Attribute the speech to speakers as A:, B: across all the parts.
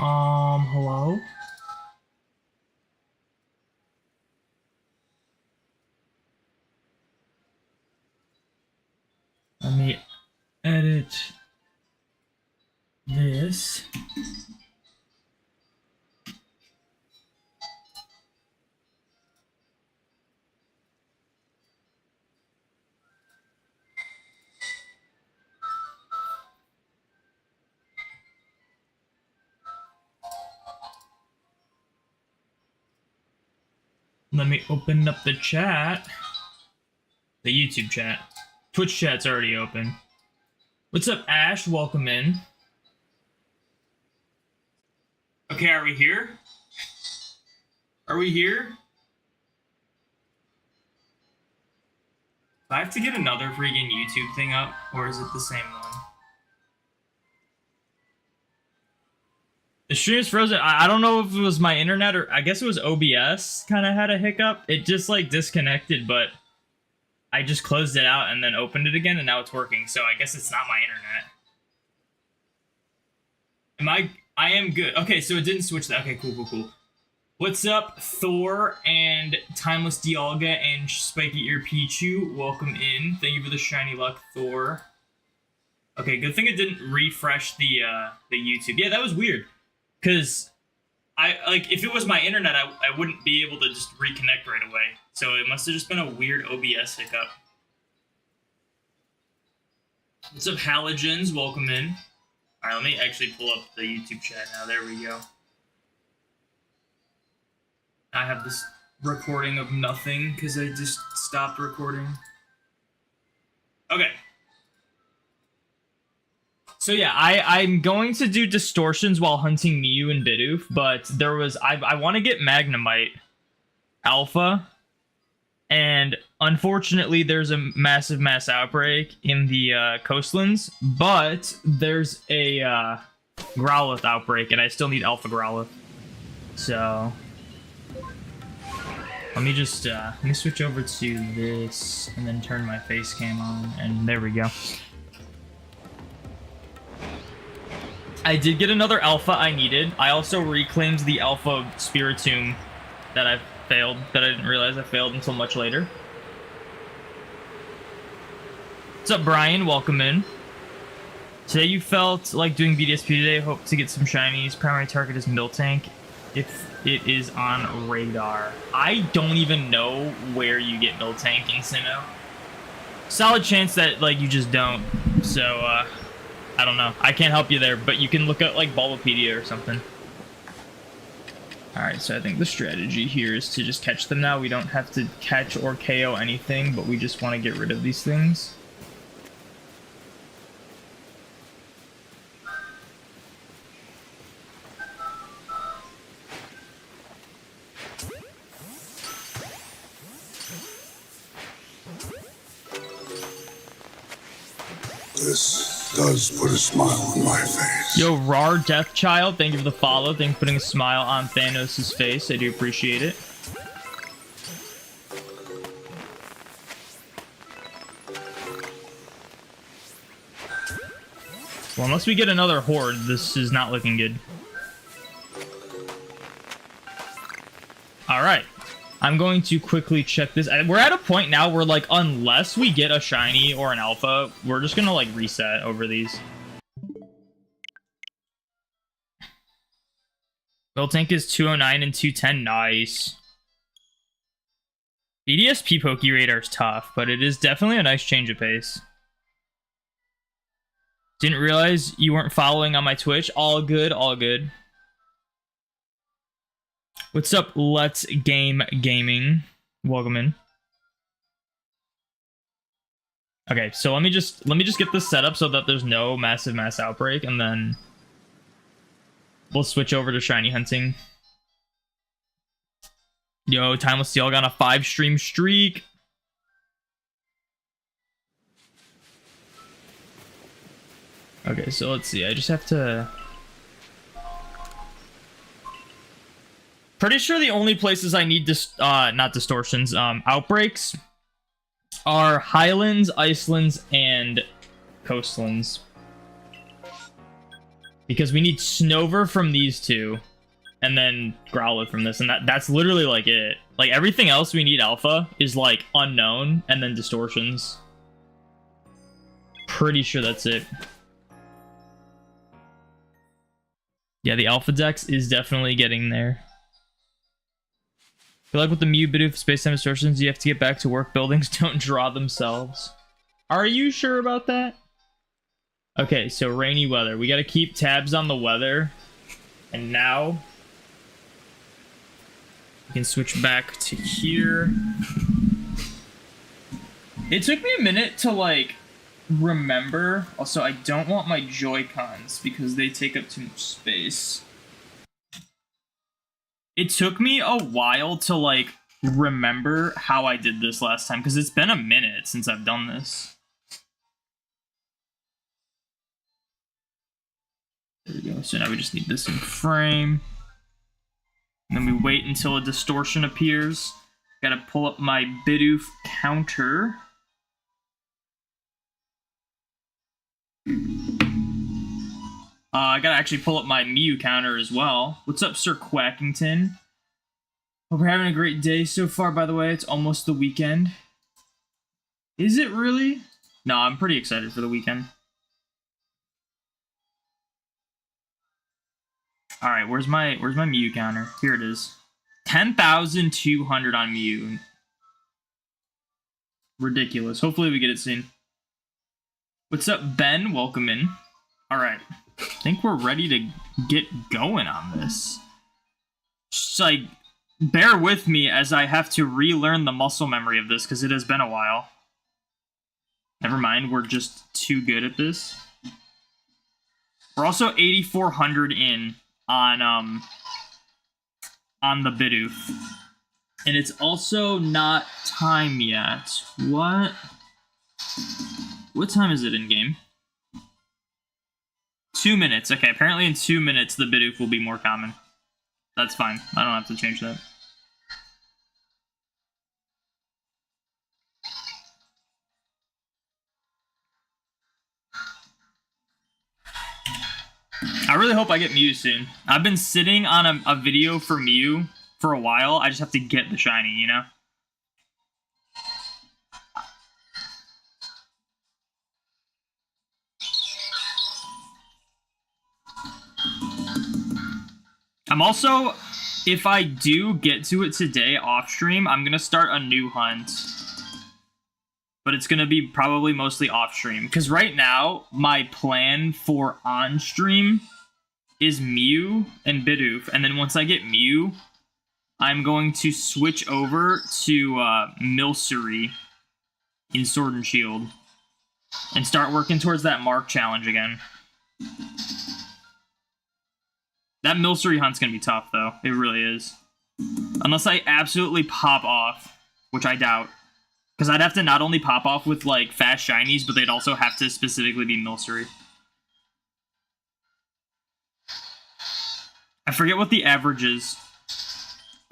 A: Hello? Let me edit this. Let me open up the chat. The YouTube chat. Twitch chat's already open. What's up, Ash? Welcome in. Okay, are we here? Are we here? Do I have to get another freaking YouTube thing up, or is it the same one? The stream is frozen. I don't know if it was my internet or I guess it was OBS kind of had a hiccup. It just like disconnected, but I just closed it out and then opened it again and now it's working. So I guess it's not my internet. I am good. Okay, so it didn't switch that. Okay, cool. What's up, Thor and Timeless Dialga and Spiky Ear Pichu? Welcome in. Thank you for the shiny luck, Thor. Okay, good thing it didn't refresh the YouTube. Yeah, that was weird. Because if it was my internet, I wouldn't be able to just reconnect right away. So it must have just been a weird OBS hiccup. What's up, Halogens? Welcome in. Alright, let me actually pull up the YouTube chat now. There we go. I have this recording of nothing because I just stopped recording. Okay. So yeah, I'm going to do Distortions while hunting Mew and Bidoof, but there was I want to get Magnemite Alpha, and unfortunately there's a massive mass outbreak in the coastlands, but there's a Growlithe outbreak, and I still need Alpha Growlithe. So let me just let me switch over to this and then turn my face cam on, and there we go. I did get another alpha I needed. I also reclaimed the alpha Spiritomb that I failed, that I didn't realize I failed until much later. What's up, Brian? Welcome in. Today you felt like doing BDSP today. Hope to get some shinies. Primary target is Miltank if it is on radar. I don't even know where you get Miltank in Sinnoh. Solid chance that like you just don't. So I don't know. I can't help you there, but you can look at like Bulbapedia or something. Alright, so I think the strategy here is to just catch them now. We don't have to catch or KO anything, but we just want to get rid of these things.
B: This does put a smile on my face.
A: Yo, Rar Deathchild, thank you for the follow. Thank you for putting a smile on Thanos' face. I do appreciate it. Well, unless we get another horde, this is not looking good. Alright. I'm going to quickly check this. We're at a point now where, like, unless we get a shiny or an alpha, we're just gonna, like, reset over these. Miltank is 209 and 210. Nice. BDSP Pokeradar is tough, but it is definitely a nice change of pace. Didn't realize you weren't following on my Twitch. All good, all good. What's up, Let's Game Gaming? Welcome in. Okay, so let me just get this set up so that there's no massive mass outbreak, and then we'll switch over to shiny hunting. Yo, Timeless Dialga on a 5-stream streak. Okay, so let's see. I just have to... Pretty sure the only places I need not distortions, outbreaks are Highlands, Icelands, and Coastlands. Because we need Snover from these two. And then Growlithe from this. And that's literally like it. Like everything else we need alpha is like unknown. And then distortions. Pretty sure that's it. Yeah, the alpha dex is definitely getting there. I feel like with the Mew Bidoof space-time distortions, you have to get back to work. Buildings don't draw themselves. Are you sure about that? Okay, so rainy weather. We gotta keep tabs on the weather. And now we can switch back to here. It took me a minute to like remember. Also, I don't want my Joy-Cons because they take up too much space. It took me a while to like remember how I did this last time because it's been a minute since I've done this. There we go. So now we just need this in frame. And then we wait until a distortion appears. Gotta pull up my Bidoof counter. I gotta actually pull up my Mew counter as well. What's up, Sir Quackington? Hope we're having a great day so far, by the way. It's almost the weekend. Is it really? No, I'm pretty excited for the weekend. Alright, where's my Mew counter? Here it is. 10,200 on Mew. Ridiculous. Hopefully we get it soon. What's up, Ben? Welcome in. Alright. I think we're ready to get going on this. Just like, bear with me as I have to relearn the muscle memory of this because it has been a while. Never mind, we're just too good at this. We're also 8,400 in on the Bidoof. And it's also not time yet. What time is it in game? 2 minutes. Okay, apparently in 2 minutes the Bidoof will be more common. That's fine. I don't have to change that. I really hope I get Mew soon. I've been sitting on a video for Mew for a while. I just have to get the shiny, you know? I'm also, if I do get to it today off stream, I'm going to start a new hunt. But it's going to be probably mostly off stream. Because right now, my plan for on stream is Mew and Bidoof. And then once I get Mew, I'm going to switch over to Milcery in Sword and Shield. And start working towards that Mark challenge again. That Milcery hunt's going to be tough, though. It really is. Unless I absolutely pop off, which I doubt. Because I'd have to not only pop off with, like, fast shinies, but they'd also have to specifically be Milcery. I forget what the average is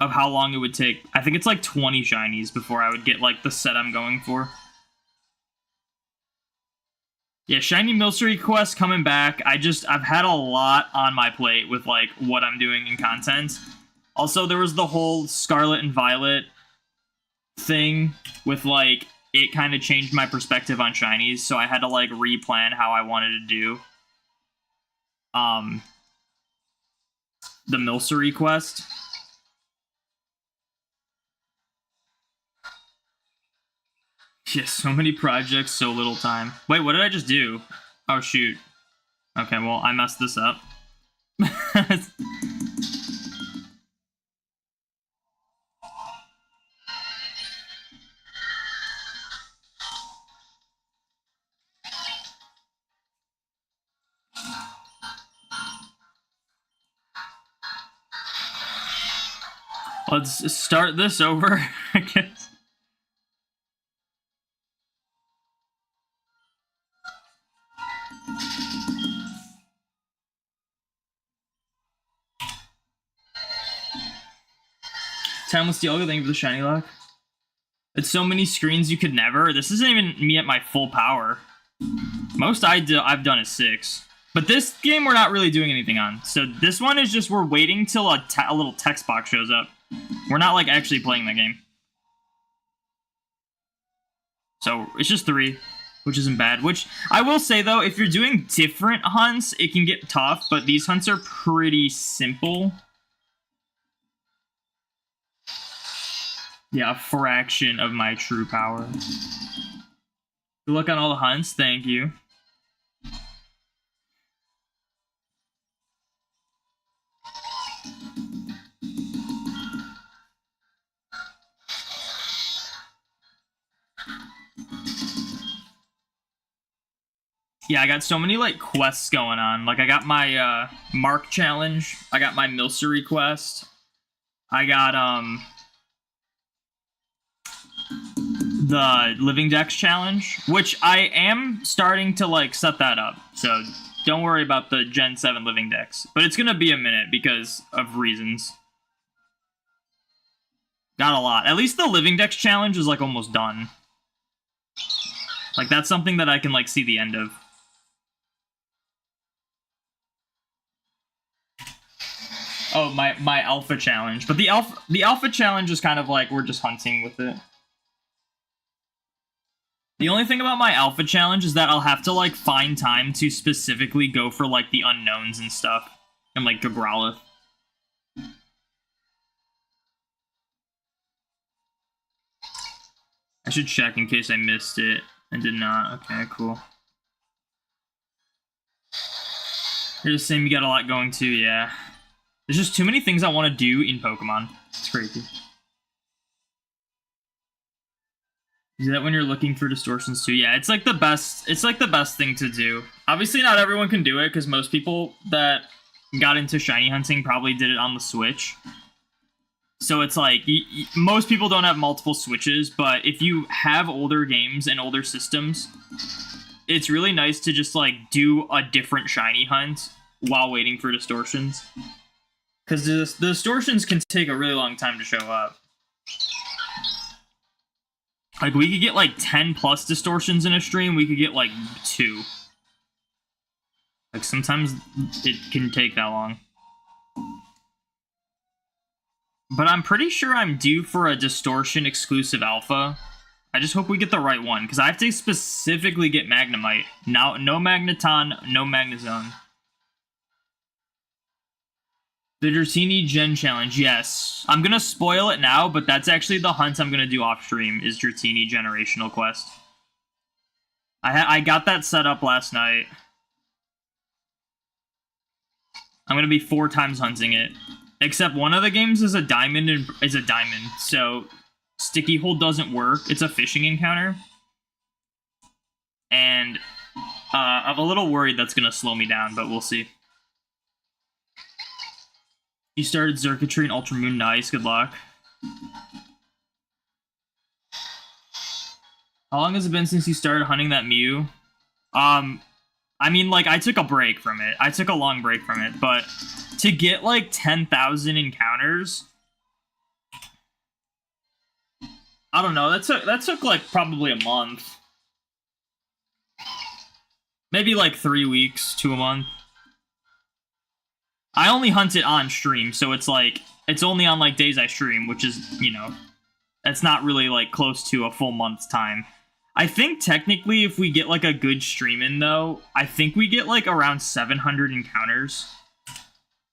A: of how long it would take. I think it's like 20 shinies before I would get, like, the set I'm going for. Yeah, Shiny Milcery quest coming back. I've had a lot on my plate with, like, what I'm doing in content. Also, there was the whole Scarlet and Violet thing with, like, it kind of changed my perspective on shinies, so I had to, like, replan how I wanted to do the Milcery quest. Yeah, so many projects, so little time. Wait, what did I just do? Oh, shoot. Okay, well, I messed this up. Let's start this over, I guess. Timeless Dialga, thank you for the shiny lock. It's so many screens you could never. This isn't even me at my full power. Most I've done is 6. But this game we're not really doing anything on. So this one is just we're waiting till a little text box shows up. We're not like actually playing the game. So it's just 3, which isn't bad. Which I will say though, if you're doing different hunts, it can get tough, but these hunts are pretty simple. Yeah, a fraction of my true power. Good luck on all the hunts, thank you. Yeah, I got so many, like, quests going on. Like, I got my, Mark challenge. I got my Milcery quest. I got, the Living Dex challenge, which I am starting to, like, set that up. So, don't worry about the Gen 7 Living Dex. But it's gonna be a minute because of reasons. Got a lot. At least the Living Dex challenge is, like, almost done. Like, that's something that I can, like, see the end of. Oh, my alpha challenge. But the alpha challenge is kind of like we're just hunting with it. The only thing about my alpha challenge is that I'll have to like find time to specifically go for like the unknowns and stuff. And like Gagrowlith. I should check in case I missed it and did not. Okay, cool. You're just saying you got a lot going too, yeah. There's just too many things I want to do in Pokemon. It's crazy. Is that when you're looking for distortions too? Yeah, it's like the best. It's like the best thing to do. Obviously, not everyone can do it because most people that got into shiny hunting probably did it on the Switch. So it's like most people don't have multiple Switches, but if you have older games and older systems, it's really nice to just like do a different shiny hunt while waiting for distortions. Because the distortions can take a really long time to show up. Like, we could get, like, 10 plus distortions in a stream. We could get, like, 2. Like, sometimes it can take that long. But I'm pretty sure I'm due for a distortion exclusive alpha. I just hope we get the right one. Because I have to specifically get Magnemite. Now, no Magneton, no Magnezone. The Dratini Gen Challenge, yes. I'm gonna spoil it now, but that's actually the hunt I'm gonna do off stream, is Dratini Generational Quest. I got that set up last night. I'm gonna be 4 times hunting it. Except one of the games is a diamond, so Sticky Hold doesn't work. It's a fishing encounter. And I'm a little worried that's gonna slow me down, but we'll see. You started Xurkitree and Ultramoon. Nice, good luck. How long has it been since you started hunting that Mew? I mean, like, I took a break from it. I took a long break from it, but to get, like, 10,000 encounters... I don't know, that took, like, probably a month. Maybe, like, 3 weeks to a month. I only hunt it on stream, so it's like, it's only on like days I stream, which is, you know, that's not really like close to a full month's time. I think technically if we get like a good stream in though, I think we get like around 700 encounters,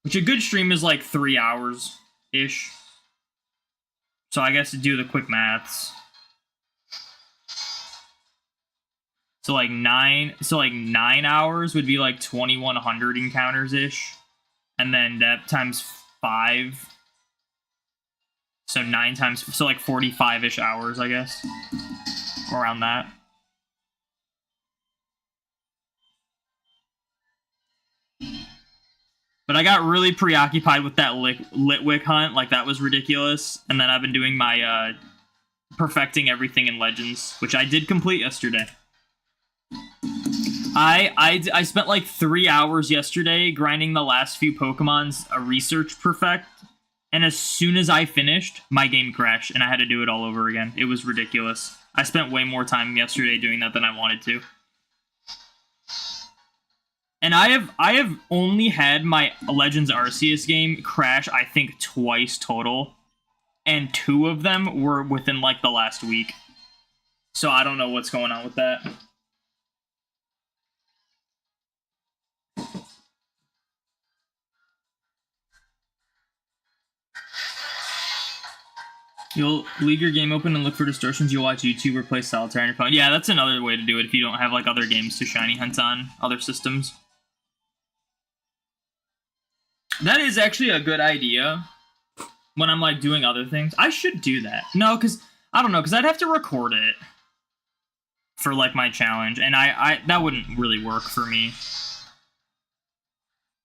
A: which a good stream is like 3 hours-ish. So I guess to do the quick maths. So like 9 hours would be like 2,100 encounters-ish. And then that times 5. So 9 times, so like 45-ish hours, I guess. Around that. But I got really preoccupied with that Litwick hunt, like that was ridiculous. And then I've been doing my perfecting everything in Legends, which I did complete yesterday. I spent like 3 hours yesterday grinding the last few Pokemon's a research perfect, and as soon as I finished, my game crashed, and I had to do it all over again. It was ridiculous. I spent way more time yesterday doing that than I wanted to. And I have only had my Legends Arceus game crash, I think, twice total. And 2 of them were within, like, the last week. So I don't know what's going on with that. You'll leave your game open and look for distortions. You'll watch YouTube or play solitaire on your phone. Yeah, that's another way to do it if you don't have, like, other games to shiny hunt on other systems. That is actually a good idea when I'm, like, doing other things. I should do that. No, because, I don't know, because I'd have to record it for, like, my challenge, and I that wouldn't really work for me.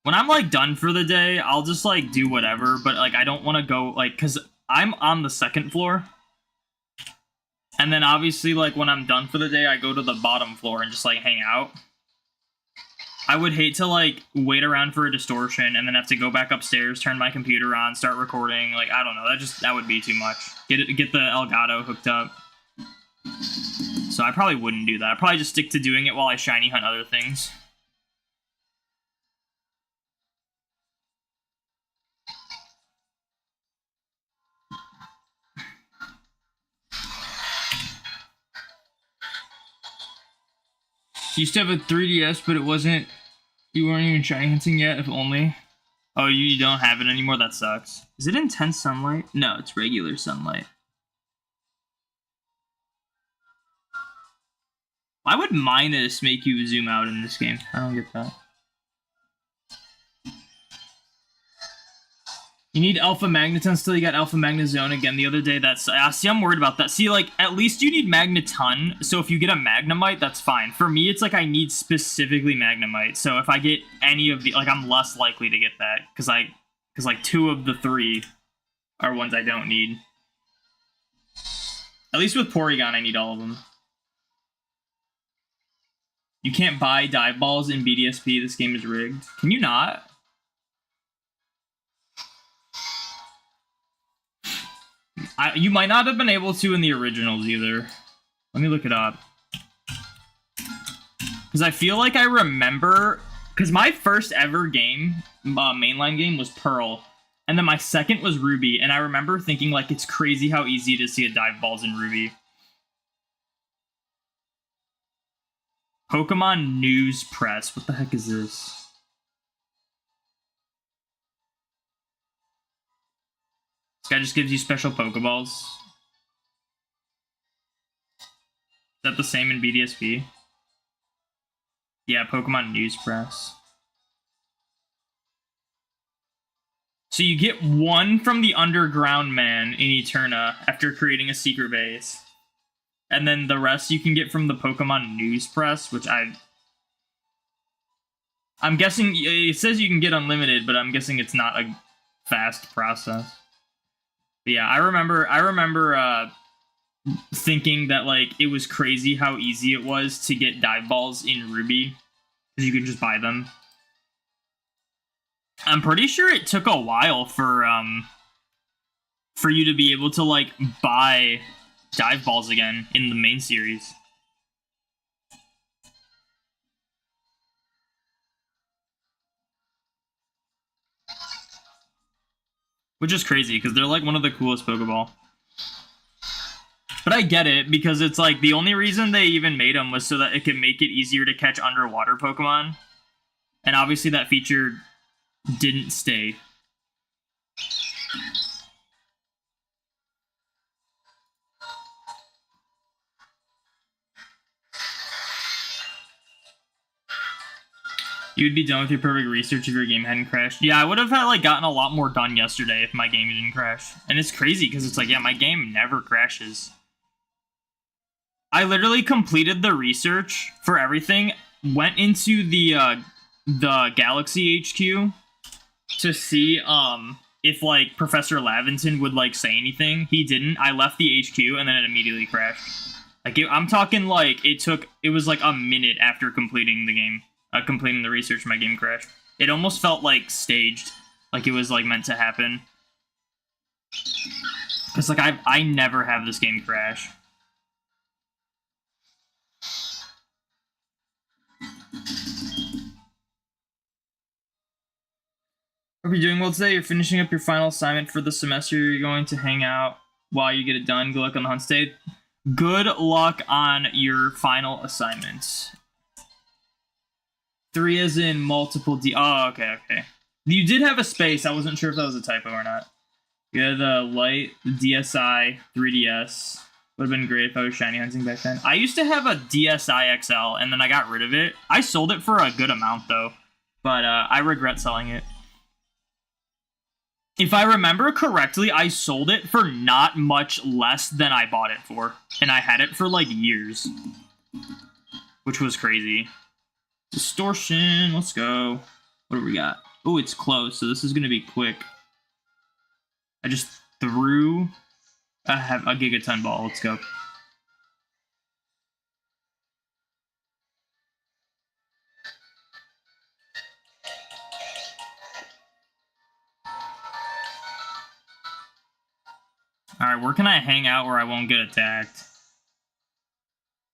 A: When I'm, like, done for the day, I'll just, like, do whatever, but, like, I don't want to go, like, because I'm on the 2nd floor, and then, obviously, like, when I'm done for the day, I go to the bottom floor and just, like, hang out. I would hate to, like, wait around for a distortion and then have to go back upstairs, turn my computer on, start recording. Like, I don't know. That would be too much. Get the Elgato hooked up. So I probably wouldn't do that. I'd probably just stick to doing it while I shiny hunt other things. You used to have a 3DS, but you weren't even shiny hunting yet, if only. Oh, you don't have it anymore? That sucks. Is it intense sunlight? No, it's regular sunlight. Why would minus make you zoom out in this game? I don't get that. You need Alpha Magneton still. You got Alpha Magnezone again the other day. That's see, I'm worried about that. See, like, at least you need Magneton. So if you get a Magnemite, that's fine. For me, it's like I need specifically Magnemite. So if I get any of the, like, I'm less likely to get that because like 2 of the 3 are ones I don't need. At least with Porygon, I need all of them. You can't buy dive balls in BDSP. This game is rigged. Can you not? You might not have been able to in the originals either. Let me look it up. Because I feel like I remember... Because my first ever game, mainline game, was Pearl. And then my second was Ruby. And I remember thinking, like, it's crazy how easy to see a dive balls in Ruby. Pokemon News Press. What the heck is this? This guy just gives you special Pokeballs. Is that the same in BDSP? Yeah, Pokemon News Press. So you get 1 from the Underground Man in Eterna after creating a secret base. And then the rest you can get from the Pokemon News Press, which I'm guessing it says you can get unlimited, but I'm guessing it's not a fast process. But yeah, I remember thinking that, like, it was crazy how easy it was to get dive balls in Ruby, because you could just buy them. I'm pretty sure it took a while for you to be able to, like, buy dive balls again in the main series. Which is crazy, because they're, like, one of the coolest Pokeball. But I get it, because it's, like, the only reason they even made them was so that it could make it easier to catch underwater Pokemon. And obviously that feature didn't stay. You'd be done with your perfect research if your game hadn't crashed. Yeah, I would have had, like, gotten a lot more done yesterday if my game didn't crash. And it's crazy, because it's like, yeah, my game never crashes. I literally completed the research for everything, went into the Galaxy HQ to see if, like, Professor Laventon would, like, say anything. He didn't. I left the HQ, and then it immediately crashed. Like, I'm talking, like, it was, like, a minute after completing the game. Completing the research, my game crashed. It almost felt, like, staged. Like, it was, like, meant to happen. Because, like, I never have this game crash. Hope you're doing well today. You're finishing up your final assignment for the semester. You're going to hang out while you get it done. Good luck on the hunt today. Good luck on your final assignments. 3 as in multiple D. Oh, okay. You did have a space. I wasn't sure if that was a typo or not. You had the light, the DSi, 3DS. Would have been great if I was shiny hunting back then. I used to have a DSi XL, and then I got rid of it. I sold it for a good amount, though. But I regret selling it. If I remember correctly, I sold it for not much less than I bought it for. And I had it for, like, years. Which was crazy. Distortion, let's go. What do we got? Oh, it's close, so this is going to be quick. I just threw a Gigaton ball. Let's go. Alright, where can I hang out where I won't get attacked?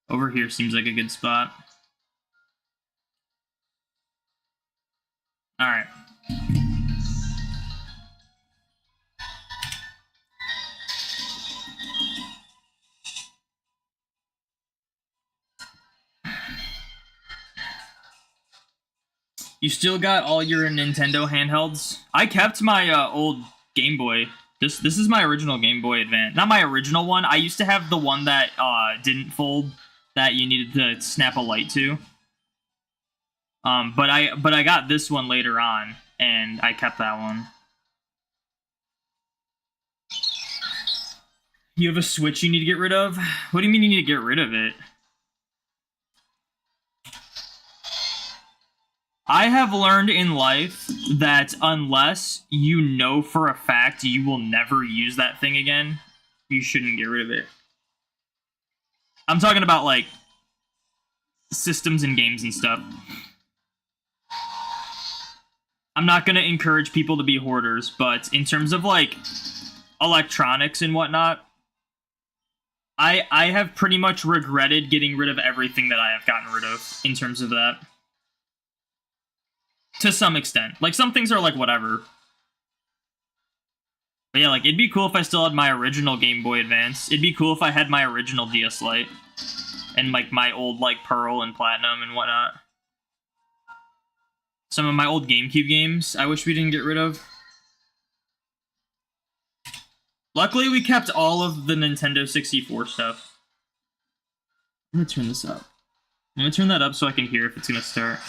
A: Over here seems like a good spot. Alright. You still got all your Nintendo handhelds? I kept my old Game Boy. This is my original Game Boy Advance. Not my original one. I used to have the one that didn't fold, that you needed to snap a light to. But I got this one later on, and I kept that one. You have a Switch you need to get rid of? What do you mean you need to get rid of it? I have learned in life that unless you know for a fact you will never use that thing again, you shouldn't get rid of it. I'm talking about, like, systems and games and stuff. I'm not going to encourage people to be hoarders, but in terms of, like, electronics and whatnot, I have pretty much regretted getting rid of everything that I have gotten rid of in terms of that. To some extent. Like, some things are, like, whatever. But yeah, like, it'd be cool if I still had my original Game Boy Advance. It'd be cool if I had my original DS Lite. And, like, my old, like, Pearl and Platinum and whatnot. Some of my old GameCube games I wish we didn't get rid of. Luckily, we kept all of the Nintendo 64 stuff. I'm gonna turn this up. I'm gonna turn that up so I can hear if it's gonna start.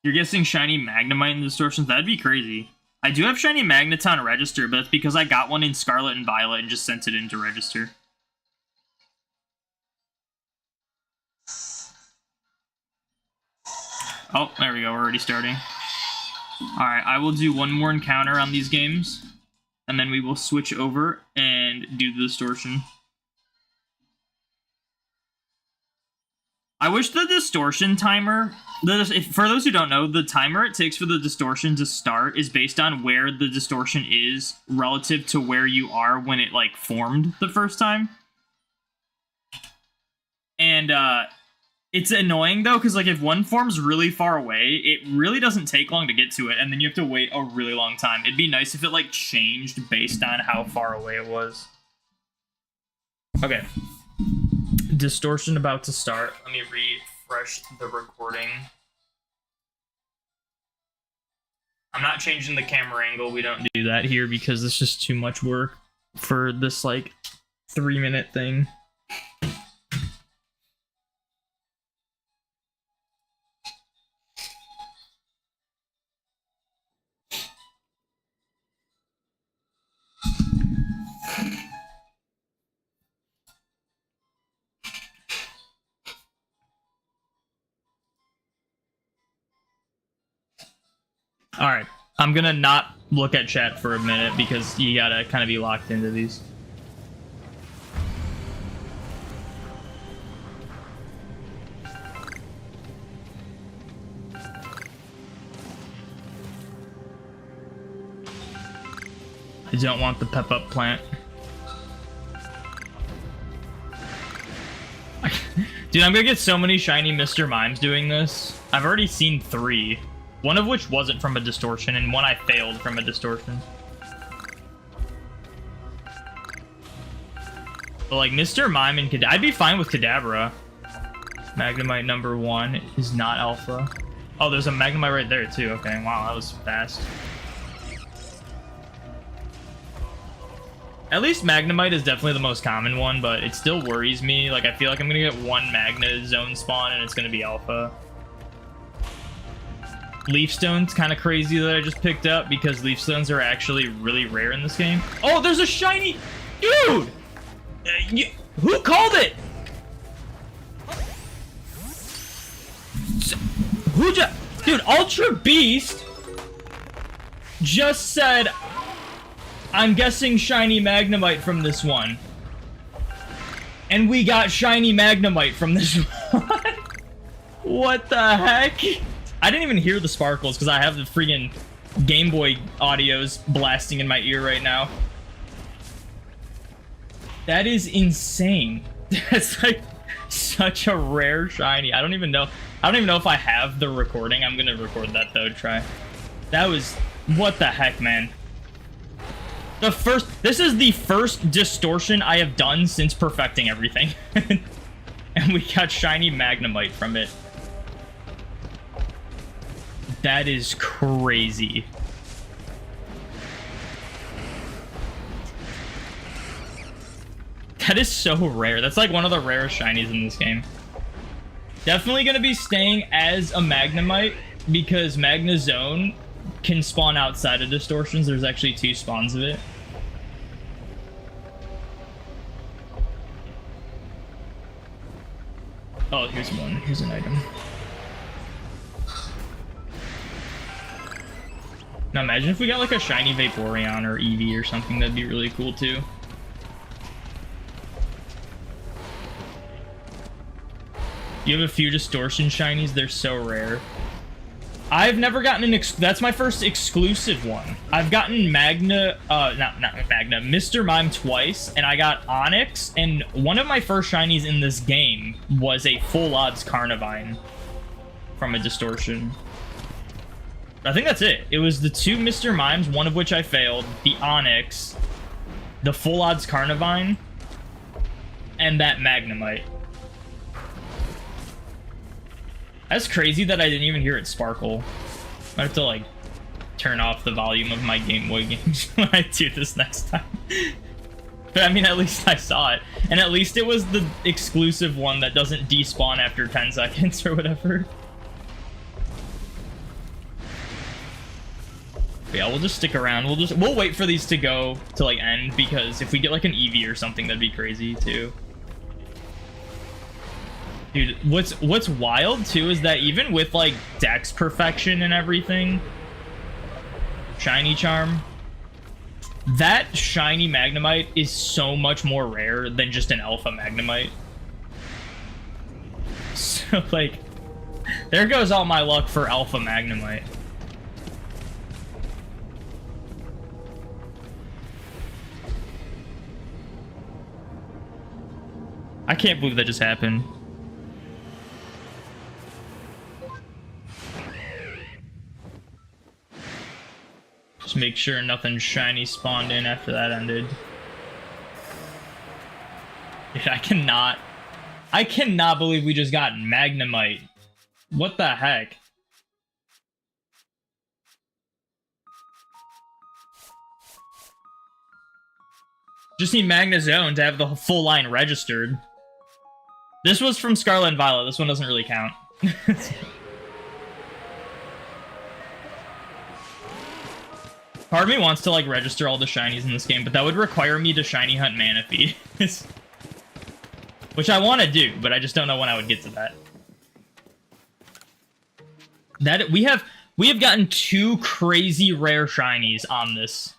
A: You're guessing shiny Magnemite and Distortions? That'd be crazy. I do have shiny Magneton register, but that's because I got one in Scarlet and Violet and just sent it in to register. Oh, there we go. We're already starting. Alright, I will do one more encounter on these games, and then we will switch over and do the Distortion. I wish the Distortion timer... for those who don't know, the timer it takes for the Distortion to start is based on where the Distortion is relative to where you are when it, like, formed the first time. And, it's annoying, though, because, like, if one forms really far away, it really doesn't take long to get to it, and then you have to wait a really long time. It'd be nice if it, like, changed based on how far away it was. Okay. Distortion about to start. Let me refresh the recording. I'm not changing the camera angle. We don't do that here because it's just too much work for this, like, 3-minute thing. Alright, I'm gonna not look at chat for a minute because you gotta kind of be locked into these. I don't want the pep up plant. Dude, I'm gonna get so many shiny Mr. Mimes doing this. I've already seen 3. One of which wasn't from a Distortion, and one I failed from a Distortion. But like Mr. Mime and I'd be fine with Kadabra. Magnemite number 1 is not alpha. Oh, there's a Magnemite right there too. Okay, wow, that was fast. At least Magnemite is definitely the most common one, but it still worries me. Like, I feel like I'm gonna get one Magna Zone spawn and it's gonna be alpha. Leaf Stone's kind of crazy that I just picked up because Leaf Stones are actually really rare in this game. Oh, there's a shiny... Dude! Who called it? Who just... Dude, Ultra Beast just said... I'm guessing shiny Magnemite from this one. And we got shiny Magnemite from this one. What the heck? I didn't even hear the sparkles because I have the freaking Game Boy audios blasting in my ear right now. That is insane. That's like such a rare shiny. I don't even know if I have the recording. I'm gonna record that though to try. That was... What the heck, man? This is the first Distortion I have done since perfecting everything. And we got shiny Magnemite from it. That is crazy. That is so rare. That's like one of the rarest shinies in this game. Definitely gonna be staying as a Magnemite because Magna Zone can spawn outside of Distortions. There's actually 2 spawns of it. Oh, here's one. Here's an item. Now imagine if we got like a shiny Vaporeon or Eevee or something. That'd be really cool too. You have a few Distortion shinies. They're so rare. I've never gotten an that's my first exclusive one. I've gotten Magna, not Magna, Mr. Mime twice, and I got Onyx, and one of my first shinies in this game was a full odds Carnivine from a Distortion. I think that's it. It was the 2 Mr. Mimes, one of which I failed, the Onyx, the full odds Carnivine, and that Magnemite. That's crazy that I didn't even hear it sparkle. I have to like turn off the volume of my Game Boy games when I do this next time. But I mean, at least I saw it. And at least it was the exclusive one that doesn't despawn after 10 seconds or whatever. But yeah, we'll just stick around. We'll wait for these to go to like end because if we get like an Eevee or something, that'd be crazy too. Dude, what's wild too is that even with like Dex perfection and everything, shiny charm, that shiny Magnemite is so much more rare than just an alpha Magnemite. So like, there goes all my luck for alpha Magnemite. I can't believe that just happened. Just make sure nothing shiny spawned in after that ended. Dude, I cannot believe we just got Magnemite. What the heck? Just need Magna Zone to have the full line registered. This was from Scarlet and Violet. This one doesn't really count. Part of me wants to like register all the shinies in this game, but that would require me to shiny hunt Manaphy. Which I want to do, but I just don't know when I would get to that. We have gotten 2 crazy rare shinies on this.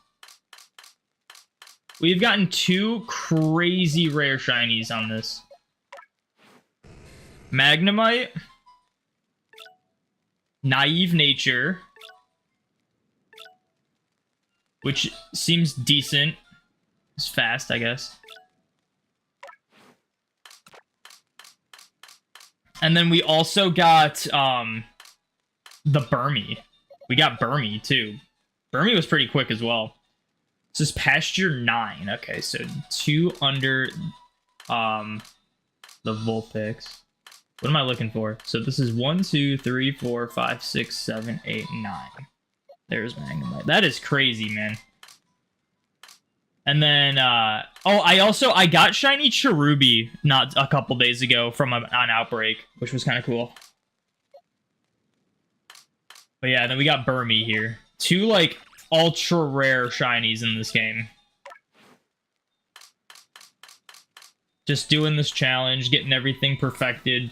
A: We've gotten 2 crazy rare shinies on this. Magnemite, Naive Nature, which seems decent. It's fast, I guess. And then we also got the Burmy. We got Burmy too. Burmy was pretty quick as well. This is pasture 9. Okay, so 2 under the Vulpix. What am I looking for? So this is 1, 2, 3, 4, 5, 6, 7, 8, 9. There's Magnemite. That is crazy, man. And then, oh, I got shiny Cherubi not a couple days ago from an Outbreak, which was kind of cool. But yeah, then we got Burmy here. 2, like, ultra rare shinies in this game. Just doing this challenge, getting everything perfected.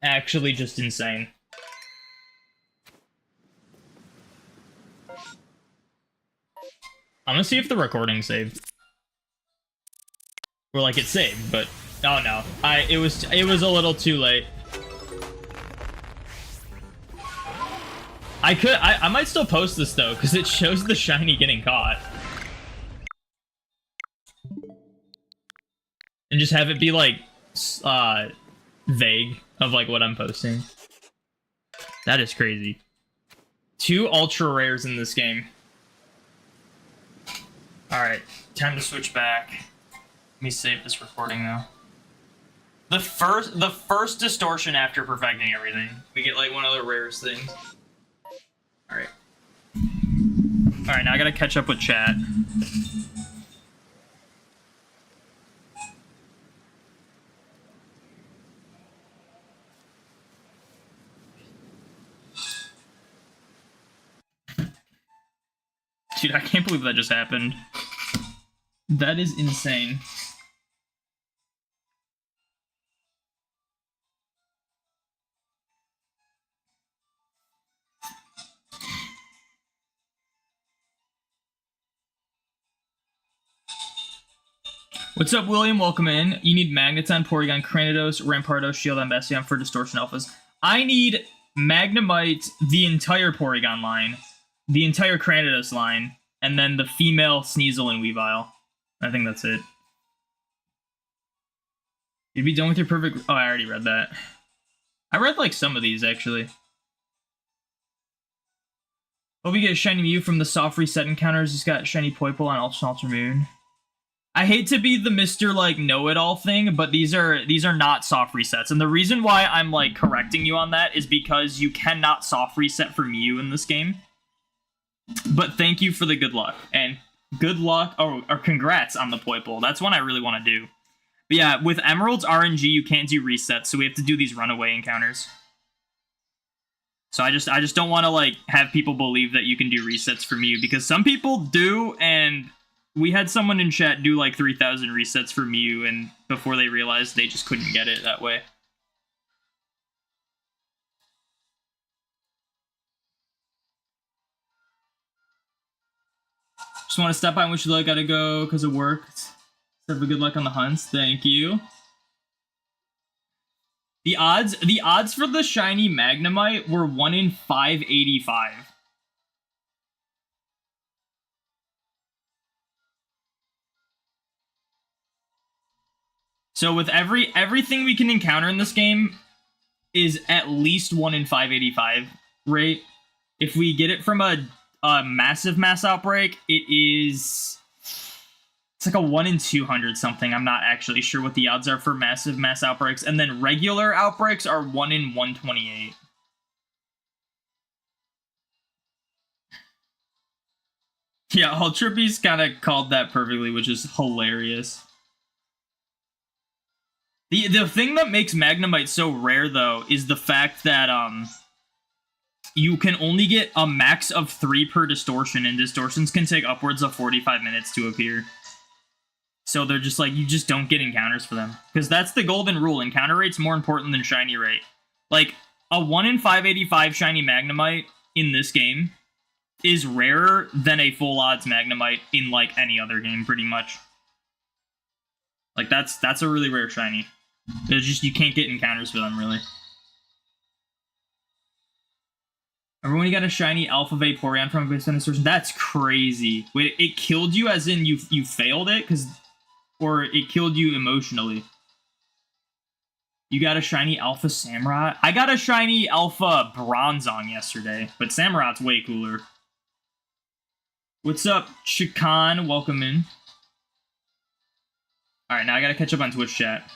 A: Actually just insane. I'm gonna see if the recording's saved. Or like it's saved, but oh no. It was a little too late. I might still post this though, because it shows the shiny getting caught. And just have it be like vague of like what I'm posting. That is crazy. 2 ultra rares in this game. Alright, time to switch back. Let me save this recording though. The first distortion after perfecting everything. We get like one of the rarest things. Alright. Alright, now I gotta catch up with chat. Dude, I can't believe that just happened. That is insane. What's up, William? Welcome in. You need Magneton, Porygon, Cranidos, Rampardos, Shield, and Bastion for Distortion Alphas. I need Magnemite, the entire Porygon line, the entire Cranidos line, and then the female Sneasel and Weavile. I think that's it. You'd be done with your perfect... Oh, I already read that. I read, like, some of these, actually. Hope you get a shiny Mew from the soft reset encounters. He's got shiny Poipole on Ultra Moon. I hate to be the Mr. like know-it-all thing, but these are not soft resets. And the reason why I'm like correcting you on that is because you cannot soft reset for Mew in this game. But thank you for the good luck. And good luck, or congrats on the Poipole. That's one I really want to do. But yeah, with Emerald's RNG, you can't do resets, so we have to do these runaway encounters. So I just don't want to like have people believe that you can do resets for Mew, because some people do, and we had someone in chat do like 3,000 resets for Mew, and before they realized they just couldn't get it that way. Just want to stop by and wish you luck. Gotta go because of work. Have a good luck on the hunts. Thank you. The odds for the shiny Magnemite were 1 in 585. So with everything we can encounter in this game is at least 1 in 585 rate. If we get it from a massive mass outbreak, it's like a 1 in 200 something. I'm not actually sure what the odds are for massive mass outbreaks. And then regular outbreaks are 1 in 128. Yeah, Ultra Beast kind of called that perfectly, which is hilarious. The thing that makes Magnemite so rare, though, is the fact that you can only get a max of 3 per distortion, and distortions can take upwards of 45 minutes to appear. So they're just like, you just don't get encounters for them. Because that's the golden rule. Encounter rate's more important than shiny rate. Like, a 1 in 585 shiny Magnemite in this game is rarer than a full odds Magnemite in, like, any other game, pretty much. Like, that's a really rare shiny. There's just, you can't get encounters for them, really. Remember when you got a shiny Alpha Vaporeon from a Distortion? That's crazy. Wait, it killed you as in you failed it? Or it killed you emotionally? You got a shiny Alpha Samurott? I got a shiny Alpha Bronzong yesterday, but Samurott's way cooler. What's up, Chikan? Welcome in. Alright, now I gotta catch up on Twitch chat.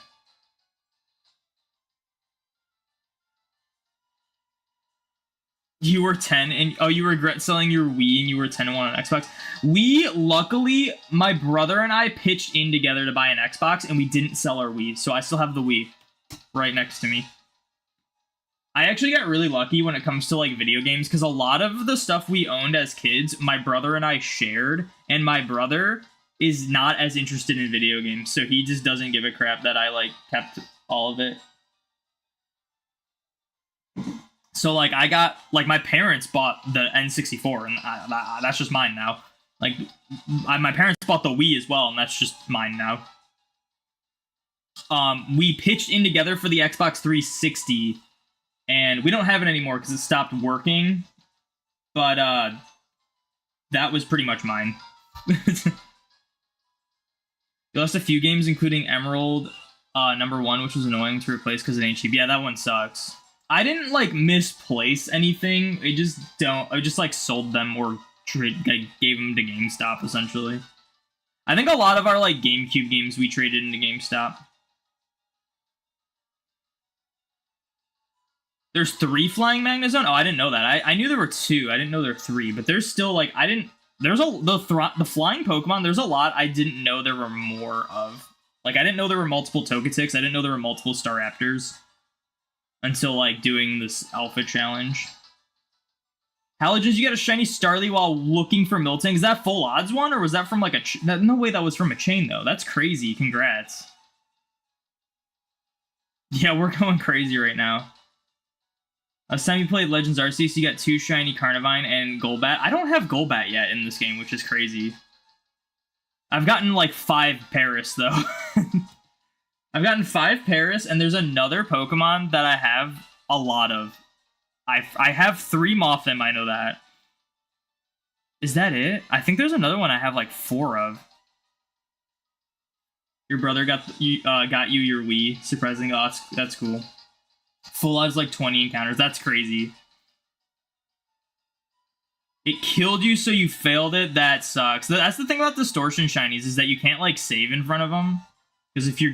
A: You were 10 and oh, you regret selling your Wii and you were 10 and 1 on Xbox. We, luckily, my brother and I pitched in together to buy an Xbox and we didn't sell our Wii, so I still have the Wii right next to me. I actually got really lucky when it comes to like video games because a lot of the stuff we owned as kids, my brother and I shared, and my brother is not as interested in video games, so he just doesn't give a crap that I like kept all of it. So, like, I got, like, my parents bought the N64, and that's just mine now. Like, my parents bought the Wii as well, and that's just mine now. We pitched in together for the Xbox 360, and we don't have it anymore because it stopped working, but, that was pretty much mine. You lost a few games, including Emerald, #1, which was annoying to replace because it ain't cheap. Yeah, that one sucks. I didn't, like, misplace anything. I just, like, sold them or gave them to GameStop, essentially. I think a lot of our, like, GameCube games we traded into GameStop. There's 3 Flying Magnezone? Oh, I didn't know that. I knew there were 2. I didn't know there were 3. But there's still, like, the flying Pokemon, there's a lot I didn't know there were more of. Like, I didn't know there were multiple Togetics. I didn't know there were multiple Staraptors. Until, like, doing this Alpha Challenge. Halogens, you got a shiny Starly while looking for Miltank. Is that full odds one, or was that from, like, a... no way that was from a chain, though. That's crazy. Congrats. Yeah, we're going crazy right now. Last time you played Legends Arceus, you got 2 shiny Carnivine and Golbat. I don't have Golbat yet in this game, which is crazy. I've gotten, like, 5 Paris, though. I've gotten 5 Paris, and there's another Pokemon that I have a lot of. I have 3 Mothim, I know that. Is that it? I think there's another one I have, like, 4 of. Your brother got you your Wii. Surprising. Oh, that's cool. Full odds, like, 20 encounters. That's crazy. It killed you, so you failed it? That sucks. That's the thing about Distortion shinies, is that you can't, like, save in front of them. Because if you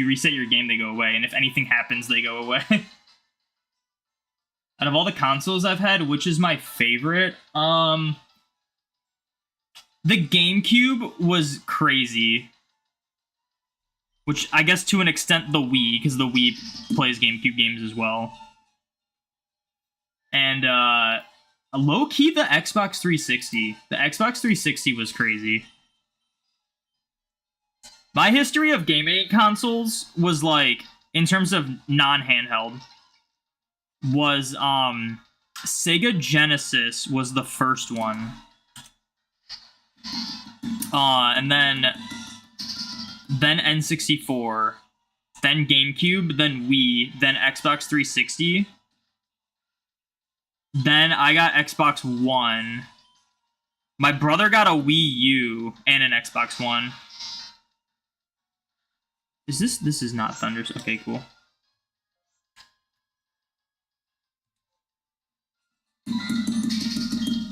A: reset your game, they go away, and if anything happens, they go away. Out of all the consoles I've had, which is my favorite? The GameCube was crazy. Which, I guess to an extent, the Wii, because the Wii plays GameCube games as well. And, low-key, the Xbox 360. The Xbox 360 was crazy. My history of gaming consoles was, like, in terms of non-handheld, was, Sega Genesis was the first one. And then N64, then GameCube, then Wii, then Xbox 360. Then I got Xbox One. My brother got a Wii U and an Xbox One. This is not Thunders. Okay, cool.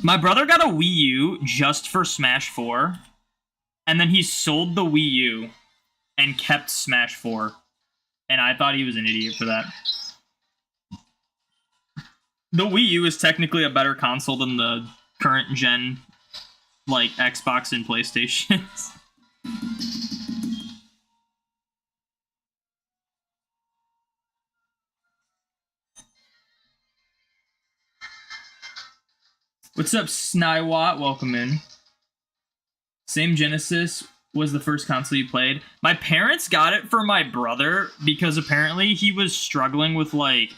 A: My brother got a Wii U just for Smash 4, and then he sold the Wii U and kept Smash 4, and I thought he was an idiot for that. The Wii U is technically a better console than the current gen, like, Xbox and PlayStations. What's up, Snywat? Welcome in. Same Genesis was the first console you played. My parents got it for my brother because apparently he was struggling with, like...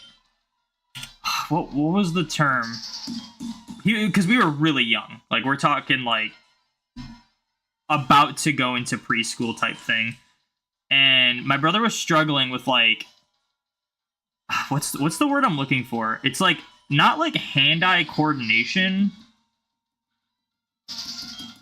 A: What was the term? Because we were really young. Like, we're talking, like, about to go into preschool type thing. And my brother was struggling with, like... What's the word I'm looking for? It's, like... Not like hand-eye coordination,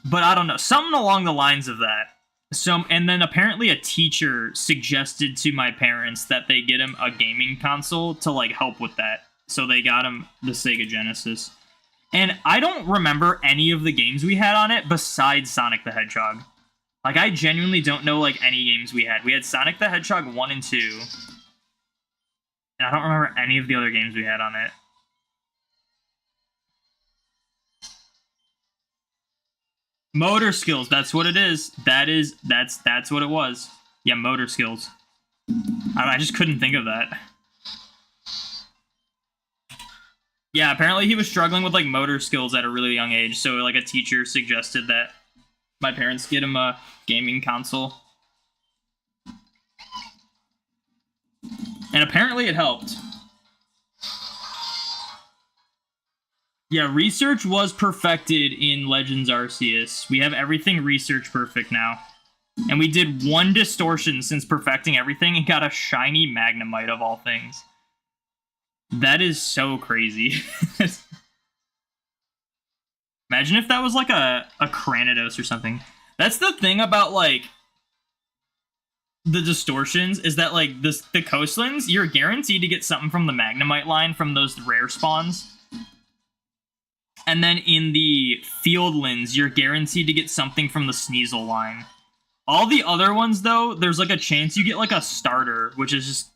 A: but I don't know. Something along the lines of that. And then apparently a teacher suggested to my parents that they get him a gaming console to like help with that. So they got him the Sega Genesis. And I don't remember any of the games we had on it besides Sonic the Hedgehog. Like, I genuinely don't know, like, any games we had. We had Sonic the Hedgehog 1 and 2. And I don't remember any of the other games we had on it. Motor skills, that's what it is. That's what it was. Yeah, motor skills. I just couldn't think of that. Yeah, apparently he was struggling with, like, motor skills at a really young age, so, like, a teacher suggested that my parents get him a gaming console. And apparently it helped. Yeah, research was perfected in Legends Arceus. We have everything research perfect now. And we did one distortion since perfecting everything and got a shiny Magnemite of all things. That is so crazy. Imagine if that was like a Cranidos or something. That's the thing about like the distortions is that like the coastlands, you're guaranteed to get something from the Magnemite line from those rare spawns. And then in the fieldlands, you're guaranteed to get something from the Sneasel line. All the other ones though, there's like a chance you get like a starter, which is just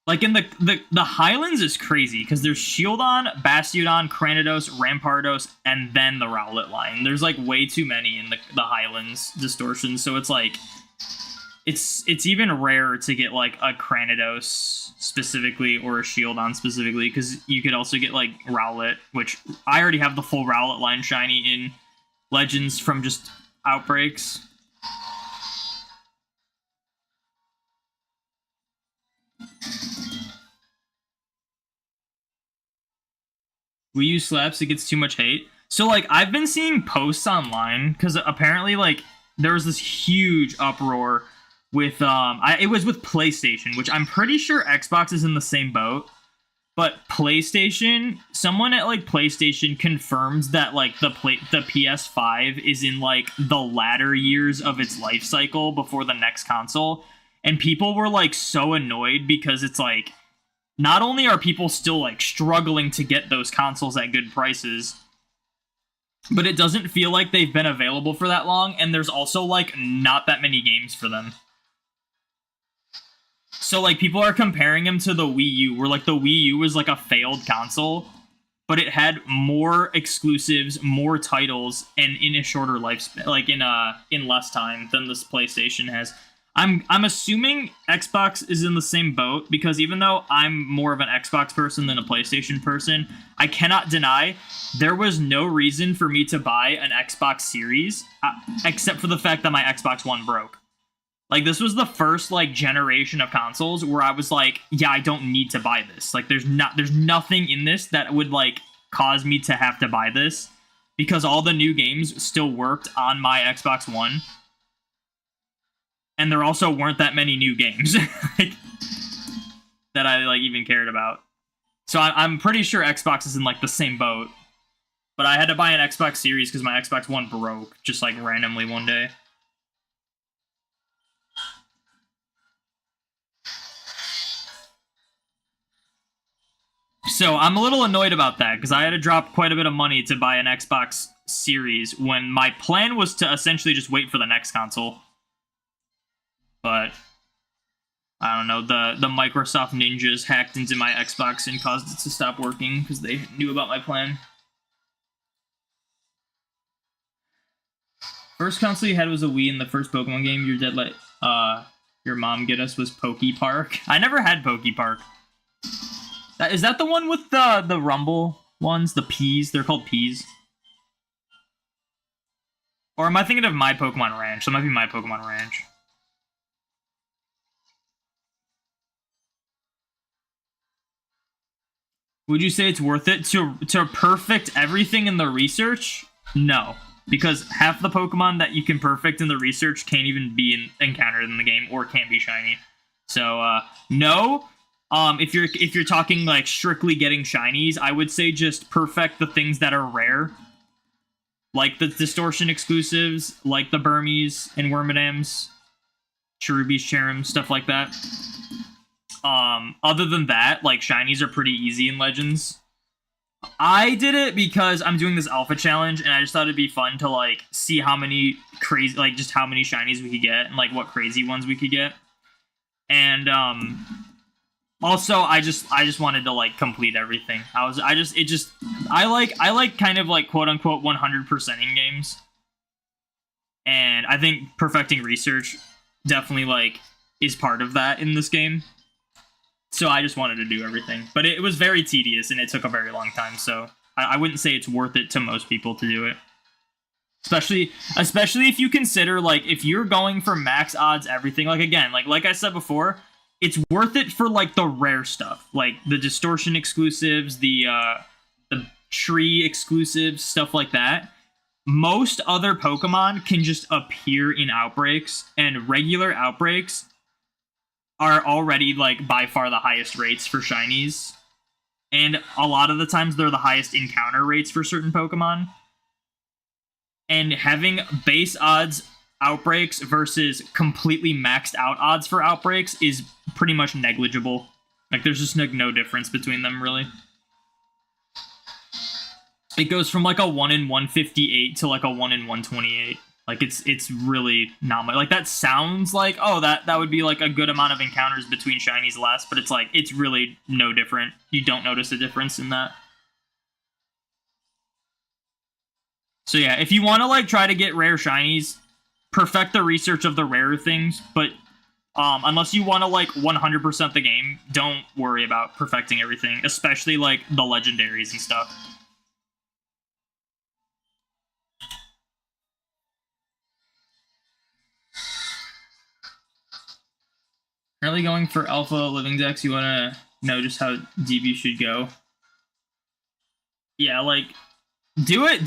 A: like in the Highlands is crazy because there's Shieldon, Bastiodon, Cranidos, Rampardos, and then the Rowlet line. There's like way too many in the Highlands distortions, so it's like it's even rarer to get like a Cranidos specifically or a Shieldon specifically because you could also get like Rowlet, which I already have the full Rowlet line shiny in Legends from just outbreaks. Wii U slaps, it gets too much hate. So, like, I've been seeing posts online, because apparently, like, there was this huge uproar with, it was with PlayStation, which I'm pretty sure Xbox is in the same boat. But PlayStation, someone at, like, PlayStation confirmed that, like, the PS5 is in, like, the latter years of its life cycle before the next console. And people were, like, so annoyed because it's, like, not only are people still, like, struggling to get those consoles at good prices, but it doesn't feel like they've been available for that long, and there's also, like, not that many games for them. So, like, people are comparing them to the Wii U, where, like, the Wii U was, like, a failed console, but it had more exclusives, more titles, and in a shorter lifespan, like, in less time than this PlayStation has. I'm assuming Xbox is in the same boat, because even though I'm more of an Xbox person than a PlayStation person, I cannot deny there was no reason for me to buy an Xbox Series, except for the fact that my Xbox One broke. Like, this was the first, like, generation of consoles where I was like, yeah, I don't need to buy this. Like, there's nothing in this that would, like, cause me to have to buy this, because all the new games still worked on my Xbox One. And there also weren't that many new games like, that I like even cared about. So I'm pretty sure Xbox is in like the same boat. But I had to buy an Xbox Series because my Xbox One broke just like randomly one day. So I'm a little annoyed about that because I had to drop quite a bit of money to buy an Xbox Series when my plan was to essentially just wait for the next console. But I don't know, the Microsoft ninjas hacked into my Xbox and caused it to stop working because they knew about my plan. First console you had was a Wii, and the first Pokemon game your dad let your mom get us was Poke Park. I never had Poke Park. Is that the one with the Rumble ones? The Peas? They're called Peas. Or am I thinking of My Pokemon Ranch? That might be My Pokemon Ranch. Would you say it's worth it to perfect everything in the research? No, because half the Pokemon that you can perfect in the research can't even be encountered in the game or can't be shiny. So no. If you're talking like strictly getting shinies, I would say just perfect the things that are rare. like the Distortion exclusives, like the Burmese and Wormadams, Cherubies, Cherums, stuff like that. Other than that, like, shinies are pretty easy in Legends. I did it because I'm doing this alpha challenge, and I just thought it'd be fun to, like, see how many crazy, like, just how many shinies we could get, and, like, what crazy ones we could get. And, also, I just wanted to, like, complete everything. I like kind of, like, quote-unquote 100%ing games. And I think perfecting research definitely, like, is part of that in this game. So I just wanted to do everything. But it was very tedious, and it took a very long time, so I wouldn't say it's worth it to most people to do it. Especially if you consider, like, if you're going for max odds everything, like, again, like I said before, it's worth it for, like, the rare stuff. Like, the Distortion exclusives, the tree exclusives, stuff like that. Most other Pokemon can just appear in outbreaks, and regular outbreaks are already, like, by far the highest rates for shinies. And a lot of the times they're the highest encounter rates for certain Pokemon. And having base odds outbreaks versus completely maxed out odds for outbreaks is pretty much negligible. Like, there's just no difference between them, really. It goes from, like, a 1 in 158 to, like, a 1 in 128. Like, it's really not much. Like, that sounds like, oh, that would be, like, a good amount of encounters between shinies less, but it's, like, it's really no different. You don't notice a difference in that. So, yeah, if you want to, like, try to get rare shinies, perfect the research of the rarer things, but unless you want to, like, 100% the game, don't worry about perfecting everything, especially, like, the legendaries and stuff. Really going for alpha living decks, you want to know just how deep you should go. Yeah, like, do it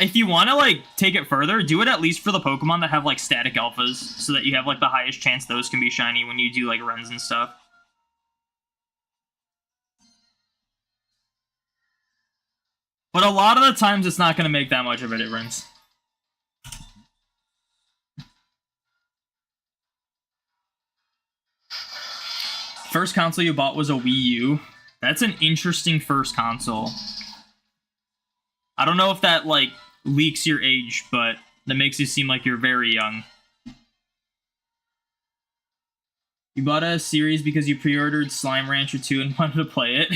A: if you want to, like, take it further, do it at least for the Pokemon that have, like, static alphas, so that you have, like, the highest chance those can be shiny when you do, like, runs and stuff. But a lot of the times it's not going to make that much of a difference. First console you bought was a Wii U. That's an interesting first console. I don't know if that, like, leaks your age, but that makes you seem like you're very young. You bought a series because you pre-ordered Slime Rancher 2 and wanted to play it.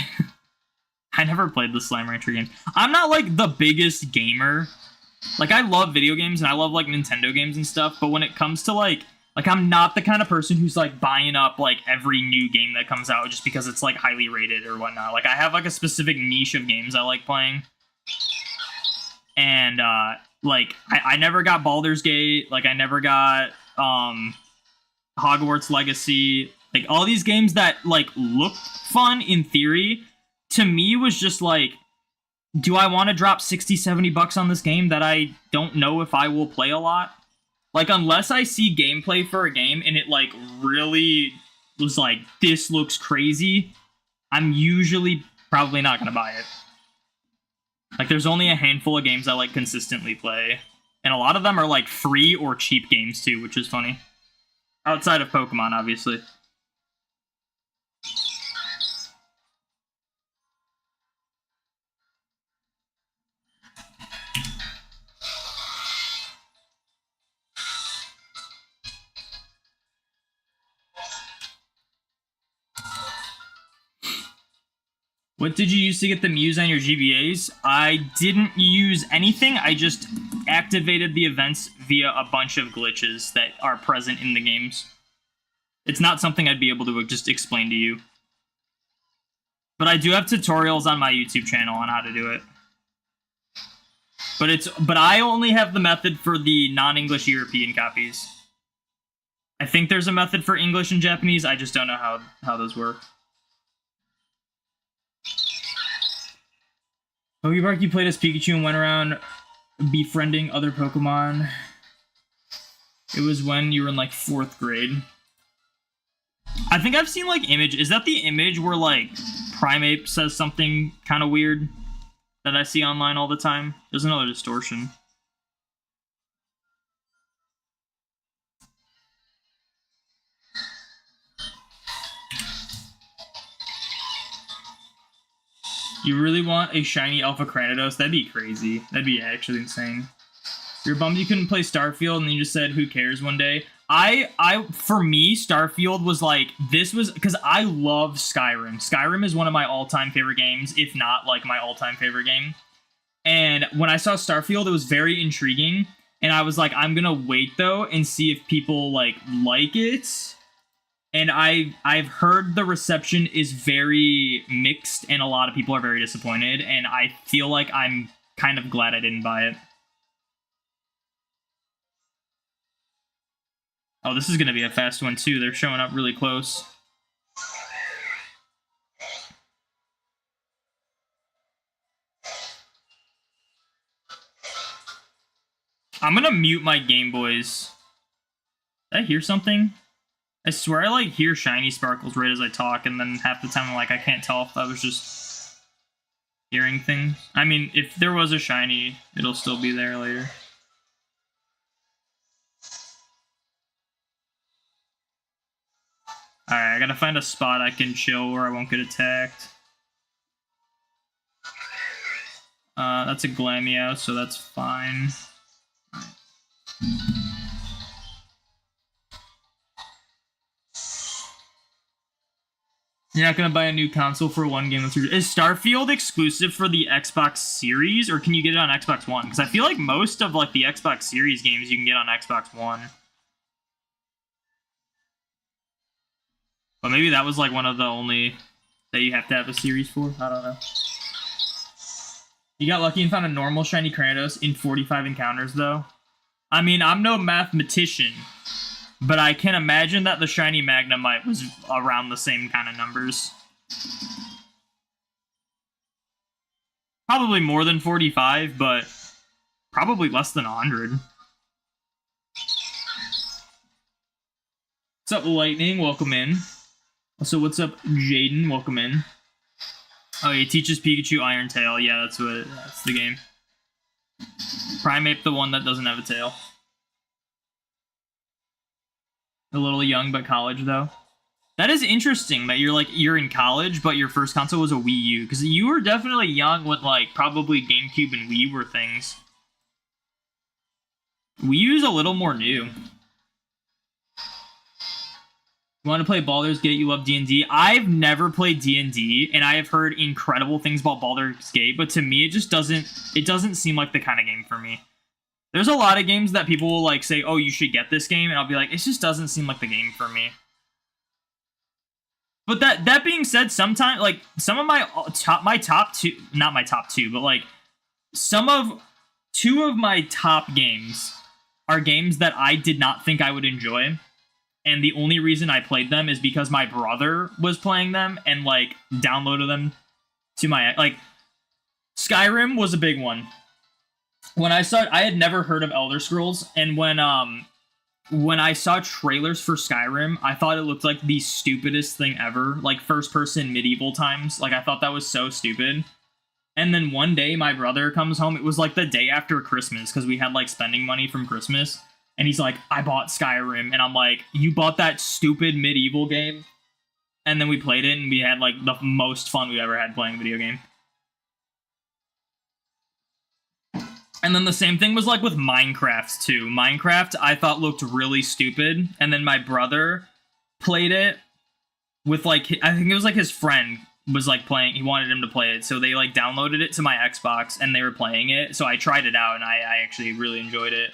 A: I never played the Slime Rancher games. I'm not, like, the biggest gamer. Like, I love video games, and I love, like, Nintendo games and stuff, but when it comes to, like, I'm not the kind of person who's, like, buying up, like, every new game that comes out just because it's, like, highly rated or whatnot. Like, I have, like, a specific niche of games I like playing. And, like, I never got Baldur's Gate. Like, I never got, Hogwarts Legacy. Like, all these games that, like, look fun in theory, to me was just, like, do I want to drop 60, 70 bucks on this game that I don't know if I will play a lot? Like, unless I see gameplay for a game and it, like, really was like, this looks crazy, I'm usually probably not going to buy it. Like, there's only a handful of games I, like, consistently play. And a lot of them are, like, free or cheap games, too, which is funny. Outside of Pokemon, obviously. What did you use to get the Mews on your GBAs? I didn't use anything. I just activated the events via a bunch of glitches that are present in the games. It's not something I'd be able to just explain to you. But I do have tutorials on my YouTube channel on how to do it. But I only have the method for the non-English European copies. I think there's a method for English and Japanese. I just don't know how those work. Pokepark, you played as Pikachu and went around befriending other Pokemon. It was when you were in, like, 4th grade. I think I've seen, like, image. Is that the image where, like, Primeape says something kind of weird that I see online all the time? There's another Distortion. You really want a shiny Alpha Cranidos? That'd be crazy. That'd be actually insane. You're bummed you couldn't play Starfield and you just said, who cares one day? For me, Starfield was like, this was, because I love Skyrim. Skyrim is one of my all-time favorite games, if not like my all-time favorite game. And when I saw Starfield, it was very intriguing. And I was like, I'm gonna wait though and see if people like it. And I've heard the reception is very mixed and a lot of people are very disappointed. And I feel like I'm kind of glad I didn't buy it. Oh, this is gonna be a fast one too. They're showing up really close. I'm gonna mute my Game Boys. Did I hear something? I swear I like hear shiny sparkles right as I talk, and then half the time I'm like, I can't tell if I was just hearing things. I mean, if there was a shiny, it'll still be there later. Alright, I gotta find a spot I can chill where I won't get attacked. That's a Glameow, so that's fine. You're not gonna buy a new console for one game. Is Starfield exclusive for the Xbox Series, or can you get it on Xbox One? Because I feel like most of like the Xbox Series games you can get on Xbox One. But maybe that was like one of the only that you have to have a series for. I don't know. You got lucky and found a normal shiny Cranidos in 45 encounters, though. I mean, I'm no mathematician, but I can imagine that the shiny Magnemite was around the same kind of numbers. Probably more than 45, but probably less than 100. What's up, Lightning? Welcome in. So what's up, Jaden? Welcome in. Oh, he teaches Pikachu Iron Tail. Yeah, that's the game. Primeape, the one that doesn't have a tail. A little young, but college, though. That is interesting that you're in college, but your first console was a Wii U. Because you were definitely young when, like, probably GameCube and Wii were things. Wii U's a little more new. You want to play Baldur's Gate? You love D&D. I've never played D&D, and I have heard incredible things about Baldur's Gate, but to me, it just doesn't seem like the kind of game for me. There's a lot of games that people will like say, oh, you should get this game, and I'll be like, it just doesn't seem like the game for me. But that being said, sometimes, like, some of my top two, not my top two, but like, two of my top games are games that I did not think I would enjoy. And the only reason I played them is because my brother was playing them and, like, downloaded them to my... Like, Skyrim was a big one. When I saw it, I had never heard of Elder Scrolls, and when I saw trailers for Skyrim, I thought it looked like the stupidest thing ever. Like, first-person medieval times. Like, I thought that was so stupid. And then one day, my brother comes home. It was, like, the day after Christmas, because we had, like, spending money from Christmas. And he's like, I bought Skyrim. And I'm like, you bought that stupid medieval game? And then we played it, and we had, like, the most fun we've ever had playing a video game. And then the same thing was, like, with Minecraft, too. Minecraft, I thought, looked really stupid. And then my brother played it with, like, I think it was, like, his friend was, like, playing. He wanted him to play it. So they, like, downloaded it to my Xbox, and they were playing it. So I tried it out, and I actually really enjoyed it.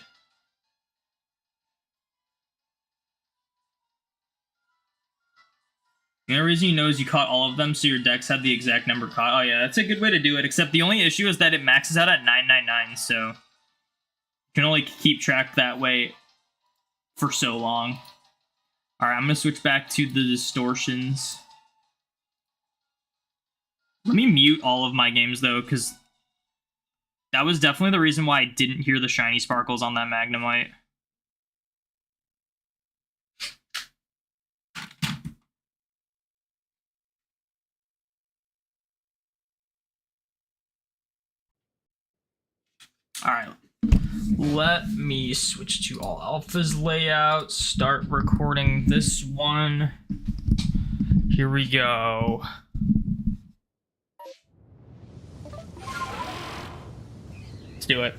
A: The only reason you know is you caught all of them, so your decks had the exact number caught. Oh yeah, that's a good way to do it, except the only issue is that it maxes out at 999, so you can only keep track that way for so long. Alright, I'm going to switch back to the distortions. Let me mute all of my games, though, because that was definitely the reason why I didn't hear the shiny sparkles on that Magnemite. Alright, let me switch to all alphas layout, start recording this one. Here we go. Let's do it.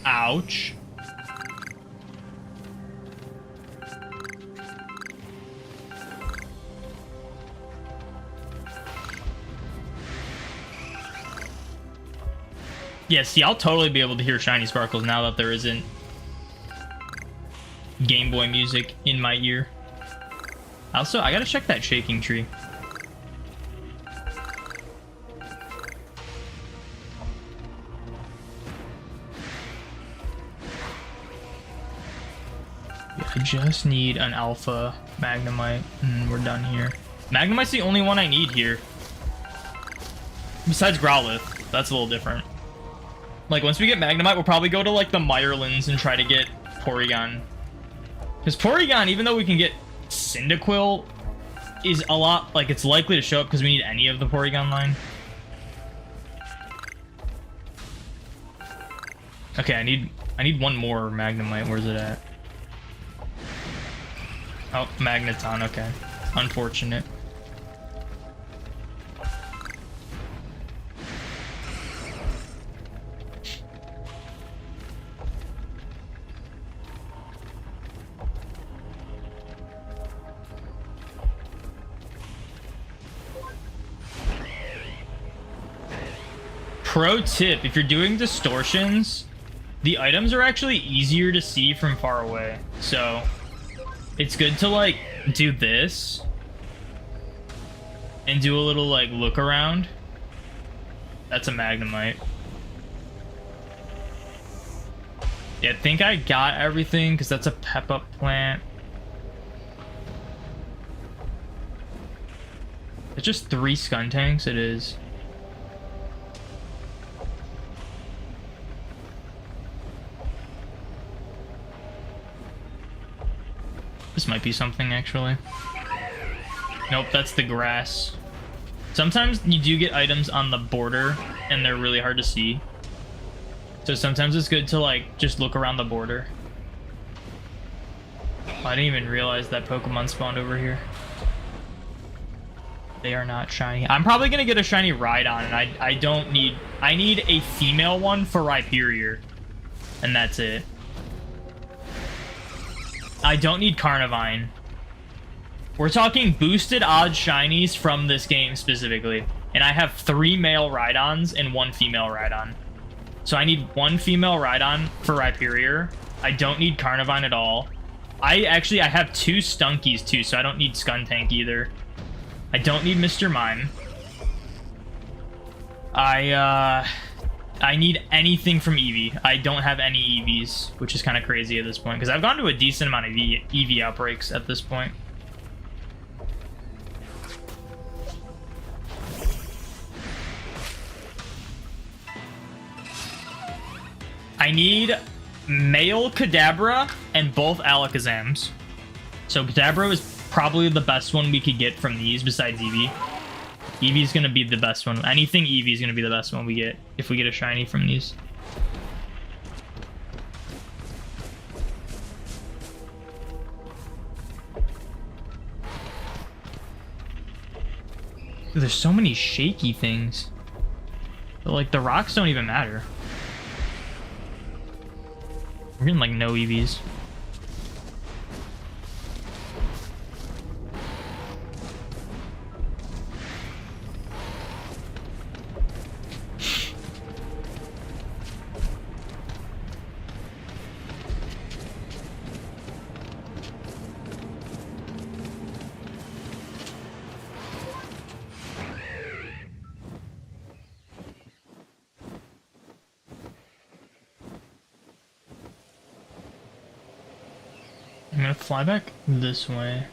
A: Ouch. Yeah, see, I'll totally be able to hear shiny sparkles now that there isn't Game Boy music in my ear. Also, I gotta check that shaking tree. Yeah, I just need an alpha Magnemite, and we're done here. Magnemite's the only one I need here. Besides Growlithe, that's a little different. Like, once we get Magnemite, we'll probably go to, like, the Mirelands and try to get Porygon. Because Porygon, even though we can get Cyndaquil, is a lot, like, it's likely to show up because we need any of the Porygon line. Okay, I need one more Magnemite. Where's it at? Oh, Magneton, okay. Unfortunate. Pro tip, if you're doing distortions, the items are actually easier to see from far away. So it's good to like do this and do a little like look around. That's a Magnemite. Yeah, I think I got everything because that's a pep up plant. It's just 3 Skuntanks, it is. This might be something, actually. Nope, that's the grass. Sometimes you do get items on the border, and they're really hard to see. So sometimes it's good to, like, just look around the border. Oh, I didn't even realize that Pokemon spawned over here. They are not shiny. I'm probably gonna get a shiny Rhydon, and I don't need... I need a female one for Rhyperior. And that's it. I don't need Carnivine. We're talking boosted odds shinies from this game specifically. And I have 3 male Rhydons and 1 female Rhydon. So I need 1 female Rhydon for Rhyperior. I don't need Carnivine at all. I have 2 Stunkies too, so I don't need Skuntank either. I don't need Mr. Mime. I need anything from Eevee. I don't have any Eevees, which is kind of crazy at this point, because I've gone to a decent amount of Eevee outbreaks at this point. I need male Kadabra and both Alakazams. So Kadabra is probably the best one we could get from these besides Eevee. Eevee's gonna be the best one. Anything Eevee's gonna be the best one we get if we get a shiny from these. Dude, there's so many shaky things. But, like, the rocks don't even matter. We're getting, like, no Eevees. I'm gonna fly back this way.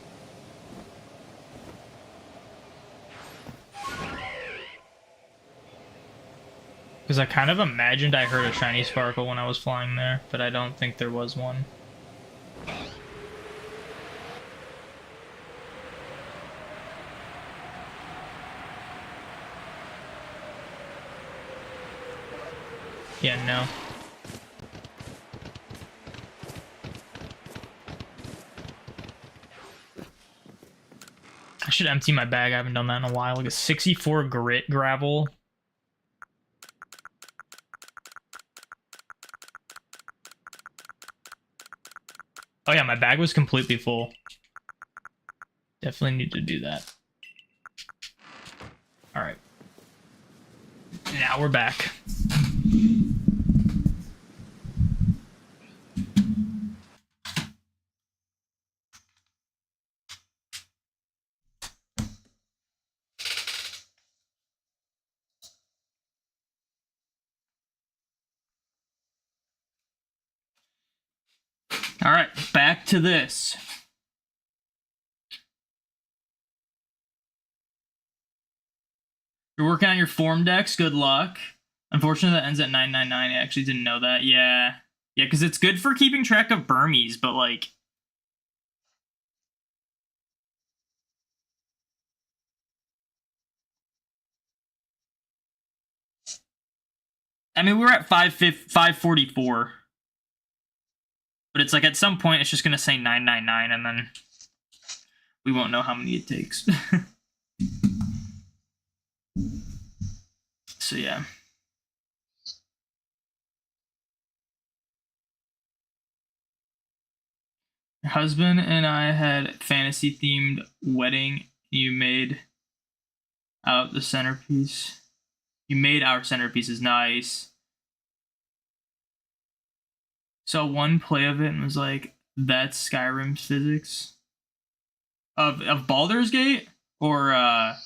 A: Because I kind of imagined I heard a shiny sparkle when I was flying there, but I don't think there was one. Yeah, no. I should empty my bag. I haven't done that in a while. Like a 64 grit gravel. Oh yeah, my bag was completely full. Definitely need to do that. All right. Now we're back. All right, back to this. You're working on your form decks. Good luck. Unfortunately, that ends at 999. I actually didn't know that. Yeah. Yeah, because it's good for keeping track of Burmese, but like... I mean, we're at 544. But it's like at some point, it's just going to say 999, and then we won't know how many it takes. So, yeah. Your husband and I had fantasy-themed wedding. You made out the centerpiece. You made our centerpieces. Nice. Saw one play of it and was like, that's Skyrim's physics. Of Baldur's Gate? Or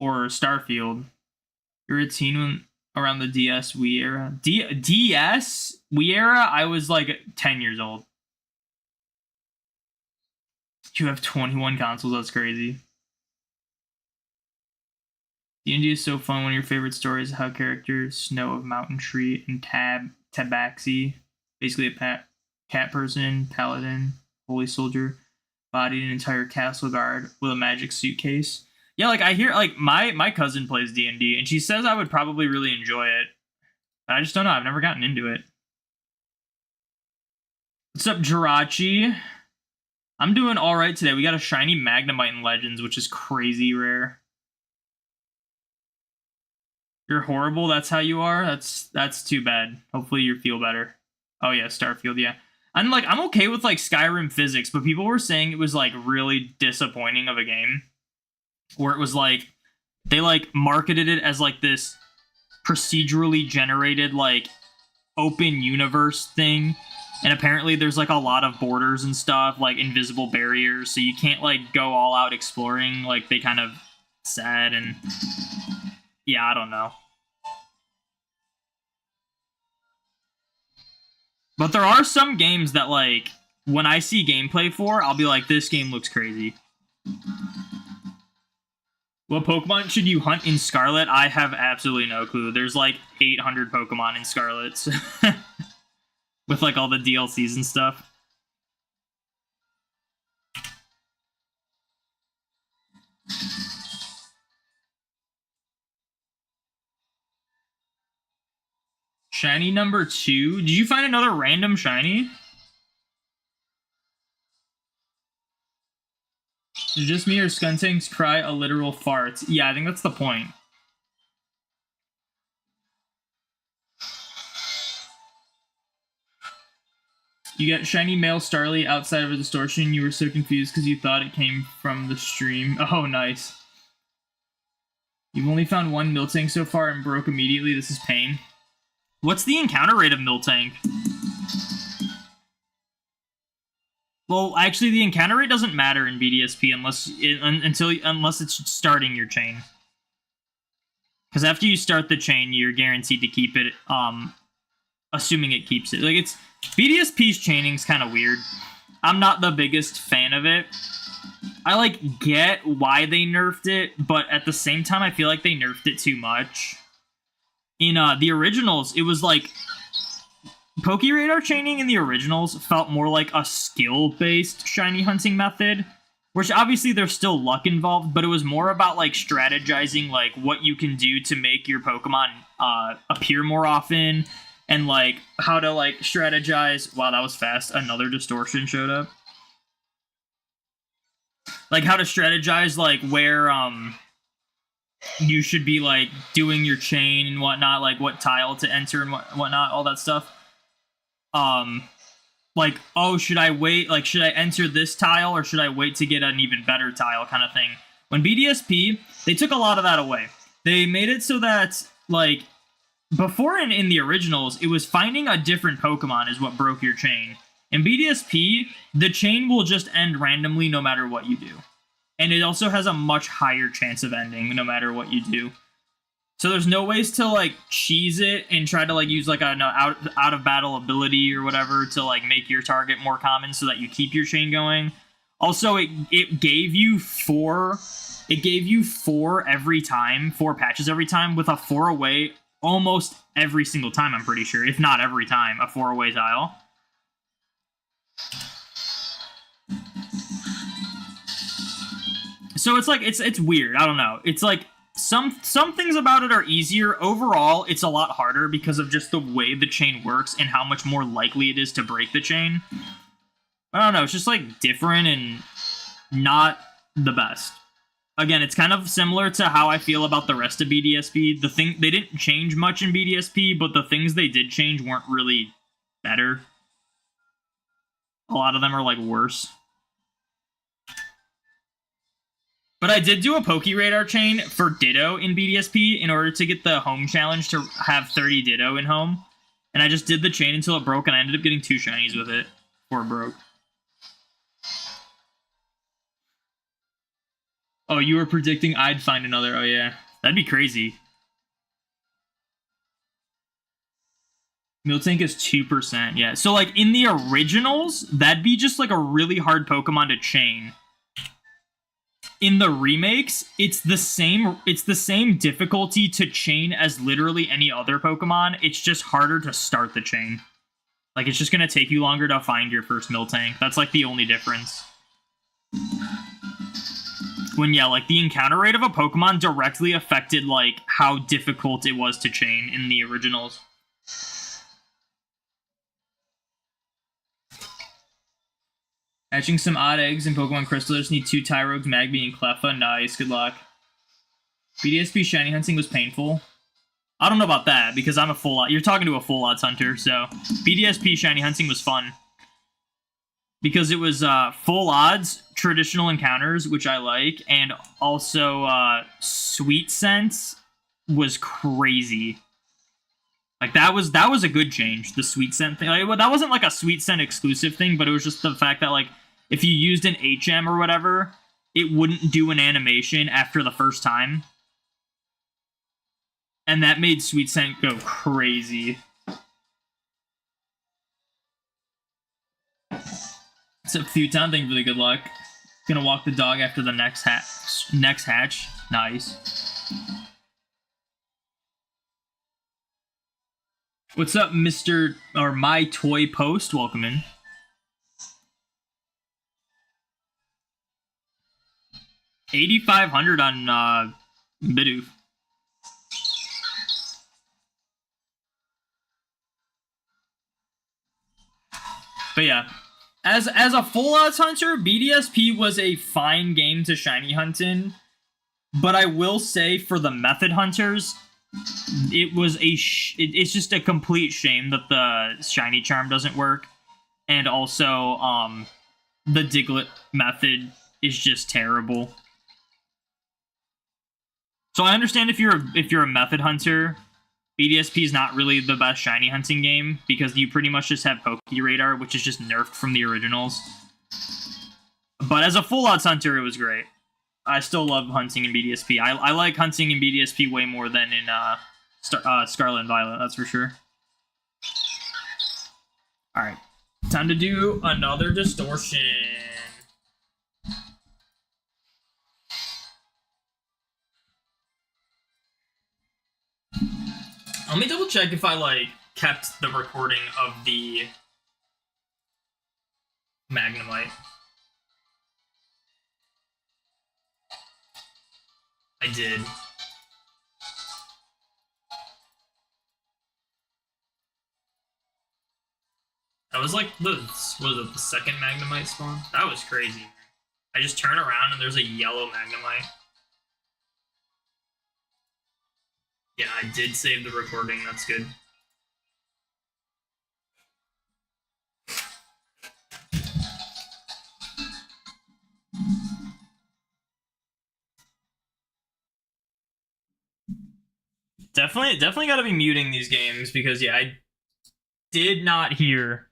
A: Starfield? You're a teen when, around the DS Wii era. DS Wii era? I was like 10 years old. You have 21 consoles, that's crazy. D&D is so fun. One of your favorite stories is how characters Snow of Mountain Tree and Tabaxi, basically a cat person, paladin, holy soldier, bodied an entire castle guard with a magic suitcase. Yeah, like I hear, like my cousin plays D&D, and she says I would probably really enjoy it. But I just don't know. I've never gotten into it. What's up, Jirachi? I'm doing all right today. We got a shiny Magnemite in Legends, which is crazy rare. You're horrible. That's how you are. That's too bad. Hopefully you feel better. Oh yeah, Starfield. Yeah, I'm okay with like Skyrim physics, but people were saying it was like really disappointing of a game, where it was like they like marketed it as like this procedurally generated like open universe thing, and apparently there's like a lot of borders and stuff, like invisible barriers, so you can't like go all out exploring like they kind of said. And yeah, I don't know. But there are some games that, like, when I see gameplay for, I'll be like, this game looks crazy. What Pokemon should you hunt in Scarlet? I have absolutely no clue. There's like 800 Pokemon in Scarlet. With like all the DLCs and stuff. Shiny number 2. Did you find another random shiny? Is it just me or Skuntanks cry a literal fart? Yeah, I think that's the point. You get shiny male Starly outside of a Distortion. You were so confused because you thought it came from the stream. Oh, nice. You've only found one Miltank so far and broke immediately. This is pain. What's the encounter rate of Miltank? Well, actually, the encounter rate doesn't matter in BDSP unless it's starting your chain. Because after you start the chain, you're guaranteed to keep it. Assuming it keeps it. Like it's BDSP's chaining's kind of weird. I'm not the biggest fan of it. I like get why they nerfed it, but at the same time, I feel like they nerfed it too much. In the originals, it was like Pokeradar chaining in the originals felt more like a skill-based shiny hunting method, which obviously there's still luck involved, but it was more about like strategizing like what you can do to make your Pokemon appear more often, and like how to like strategize. Wow, that was fast. Another Distortion showed up. like how to strategize, like where you should be like doing your chain and whatnot, like what tile to enter and whatnot, all that stuff. Like, oh, should I wait? Like, should I enter this tile or should I wait to get an even better tile kind of thing? When BDSP, they took a lot of that away. They made it so that, like, before in the originals, it was finding a different Pokemon is what broke your chain. In BDSP, the chain will just end randomly no matter what you do. And it also has a much higher chance of ending no matter what you do. So there's no ways to, like, cheese it and try to, like, use, like, an out-of-battle ability or whatever to, like, make your target more common so that you keep your chain going. Also, it gave you four every time, 4 patches every time, with a 4-away almost every single time, I'm pretty sure. If not every time, a 4-away tile. So it's, like, it's weird. I don't know. It's, like... Some things about it are easier. Overall, it's a lot harder because of just the way the chain works and how much more likely it is to break the chain. I don't know, it's just like different and not the best. Again, it's kind of similar to how I feel about the rest of BDSP. They didn't change much in BDSP, but the things they did change weren't really better. A lot of them are like worse. But I did do a Pokeradar chain for Ditto in BDSP in order to get the home challenge to have 30 Ditto in home. And I just did the chain until it broke, and I ended up getting 2 shinies with it before it broke. Oh, you were predicting I'd find another. Oh, yeah. That'd be crazy. Miltank is 2%. Yeah. So, like, in the originals, that'd be just, like, a really hard Pokemon to chain. In the remakes, it's the same difficulty to chain as literally any other Pokemon. It's just harder to start the chain. Like, it's just gonna take you longer to find your first Miltank. That's, like, the only difference. When, yeah, like, the encounter rate of a Pokemon directly affected, like, how difficult it was to chain in the originals. Hatching some odd eggs in Pokemon Crystal. Just need 2 Tyrogues, Magby, and Cleffa. Nice, good luck. BDSP shiny hunting was painful. I don't know about that, because I'm a full odds. You're talking to a full odds hunter, so BDSP shiny hunting was fun. Because it was full odds, traditional encounters, which I like, and also Sweet Sense was crazy. Like, that was a good change, the Sweet Scent thing. Like, that wasn't like a Sweet Scent exclusive thing, but it was just the fact that, like, if you used an HM or whatever, it wouldn't do an animation after the first time. And that made Sweet Scent go crazy. What's up, Futon? Thank you for the good luck. Gonna walk the dog after the next hatch. Nice. What's up, Mr. or My Toy Post? Welcome in. $8,500 on Bidoof. But yeah, as a full odds hunter, BDSP was a fine game to shiny hunt in. But I will say, for the method hunters, it was it's just a complete shame that the shiny charm doesn't work, and also the Diglett method is just terrible. So I understand if you're a method hunter, BDSP is not really the best shiny hunting game because you pretty much just have Pokéradar, which is just nerfed from the originals. But as a full odds hunter, it was great. I still love hunting in BDSP. I like hunting in BDSP way more than in Scarlet and Violet, that's for sure. Alright, time to do another Distortion. Let me double check if I, like, kept the recording of the Magnemite. I did. That was like the second Magnemite spawn? That was crazy. I just turn around and there's a yellow Magnemite. Yeah, I did save the recording. That's good. Definitely got to be muting these games because yeah, I did not hear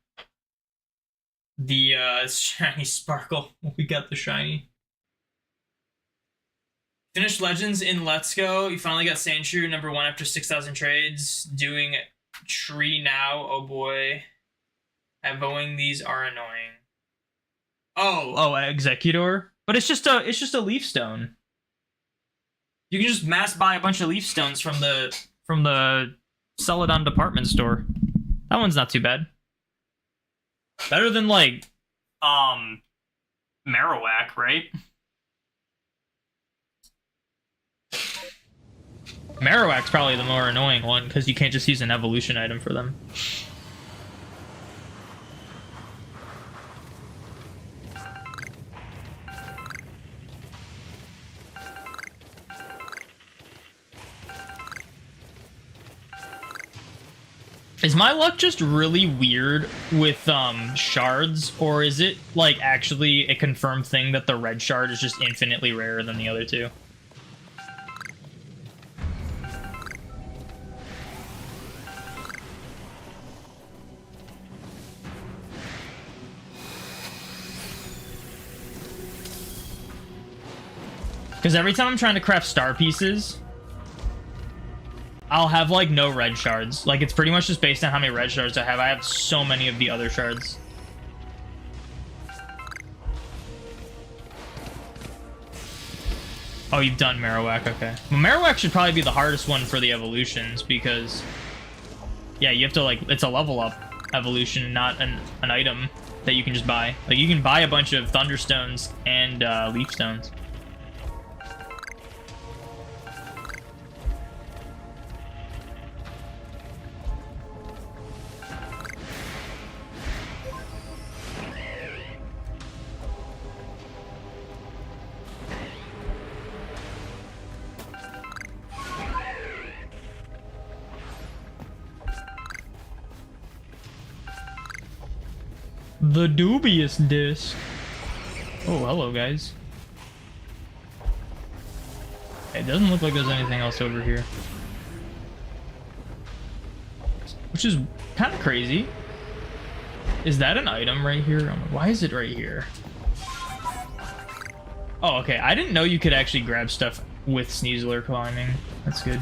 A: the shiny sparkle when we got the shiny. Finished Legends in Let's Go. You finally got Sandshrew #1 after 6,000 trades. Doing Tree now. Oh boy. Evoing these are annoying. Oh, Executor. But it's just a leaf stone. You can just mass buy a bunch of leaf stones from the Celadon department store. That one's not too bad. Better than like Marowak, right? Marowak's probably the more annoying one because you can't just use an evolution item for them. Is my luck just really weird with shards, or is it like actually a confirmed thing that the red shard is just infinitely rarer than the other two? Because every time I'm trying to craft star pieces, I'll have like no red shards. Like it's pretty much just based on how many red shards I have. I have so many of the other shards. Oh, you've done Marowak, okay. Well, Marowak should probably be the hardest one for the evolutions because, yeah, you have to like, it's a level up evolution, not an item that you can just buy. Like you can buy a bunch of Thunderstones and Leaf Stones. The dubious disc. Oh, hello, guys. It doesn't look like there's anything else over here. Which is kind of crazy. Is that an item right here? Why is it right here? Oh, okay. I didn't know you could actually grab stuff with Sneasler climbing. That's good.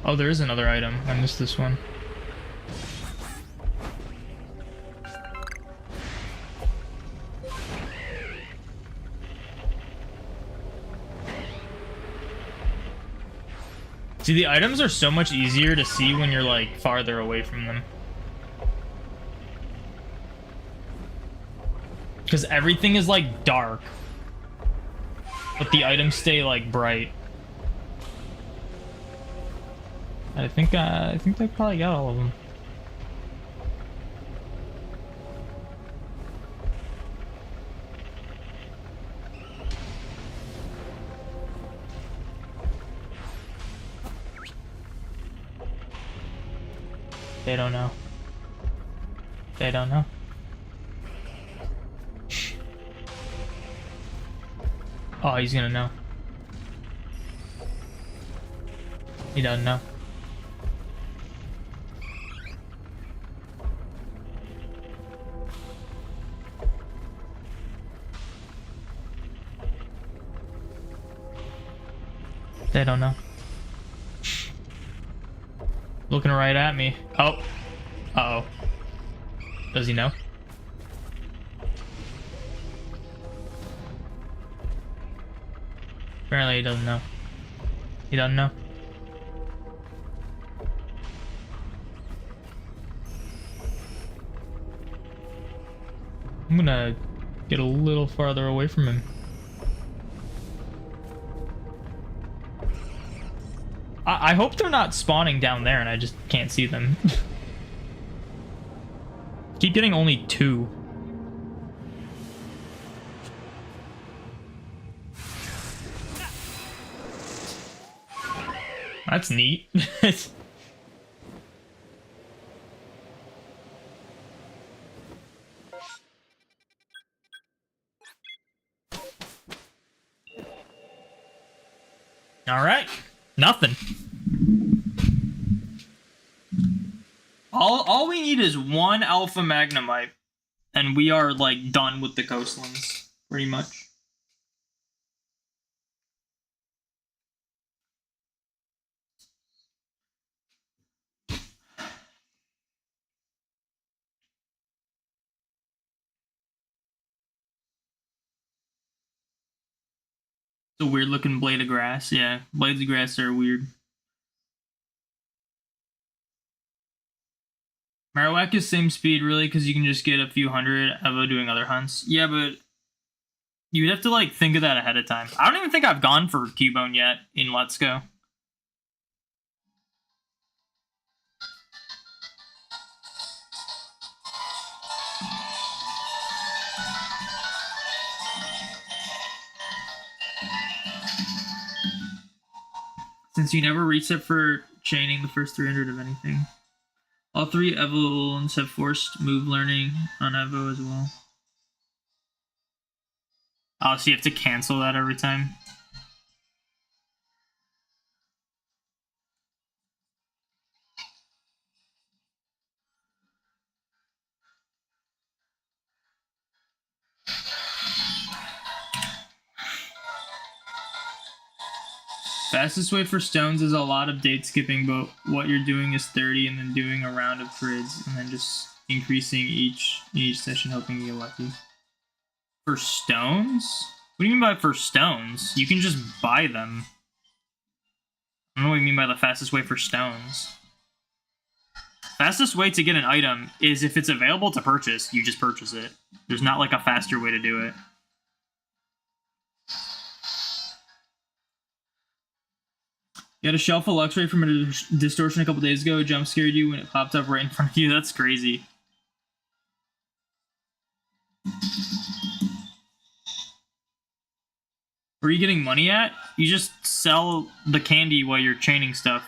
A: Oh, there is another item. I missed this one. See, the items are so much easier to see when you're like farther away from them. Because everything is like dark, but the items stay like bright. I think they probably got all of them. They don't know. They don't know. Oh, he's gonna know. He doesn't know. They don't know. Looking right at me. Oh. Uh-oh. Does he know? Apparently he doesn't know. He doesn't know. I'm gonna get a little farther away from him. I hope they're not spawning down there and I just can't see them. Keep getting only 2. That's neat. All right, nothing. All we need is 1 alpha magnemite, and we are like done with the coastlands, pretty much. It's a weird looking blade of grass. Yeah, blades of grass are weird. Marowak is same speed, really, because you can just get a few hundred Evo doing other hunts. Yeah, but you'd have to, like, think of that ahead of time. I don't even think I've gone for Cubone yet in Let's Go. Since you never reset for chaining the first 300 of anything. All 3 Evolons have forced move learning on Evo as well. Oh, so you have to cancel that every time? Fastest way for stones is a lot of date skipping, but what you're doing is 30 and then doing a round of grids and then just increasing each session, hoping you get lucky. For stones? What do you mean by for stones? You can just buy them. I don't know what you mean by the fastest way for stones. Fastest way to get an item is if it's available to purchase, you just purchase it. There's not like a faster way to do it. You had a shelf of Luxray from a distortion a couple days ago. Jump scared you when it popped up right in front of you. That's crazy. Where are you getting money at? You just sell the candy while you're chaining stuff.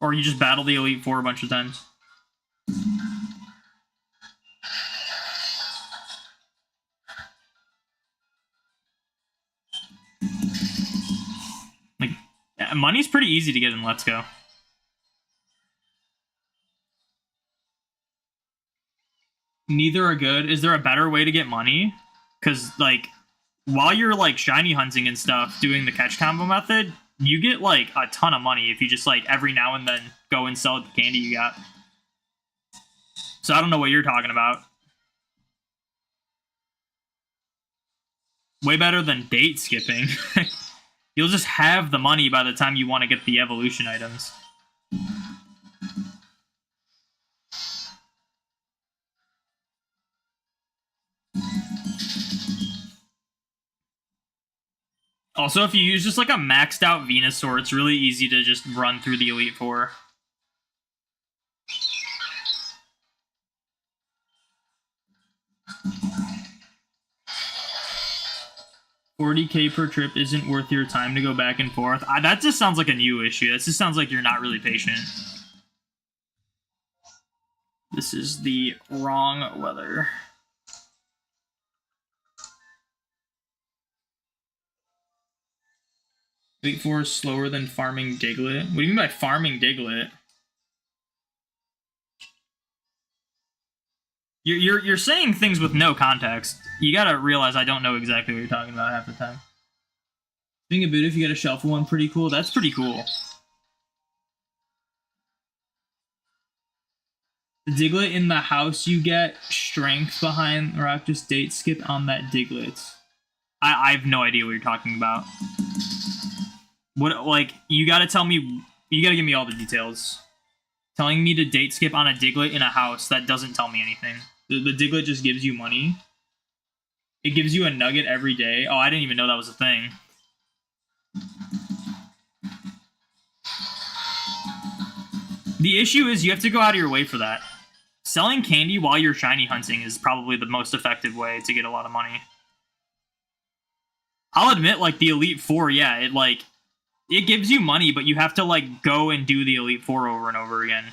A: Or you just battle the Elite Four a bunch of times. Like, money's pretty easy to get in Let's Go. Neither are good. Is there a better way to get money? Because, like, while you're, like, shiny hunting and stuff, doing the catch combo method, you get, like, a ton of money if you just, like, every now and then go and sell the candy you got. So I don't know what you're talking about. Way better than date skipping. You'll just have the money by the time you want to get the evolution items. Also, if you use just like a maxed out Venusaur, it's really easy to just run through the Elite Four. $40K per trip isn't worth your time to go back and forth. That just sounds like a new issue. That just sounds like you're not really patient. This is the wrong weather. Elite Four is slower than farming Diglett. What do you mean by farming Diglett? You're saying things with no context. You gotta realize I don't know exactly what you're talking about half the time. Being a boot, if you get a shelf one, pretty cool. That's pretty cool. The Diglett in the house, you get strength behind the rock. Just date skip on that Diglett. I have no idea what you're talking about. What, like, you gotta tell me, you gotta give me all the details. Telling me to date skip on a Diglett in a house, that doesn't tell me anything. The Diglett just gives you money. It gives you a nugget every day. Oh, I didn't even know that was a thing. The issue is you have to go out of your way for that. Selling candy while you're shiny hunting is probably the most effective way to get a lot of money. I'll admit, like, the Elite Four, yeah, it gives you money, but you have to, like, go and do the Elite Four over and over again.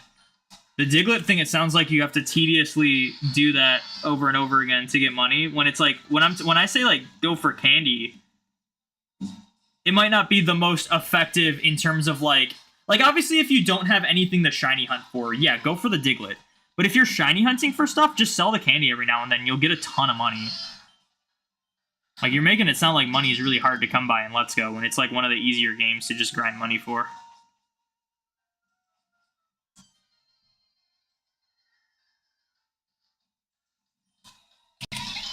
A: The Diglett thing, it sounds like you have to tediously do that over and over again to get money. When it's like, when I say, like, go for candy, it might not be the most effective in terms of, like, obviously, if you don't have anything to shiny hunt for, yeah, go for the Diglett. But if you're shiny hunting for stuff, just sell the candy every now and then. You'll get a ton of money. Like, you're making it sound like money is really hard to come by in Let's Go, when it's, like, one of the easier games to just grind money for.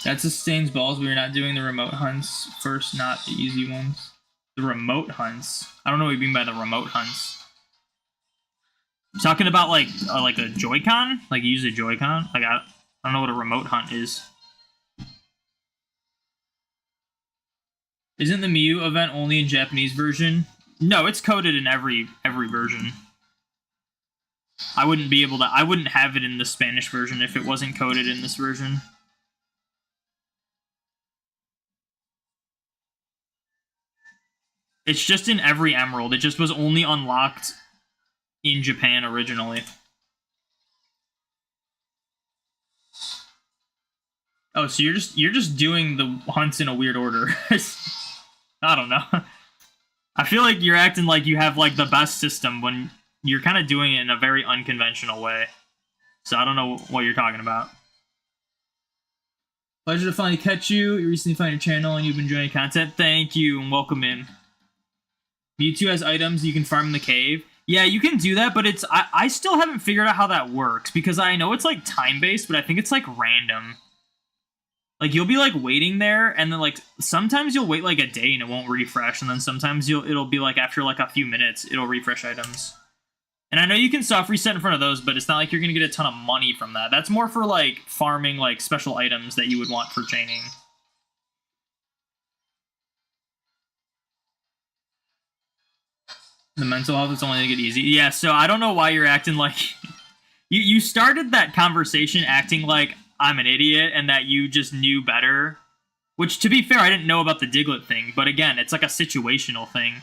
A: That sustains balls. We are not doing the remote hunts first, not the easy ones. The remote hunts? I don't know what you mean by the remote hunts. Talking about, like a Joy-Con? Like, you use a Joy-Con? Like, I don't know what a remote hunt is. Isn't the Mew event only in Japanese version? No, it's coded in every version. I wouldn't have it in the Spanish version if it wasn't coded in this version. It's just in every Emerald. It just was only unlocked in Japan originally. Oh, so you're just doing the hunts in a weird order. I don't know. I feel like you're acting like you have, like, the best system when you're kind of doing it in a very unconventional way. So I don't know what you're talking about. Pleasure to finally catch you. You recently found your channel and you've been enjoying content. Thank you and welcome in. Mewtwo has items you can farm in the cave. Yeah, you can do that, but I still haven't figured out how that works, because I know it's, like, time-based, but I think it's, like, random. Like, you'll be, like, waiting there, and then, like, sometimes you'll wait, like, a day and it won't refresh, and then sometimes it'll be, like, after, like, a few minutes, it'll refresh items. And I know you can soft reset in front of those, but it's not like you're gonna get a ton of money from that. That's more for, like, farming, like, special items that you would want for chaining. The mental health is only to get easy. Yeah, so I don't know why you're acting like... you started that conversation acting like I'm an idiot and that you just knew better. Which, to be fair, I didn't know about the Diglett thing. But again, it's like a situational thing.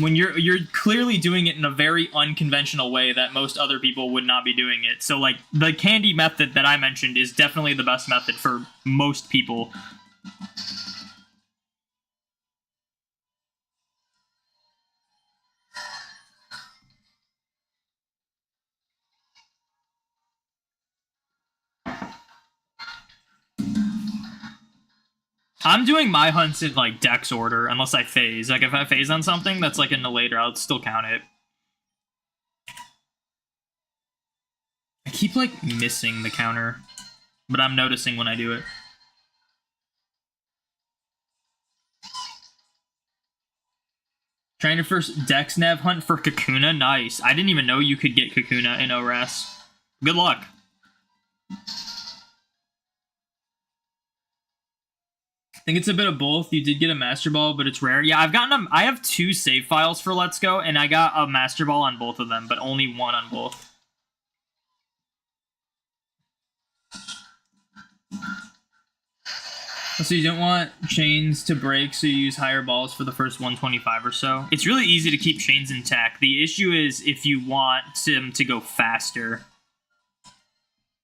A: When you're clearly doing it in a very unconventional way that most other people would not be doing it. So, like, the candy method that I mentioned is definitely the best method for most people. I'm doing my hunts in, like, dex order, unless I phase. Like, if I phase on something that's, like, in the later, I'll still count it. I keep, like, missing the counter, but I'm noticing when I do it. Trying to first dex nav hunt for Kakuna? Nice. I didn't even know you could get Kakuna in ORAS. Good luck. I think it's a bit of both. You did get a Master Ball, but it's rare. Yeah, I have 2 save files for Let's Go, and I got a Master Ball on both of them, but only 1 on both. So you don't want chains to break, so you use higher balls for the first 125 or so. It's really easy to keep chains intact. The issue is if you want them to go faster.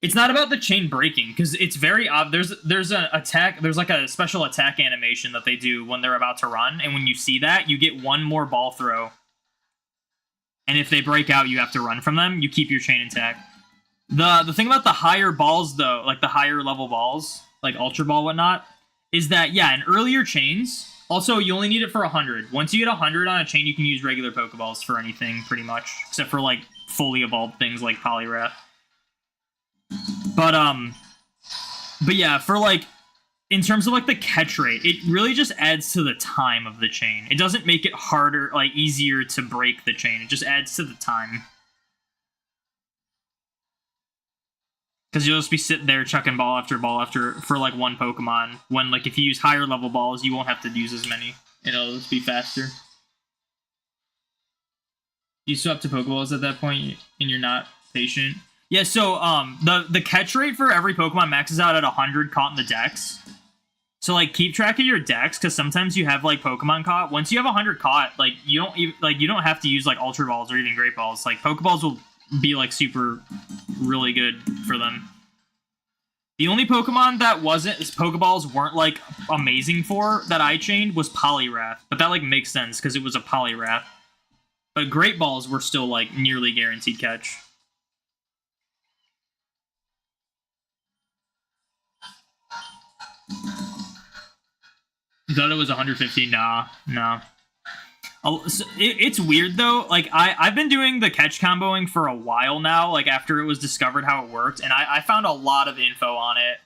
A: It's not about the chain breaking, because it's very obvious. There's an attack. There's like a special attack animation that they do when they're about to run, and when you see that, you get 1 more ball throw. And if they break out, you have to run from them. You keep your chain intact. The thing about the higher balls, though, like the higher level balls, like Ultra Ball, whatnot, is that, yeah, in earlier chains, also, you only need it for 100. Once you get 100 on a chain, you can use regular Pokeballs for anything, pretty much, except for, like, fully evolved things like Poliwrath. But yeah, for, like, in terms of, like, the catch rate, it really just adds to the time of the chain. It doesn't make it harder, like, easier to break the chain. It just adds to the time. Because you'll just be sitting there chucking ball after for like one Pokemon. When like if you use higher level balls, you won't have to use as many. It'll just be faster. You swap to Pokeballs at that point, and you're not patient. Yeah, so the catch rate for every Pokemon maxes out at 100 caught in the dex. So like keep track of your dex, because sometimes you have like Pokemon caught. Once you have 100 caught, like you don't have to use like Ultra Balls or even Great Balls. Like Pokeballs will be like really good for them. The only Pokemon that Pokeballs weren't like amazing for that I chained was Poliwrath, but that like makes sense because it was a Poliwrath. But Great Balls were still like nearly guaranteed catch. You thought it was 150? Nah. It's weird though. Like I've been doing the catch comboing for a while now. Like after it was discovered how it worked, and I found a lot of info on it.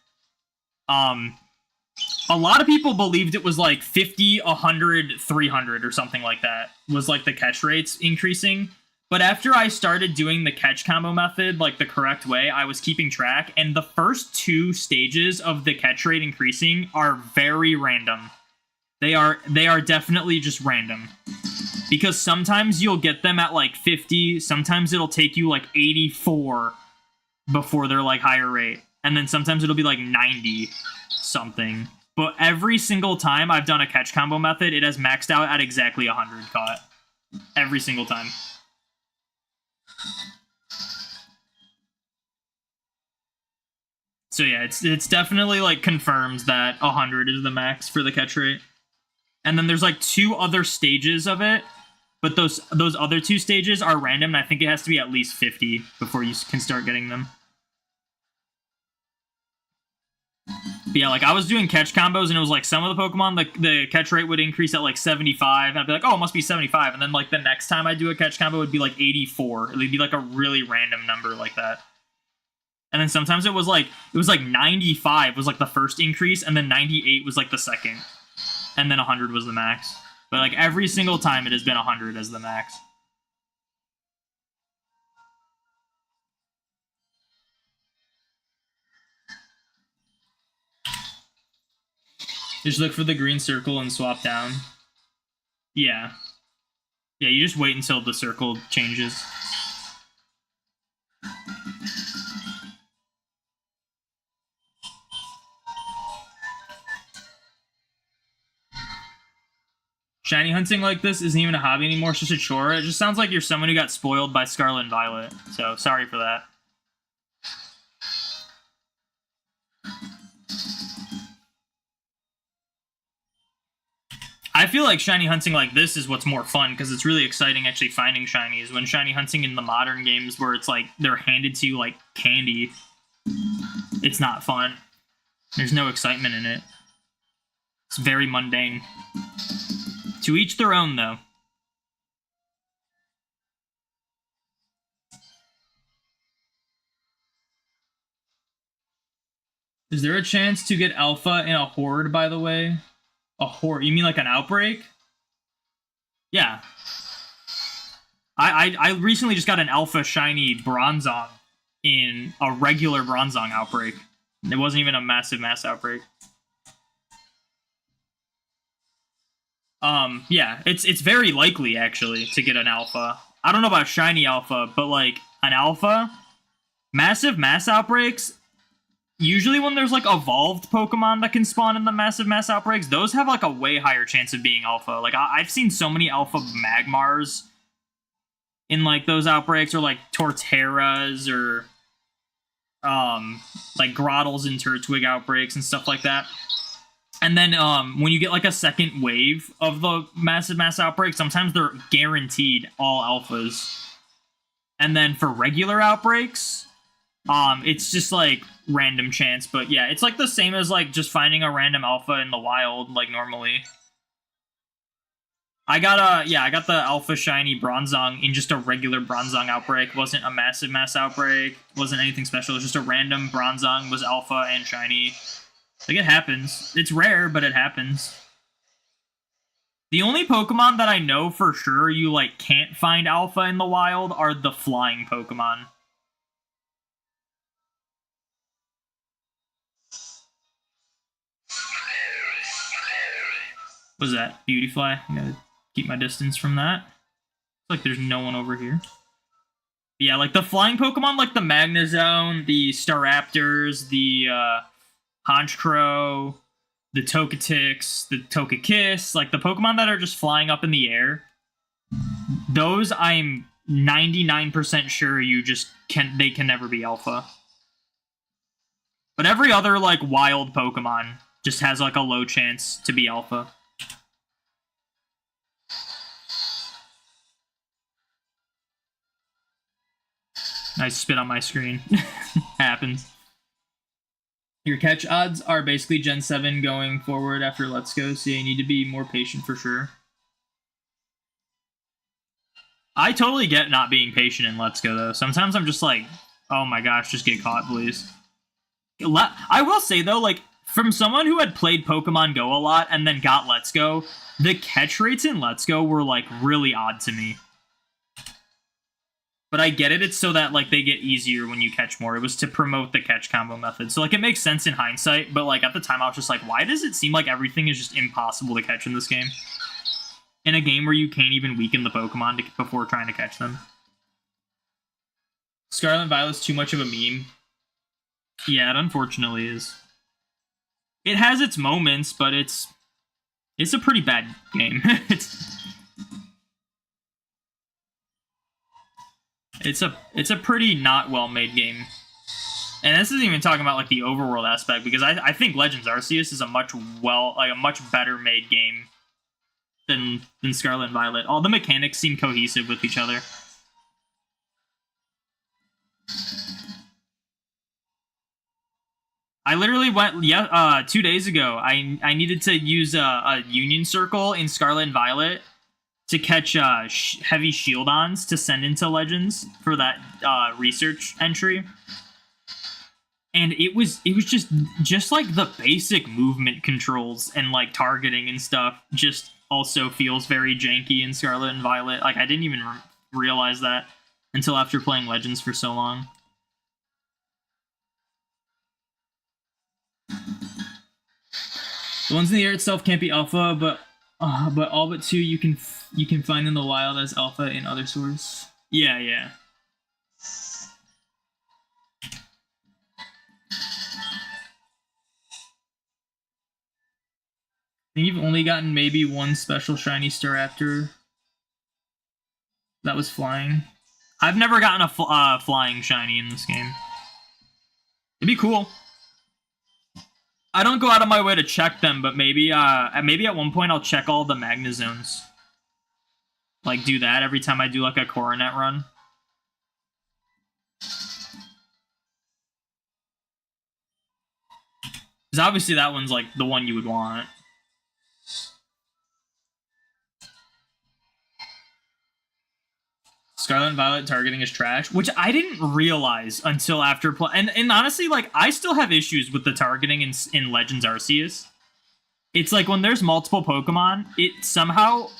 A: A lot of people believed it was like 50, 100, 300 or something like that was like the catch rates increasing. But after I started doing the catch combo method like the correct way, I was keeping track, and the first 2 stages of the catch rate increasing are very random. They are definitely just random. Because sometimes you'll get them at like 50, sometimes it'll take you like 84 before they're like higher rate. And then sometimes it'll be like 90 something. But every single time I've done a catch combo method, it has maxed out at exactly 100 caught. Every single time. So yeah, it's definitely like confirms that 100 is the max for the catch rate. And then there's like 2 other stages of it, but those other 2 stages are random, and I think it has to be at least 50 before you can start getting them. But yeah, like I was doing catch combos, and it was like some of the Pokemon, the catch rate would increase at like 75, and I'd be like, oh, it must be 75. And then like the next time I do a catch combo, it would be like 84. It would be like a really random number like that. And then sometimes it was like 95 was like the first increase, and then 98 was like the second. And then 100 was the max. But like every single time it has been 100 as the max. Just look for the green circle and swap down. Yeah. Yeah, you just wait until the circle changes. Shiny hunting like this isn't even a hobby anymore, it's just a chore. It just sounds like you're someone who got spoiled by Scarlet and Violet. So, sorry for that. I feel like shiny hunting like this is what's more fun, because it's really exciting actually finding shinies. When shiny hunting in the modern games where it's like they're handed to you like candy, it's not fun. There's no excitement in it. It's very mundane. To each their own, though. Is there a chance to get alpha in a horde, by the way? A horde? You mean like an outbreak? Yeah. I recently just got an alpha shiny Bronzong in a regular Bronzong outbreak. It wasn't even a massive mass outbreak. Yeah, it's very likely, actually, to get an alpha. I don't know about shiny alpha, but, like, an alpha? Massive mass outbreaks? Usually when there's, like, evolved Pokemon that can spawn in the massive mass outbreaks, those have, like, a way higher chance of being alpha. Like, I've seen so many alpha Magmars in, like, those outbreaks, or, like, Torterras, or, like, Grottles and Turtwig outbreaks and stuff like that. And then when you get like a second wave of the massive mass outbreak, sometimes they're guaranteed all alphas. And then for regular outbreaks, it's just like random chance. But yeah, it's like the same as like just finding a random alpha in the wild, like normally. I got the alpha shiny Bronzong in just a regular Bronzong outbreak. It wasn't a massive mass outbreak. It wasn't anything special. It was just a random Bronzong was alpha and shiny. Like, it happens. It's rare, but it happens. The only Pokemon that I know for sure you, like, can't find alpha in the wild are the flying Pokemon. What's that? Beautyfly? I gotta keep my distance from that. Looks like there's no one over here. Yeah, like the flying Pokemon, like the Magnezone, the Staraptors, the Honchkrow, the Tokatix, the Togekiss, like the Pokemon that are just flying up in the air. Those I'm 99% sure they can never be alpha. But every other like wild Pokemon just has like a low chance to be alpha. I spit on my screen. Happens. Your catch odds are basically Gen 7 going forward after Let's Go, so you need to be more patient for sure. I totally get not being patient in Let's Go, though. Sometimes I'm just like, oh my gosh, just get caught, please. I will say, though, like, from someone who had played Pokemon Go a lot and then got Let's Go, the catch rates in Let's Go were, like, really odd to me. But I get it, it's so that, like, they get easier when you catch more. It was to promote the catch combo method. So, like, it makes sense in hindsight, but, like, at the time I was just like, why does it seem like everything is just impossible to catch in this game? In a game where you can't even weaken the Pokemon before trying to catch them. Scarlet and Violet's too much of a meme. Yeah, it unfortunately is. It has its moments, but it's a pretty bad game. It's a pretty not well-made game. And this isn't even talking about like the overworld aspect, because I think Legends Arceus is a much better made game than Scarlet and Violet. All the mechanics seem cohesive with each other. I literally went 2 days ago. I needed to use a Union Circle in Scarlet and Violet to catch heavy Shieldons to send into Legends for that research entry, and it was just like the basic movement controls and like targeting and stuff just also feels very janky in Scarlet and Violet. Like I didn't even realize that until after playing Legends for so long. The ones in the air itself can't be alpha, but all but two you can find in the wild as alpha in other sources. Yeah. I think you've only gotten maybe one special shiny Staraptor that was flying. I've never gotten a flying shiny in this game. It'd be cool. I don't go out of my way to check them, but maybe at one point I'll check all the Magnezones. Like, do that every time I do, like, a Coronet run. Because obviously that one's, like, the one you would want. Scarlet and Violet targeting is trash, which I didn't realize until after play. And honestly, like, I still have issues with the targeting in Legends Arceus. It's like when there's multiple Pokemon, it somehow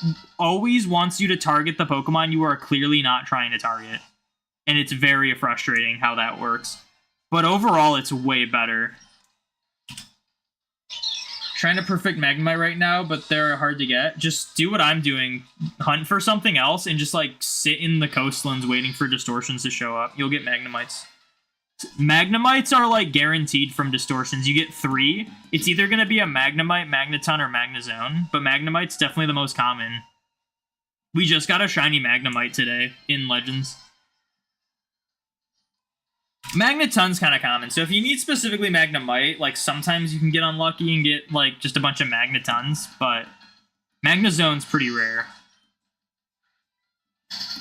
A: always wants you to target the Pokemon you are clearly not trying to target. And it's very frustrating how that works. But overall, it's way better. Trying to perfect Magnemite right now, but they're hard to get. Just do what I'm doing. Hunt for something else and just like sit in the coastlands waiting for Distortions to show up. You'll get Magnemites. Magnemites are like guaranteed from Distortions. You get 3. It's either going to be a Magnemite, Magneton, or Magnezone, but Magnemite's definitely the most common. We just got a shiny Magnemite today in Legends. Magneton's kind of common, so if you need specifically Magnemite, like sometimes you can get unlucky and get like just a bunch of Magnetons, but Magnezone's pretty rare.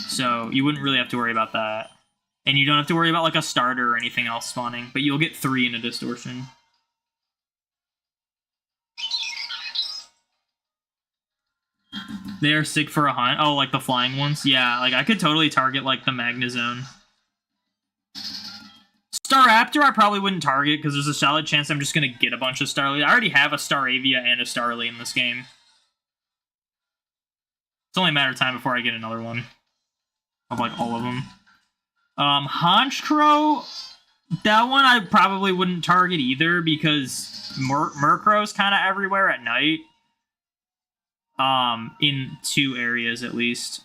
A: So you wouldn't really have to worry about that. And you don't have to worry about like a starter or anything else spawning, but you'll get 3 in a Distortion. They are sick for a hunt. Oh, like the flying ones? Yeah, like I could totally target like the Magnezone. Staraptor I probably wouldn't target because there's a solid chance I'm just going to get a bunch of Starly. I already have a Staravia and a Starly in this game. It's only a matter of time before I get another one. Of like all of them. Honchkrow, that one I probably wouldn't target either because Murkrow's kind of everywhere at night. in 2 areas at least.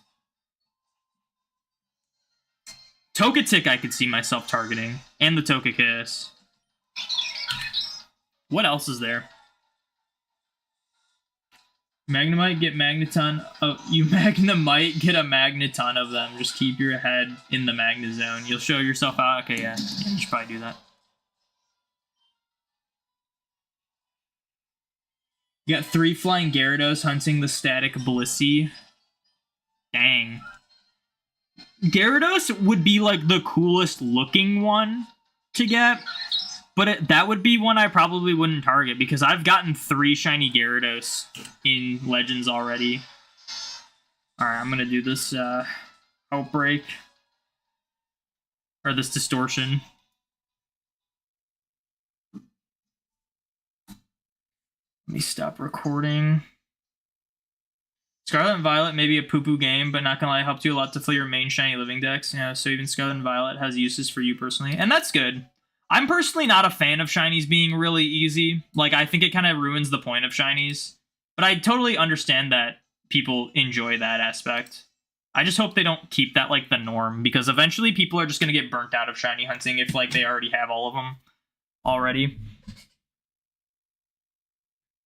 A: Togetic I could see myself targeting, and the Togekiss. What else is there? Magnemite, get Magneton. You Magnemite, get a Magneton of them. Just keep your head in the Magna Zone. You'll show yourself out. Okay, yeah. You should probably do that. You got 3 flying Gyarados hunting the static Blissey. Dang. Gyarados would be like the coolest looking one to get. But that would be one I probably wouldn't target because I've gotten 3 shiny Gyarados in Legends already. Alright, I'm going to do this Outbreak. Or this Distortion. Let me stop recording. Scarlet and Violet may be a poo-poo game, but not gonna lie, helped you a lot to fill your main shiny living decks. Yeah, so even Scarlet and Violet has uses for you personally, and that's good. I'm personally not a fan of shinies being really easy. Like, I think it kind of ruins the point of shinies. But I totally understand that people enjoy that aspect. I just hope they don't keep that, like, the norm, because eventually people are just going to get burnt out of shiny hunting if, like, they already have all of them already.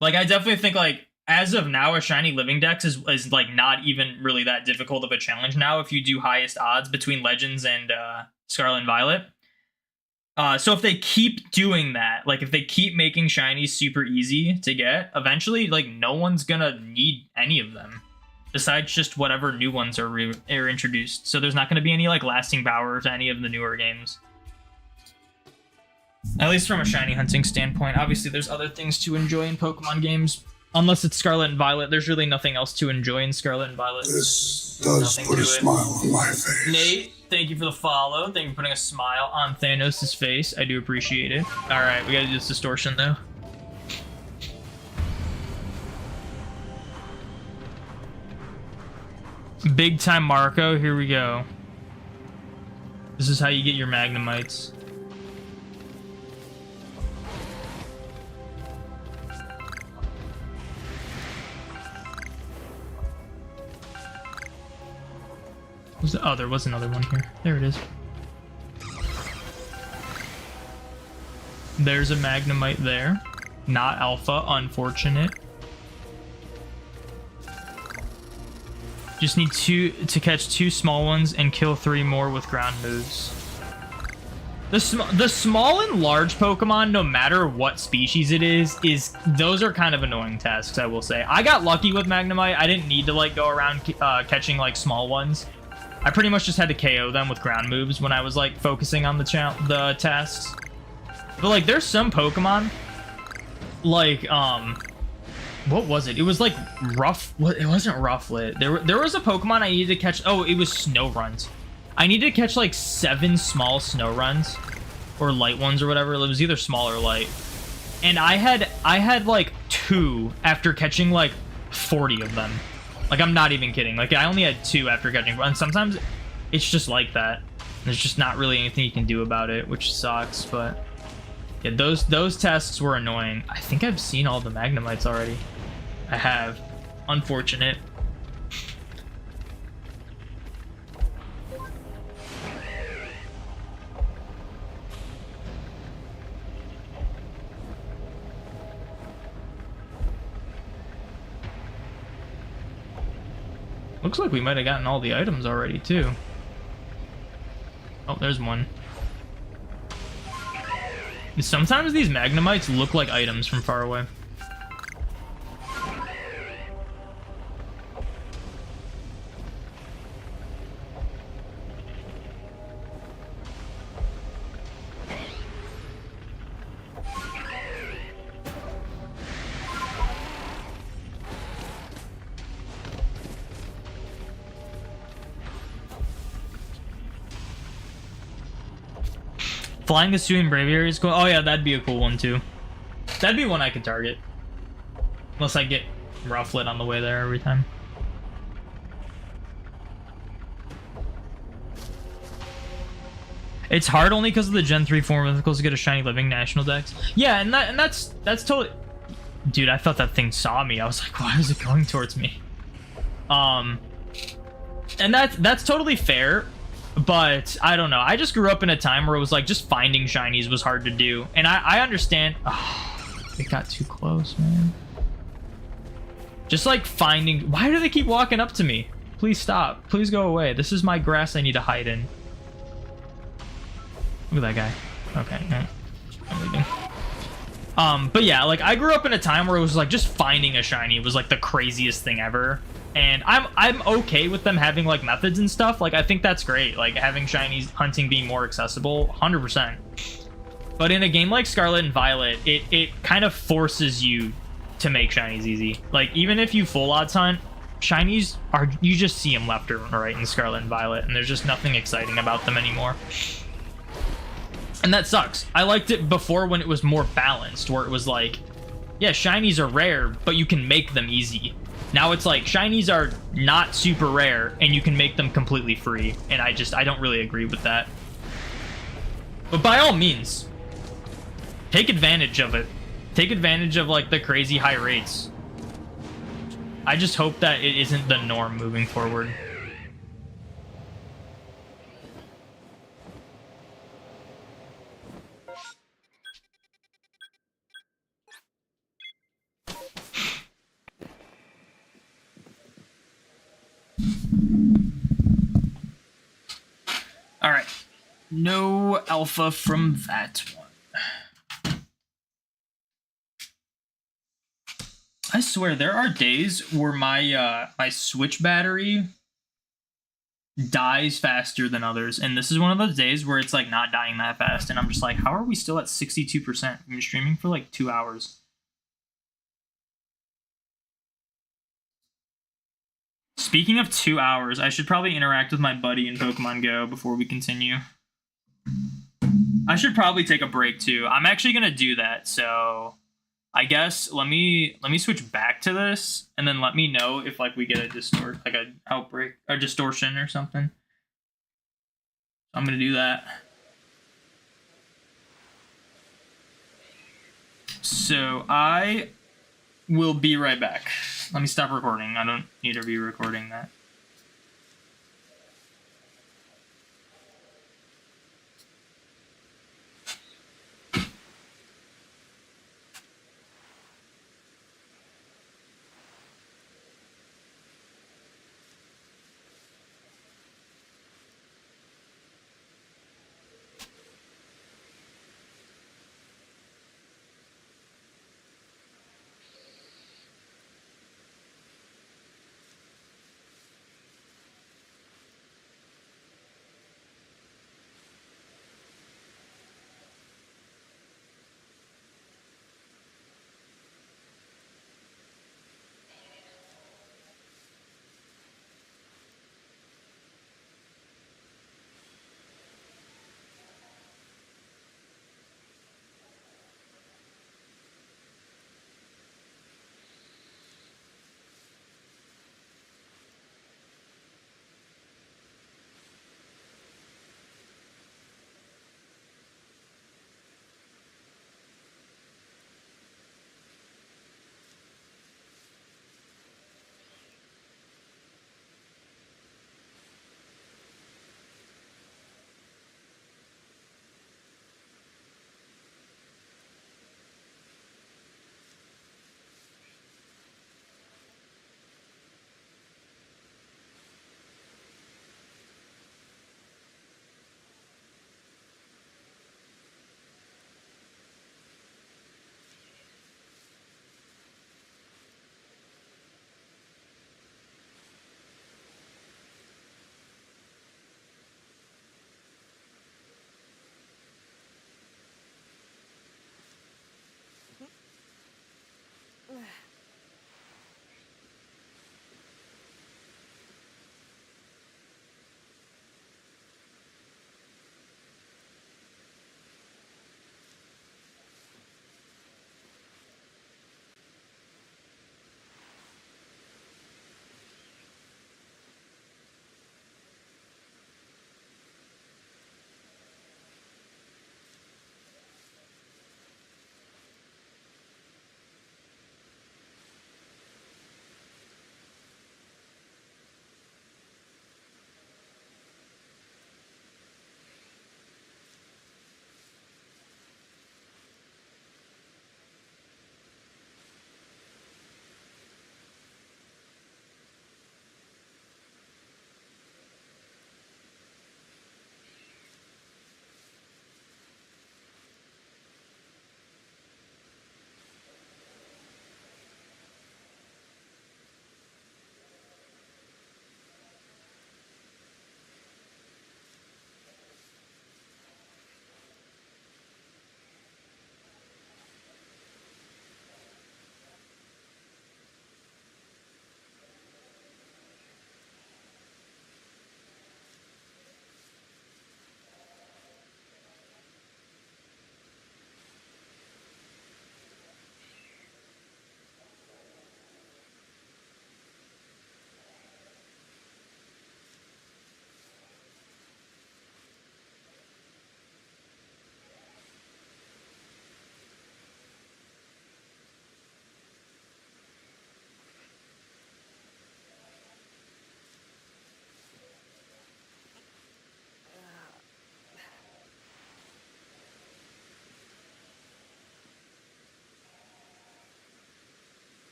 A: Like, I definitely think, like, as of now, a shiny living dex is like, not even really that difficult of a challenge now if you do highest odds between Legends and Scarlet and Violet. So if they keep doing that, like if they keep making shinies super easy to get, eventually like no one's gonna need any of them besides just whatever new ones are introduced. So there's not gonna be any like lasting power to any of the newer games. At least from a shiny hunting standpoint. Obviously there's other things to enjoy in Pokemon games. Unless it's Scarlet and Violet, there's really nothing else to enjoy in Scarlet and Violet.
B: This does put a smile on my face.
A: Nate, thank you for the follow. Thank you for putting a smile on Thanos' face. I do appreciate it. Alright, we gotta do this Distortion, though. Big time Marco, here we go. This is how you get your Magnemites. Oh, there was another one here. There it is. There's a Magnemite there. Not Alpha, unfortunate. Just need to catch 2 small ones and kill 3 more with ground moves. The small and large Pokemon, no matter what species it is those are kind of annoying tasks, I will say. I got lucky with Magnemite. I didn't need to like go around catching like small ones. I pretty much just had to KO them with ground moves when I was like focusing on the tasks. But like there's some Pokemon like what was it? It was like rough. It wasn't Rufflet. There was a Pokemon I needed to catch. Oh, it was Snowrunt. I needed to catch like 7 small Snowruns or light ones or whatever. It was either small or light. And I had like 2 after catching like 40 of them. Like, I'm not even kidding. Like, I only had 2 after catching. And sometimes it's just like that. There's just not really anything you can do about it, which sucks. But yeah, those tasks were annoying. I think I've seen all the Magnemites already. I have. Unfortunate. Looks like we might have gotten all the items already, too. Oh, there's one. Sometimes these Magnemites look like items from far away. Flying Hisuian Braviary is cool. Oh yeah, that'd be a cool one too. That'd be one I could target. Unless I get Rufflet on the way there every time. It's hard only because of the Gen 3 form mythicals to get a shiny living national dex. Yeah, and that's totally... Dude, I thought that thing saw me. I was like, why is it going towards me? And that's totally fair, but I don't know. I just grew up in a time where it was like just finding shinies was hard to do. And I understand. Oh, it got too close, man. Just like finding. Why do they keep walking up to me? Please stop. Please go away. This is my grass I need to hide in. Look at that guy. Okay. I'm leaving. But yeah, like I grew up in a time where it was like just finding a shiny was like the craziest thing ever. And I'm okay with them having like methods and stuff. Like I think that's great. Like having shinies hunting being more accessible, 100%. But in a game like Scarlet and Violet, it kind of forces you to make shinies easy. Like even if you full odds hunt, shinies are, you just see them left or right in Scarlet and Violet, and there's just nothing exciting about them anymore. And that sucks. I liked it before when it was more balanced, where it was like, yeah, shinies are rare, but you can make them easy. Now it's like shinies are not super rare and you can make them completely free, and I don't really agree with that. But by all means, take advantage of it. Take advantage of like the crazy high rates. I just hope that it isn't the norm moving forward. All right, no alpha from that one. I swear there are days where my my Switch battery dies faster than others, and this is one of those days where it's like not dying that fast, and I'm just like, how are we still at 62%? I've been streaming for like 2 hours. Speaking of 2 hours, I should probably interact with my buddy in Pokemon Go before we continue. I should probably take a break too. I'm actually gonna do that, so I guess let me switch back to this, and then let me know if like we get a outbreak or distortion or something. I'm gonna do that. So I will be right back. Let me stop recording. I don't need to be recording that.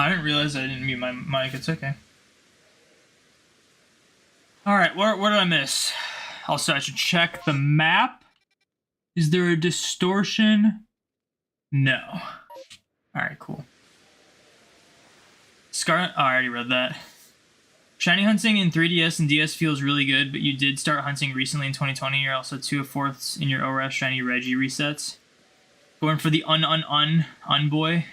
A: I didn't realize I didn't mute my mic. It's okay. Alright, what did I miss? Also, I should check the map. Is there a distortion? No. Alright, cool. Scarlet. Oh, I already read that. Shiny hunting in 3DS and DS feels really good, but you did start hunting recently in 2020. You're also 2/4 in your ORAS Shiny Reggie resets. Going for the un boy.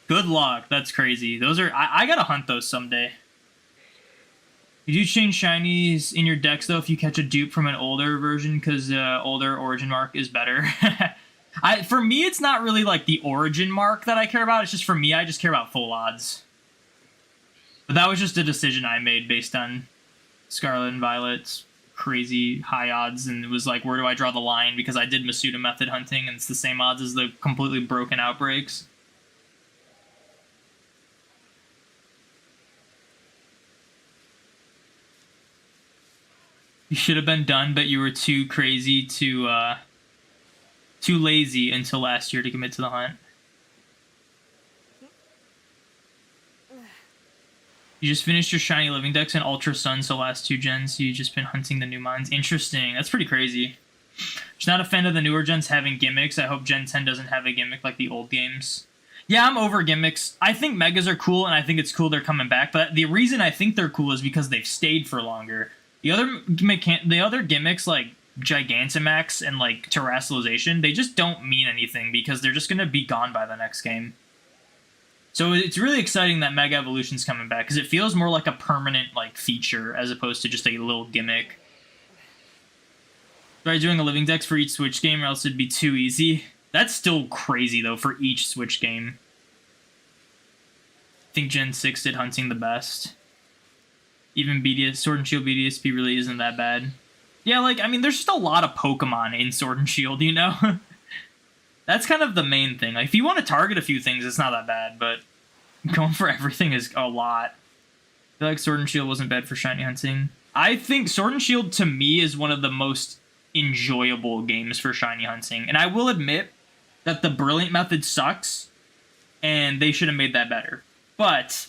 A: Good luck. That's crazy. Those are... I gotta hunt those someday. You do change shinies in your decks, though, if you catch a dupe from an older version, because older origin mark is better. For me, it's not really, like, the origin mark that I care about. It's just, for me, I just care about full odds. But that was just a decision I made based on Scarlet and Violet's crazy high odds, and it was like, where do I draw the line? Because I did Masuda method hunting, and it's the same odds as the completely broken outbreaks. You should have been done, but you were too crazy to, too lazy until last year to commit to the hunt. You just finished your shiny living decks in Ultra Sun, so last 2 gens, so you've just been hunting the new mines. Interesting. That's pretty crazy. Just not a fan of the newer gens having gimmicks. I hope Gen 10 doesn't have a gimmick like the old games. Yeah, I'm over gimmicks. I think Megas are cool, and I think it's cool they're coming back, but the reason I think they're cool is because they've stayed for longer. The other gimmicks, like Gigantamax and, like, Terrestrialization, they just don't mean anything because they're just going to be gone by the next game. So it's really exciting that Mega Evolution's coming back, because it feels more like a permanent, like, feature as opposed to just a little gimmick. Try doing a living dex for each Switch game or else it'd be too easy. That's still crazy, though, for each Switch game. I think Gen 6 did hunting the best. Even Sword and Shield BDSP really isn't that bad. Yeah, like, I mean, there's just a lot of Pokemon in Sword and Shield, you know? That's kind of the main thing. Like, if you want to target a few things, it's not that bad, but going for everything is a lot. I feel like Sword and Shield wasn't bad for shiny hunting. I think Sword and Shield, to me, is one of the most enjoyable games for shiny hunting. And I will admit that the Brilliant method sucks, and they should have made that better. But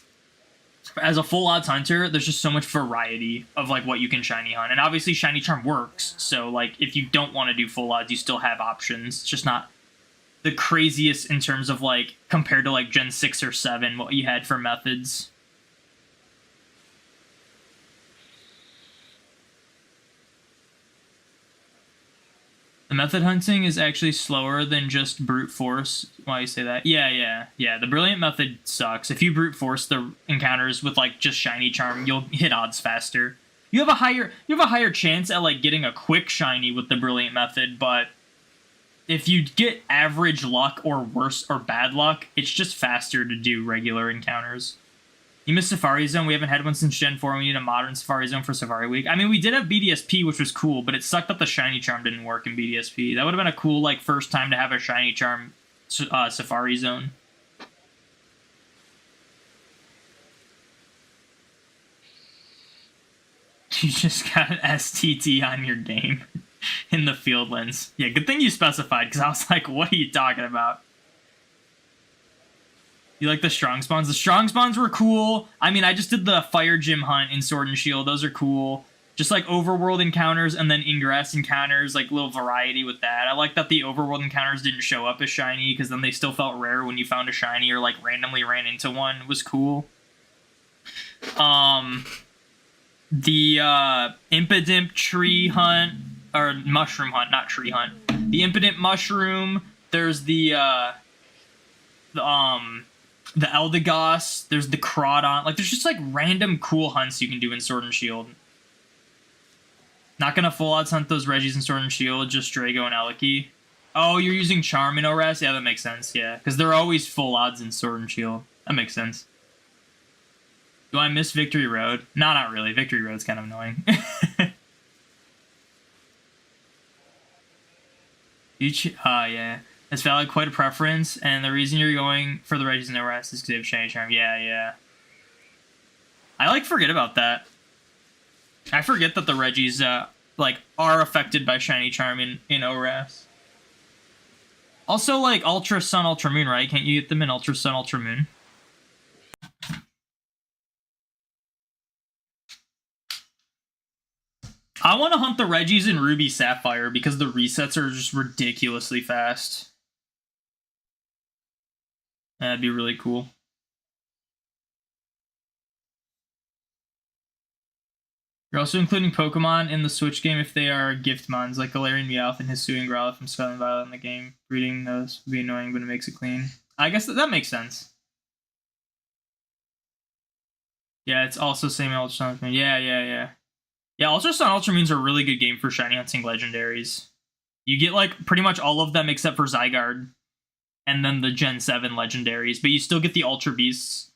A: as a full odds hunter, there's just so much variety of, like, what you can shiny hunt. And obviously Shiny Charm works, so, like, if you don't want to do full odds, you still have options. It's just not the craziest in terms of, like, compared to, like, Gen 6 or 7, what you had for methods. The method hunting is actually slower than just brute force. Why you say that? Yeah. The Brilliant method sucks. If you brute force the encounters with, like, just Shiny Charm, you'll hit odds faster. You have a higher chance at, like, getting a quick shiny with the Brilliant method, but if you get average luck or worse or bad luck, it's just faster to do regular encounters. You missed Safari Zone. We haven't had one since Gen 4. We need a modern Safari Zone for Safari Week. I mean, we did have BDSP, which was cool, but it sucked that the Shiny Charm didn't work in BDSP. That would have been a cool, like, first time to have a Shiny Charm Safari Zone. You just got an STT on your game in the Fieldlands. Yeah, good thing you specified, because I was like, what are you talking about? You like the strong spawns? The strong spawns were cool. I mean, I just did the fire gym hunt in Sword and Shield. Those are cool. Just like overworld encounters and then ingress encounters, like little variety with that. I like that the overworld encounters didn't show up as shiny, because then they still felt rare when you found a shiny or, like, randomly ran into one. It was cool. The Impidimp tree hunt, or mushroom hunt, not tree hunt. The Impidimp mushroom. There's the Eldegoss, there's the Crawdon. Like, there's just, like, random cool hunts you can do in Sword and Shield. Not gonna full odds hunt those Reggies in Sword and Shield, just Drago and Eliki. Oh, you're using Charm in ORAS? Yeah, that makes sense, yeah. Because they're always full odds in Sword and Shield. That makes sense. Do I miss Victory Road? No, not really. Victory Road's kind of annoying. Yeah. It's valid, quite a preference, and the reason you're going for the Reggies and ORAS is because they have Shiny Charm. Yeah. I, like, forget about that. I forget that the Reggies, like, are affected by Shiny Charm in ORAS. Also, like, Ultra Sun, Ultra Moon, right? Can't you get them in Ultra Sun, Ultra Moon? I want to hunt the Reggies in Ruby Sapphire because the resets are just ridiculously fast. That'd be really cool. You're also including Pokemon in the Switch game if they are gift mons, like Galarian Meowth and Hisuian Growlithe from Scarlet and Violet in the game. Breeding those would be annoying, but it makes it clean. I guess that makes sense. Yeah, it's also same Ultra Sun Ultra Moon. Yeah, Ultra Sun Ultra Moon's a really good game for shiny hunting legendaries. You get, like, pretty much all of them except for Zygarde. And then the Gen 7 legendaries. But you still get the Ultra Beasts.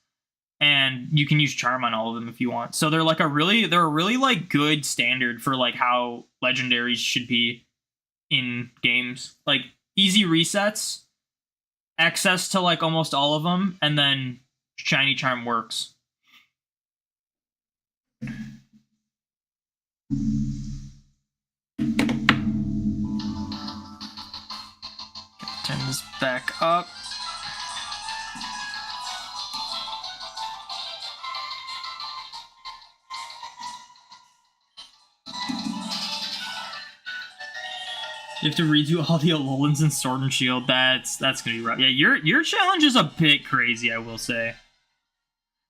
A: And you can use Charm on all of them if you want. So they're like a really like good standard for like how legendaries should be in games. Like easy resets, access to like almost all of them, and then Shiny Charm works. Turn this back up. You have to redo all the Alolan and Sword and Shield. That's gonna be rough. Yeah, your challenge is a bit crazy, I will say.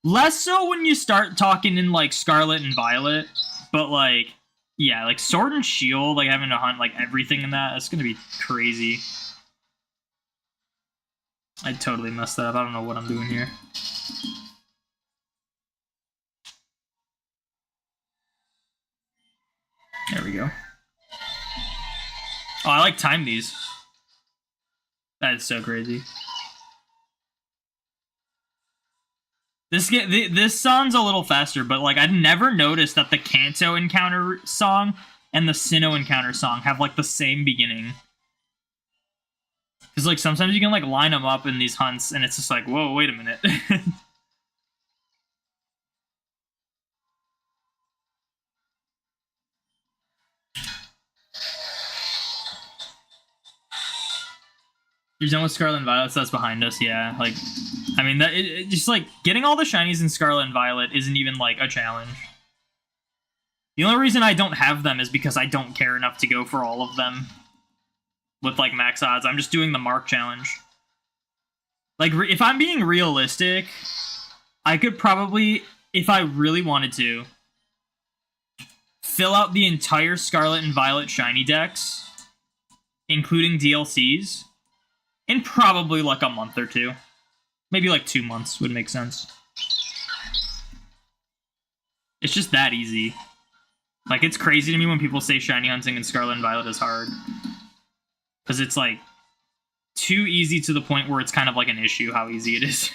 A: Less so when you start talking in like Scarlet and Violet, but like, yeah, like Sword and Shield, like having to hunt like everything in that's gonna be crazy. I totally messed that up. I don't know what I'm doing here. There we go. Oh, I like time these. That is so crazy. This song's a little faster, but like I'd never noticed that the Kanto encounter song and the Sinnoh encounter song have like the same beginning. Because like sometimes you can like line them up in these hunts, and it's just like, whoa, wait a minute. You're done with Scarlet and Violet, so that's behind us, yeah. Like, I mean, just like getting all the shinies in Scarlet and Violet isn't even like a challenge. The only reason I don't have them is because I don't care enough to go for all of them with like max odds. I'm just doing the Mark challenge. Like, if I'm being realistic, I could probably, if I really wanted to, fill out the entire Scarlet and Violet shiny decks, including DLCs, in probably like a month or two. Maybe like 2 months would make sense. It's just that easy. Like, it's crazy to me when people say shiny hunting in Scarlet and Violet is hard. Because it's like too easy to the point where it's kind of like an issue how easy it is.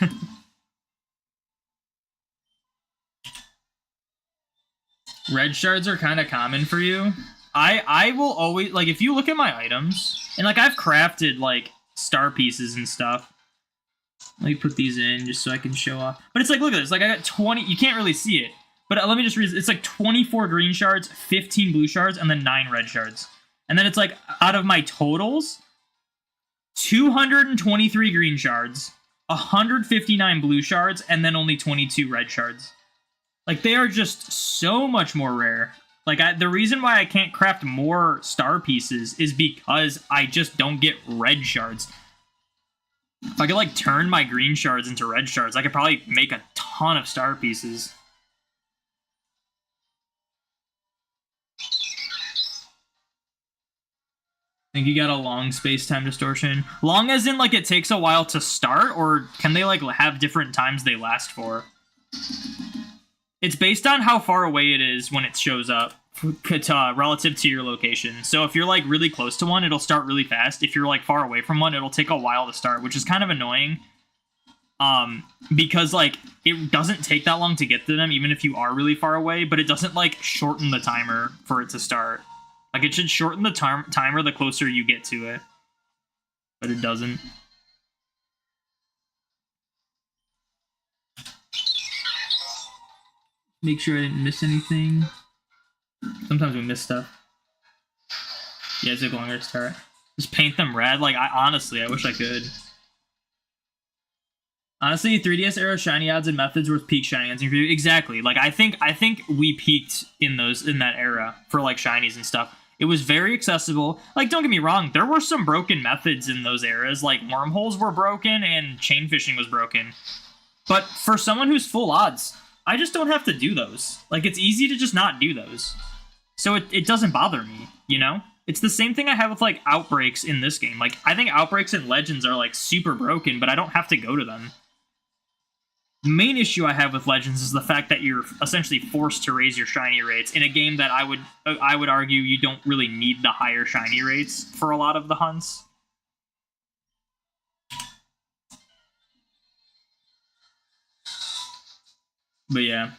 A: Red shards are kind of common for you. I will always, like, if you look at my items, and like I've crafted like star pieces and stuff. Let me put these in just so I can show off. But it's like, look at this. Like, I got 20. You can't really see it. But let me just read. It's like 24 green shards, 15 blue shards, and then 9 red shards. And then it's like, out of my totals, 223 green shards, 159 blue shards, and then only 22 red shards. Like, they are just so much more rare. Like, the reason why I can't craft more star pieces is because I just don't get red shards. If I could, like, turn my green shards into red shards, I could probably make a ton of star pieces. I think you got a long space-time distortion. Long as in, like, it takes a while to start, or can they, like, have different times they last for? It's based on how far away it is when it shows up, relative to your location. So if you're, like, really close to one, it'll start really fast. If you're, like, far away from one, it'll take a while to start, which is kind of annoying. Because, like, it doesn't take that long to get to them, even if you are really far away, but it doesn't, like, shorten the timer for it to start. Like, it should shorten the timer the closer you get to it. But it doesn't. Make sure I didn't miss anything. Sometimes we miss stuff. Yeah, it's a longer start. Just paint them red. Like, honestly, I wish I could. Honestly, 3DS era shiny odds and methods were peak shiny odds. Exactly. Like I think we peaked in that era for like shinies and stuff. It was very accessible. Like, don't get me wrong, there were some broken methods in those eras. Like wormholes were broken and chain fishing was broken. But for someone who's full odds, I just don't have to do those. Like, it's easy to just not do those. So it doesn't bother me, you know? It's the same thing I have with, like, outbreaks in this game. Like, I think outbreaks and legends are, like, super broken, but I don't have to go to them. The main issue I have with legends is the fact that you're essentially forced to raise your shiny rates in a game that I would argue you don't really need the higher shiny rates for a lot of the hunts. But yeah.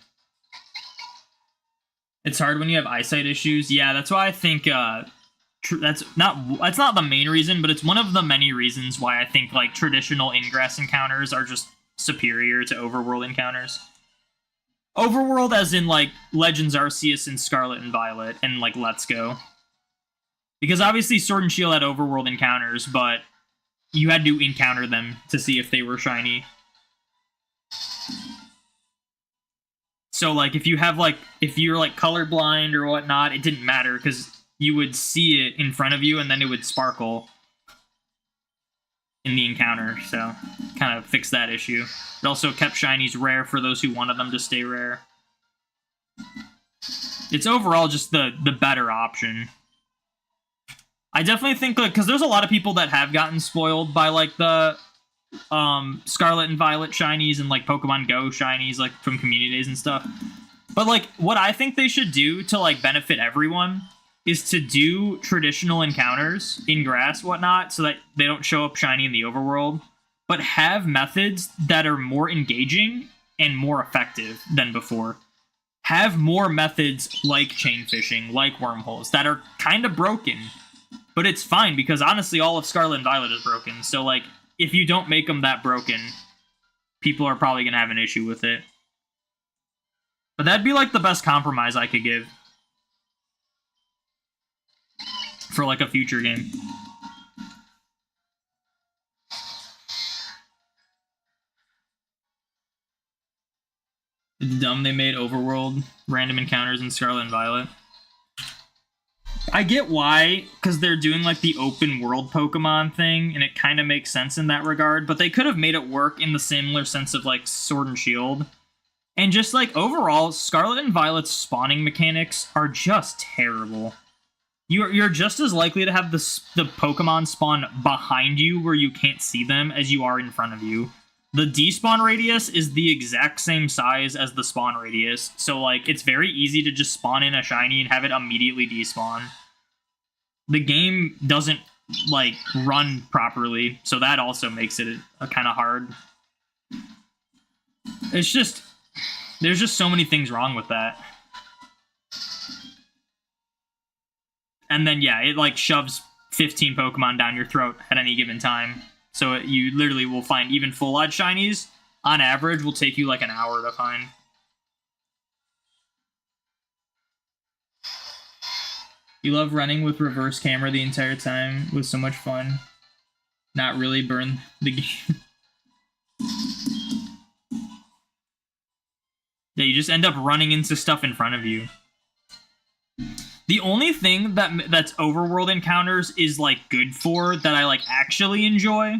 A: It's hard when you have eyesight issues. Yeah, that's why I think that's not the main reason, but it's one of the many reasons why I think like traditional ingress encounters are just superior to overworld encounters. Overworld as in like Legends Arceus and Scarlet and Violet and like Let's Go. Because obviously Sword and Shield had overworld encounters, but you had to encounter them to see if they were shiny. So, like, if you're, like, colorblind or whatnot, it didn't matter, because you would see it in front of you, and then it would sparkle in the encounter, so kind of fixed that issue. It also kept shinies rare for those who wanted them to stay rare. It's overall just the better option. I definitely think, like, because there's a lot of people that have gotten spoiled by, like, the Scarlet and Violet shinies and like Pokemon Go shinies like from community days and stuff. But like what I think they should do to like benefit everyone is to do traditional encounters in grass, whatnot, so that they don't show up shiny in the overworld, but have methods that are more engaging and more effective than before. Have more methods like chain fishing, like wormholes, that are kind of broken, but it's fine because honestly all of Scarlet and Violet is broken, so like if you don't make them that broken, people are probably going to have an issue with it. But that'd be, like, the best compromise I could give. For, like, a future game. It's dumb they made Overworld random encounters in Scarlet and Violet. I get why, because they're doing, like, the open world Pokemon thing, and it kind of makes sense in that regard, but they could have made it work in the similar sense of, like, Sword and Shield. And just, like, overall, Scarlet and Violet's spawning mechanics are just terrible. You're just as likely to have the Pokemon spawn behind you where you can't see them as you are in front of you. The despawn radius is the exact same size as the spawn radius, so like it's very easy to just spawn in a shiny and have it immediately despawn. The game doesn't like run properly, so that also makes it a kind of hard. It's just there's just so many things wrong with that. And then yeah, it like shoves 15 Pokemon down your throat at any given time. So you literally will find even full odd shinies, on average, will take you like an hour to find. You love running with reverse camera the entire time. It was so much fun. Not really burn the game. Yeah, you just end up running into stuff in front of you. The only thing that's overworld encounters is like good for that I like actually enjoy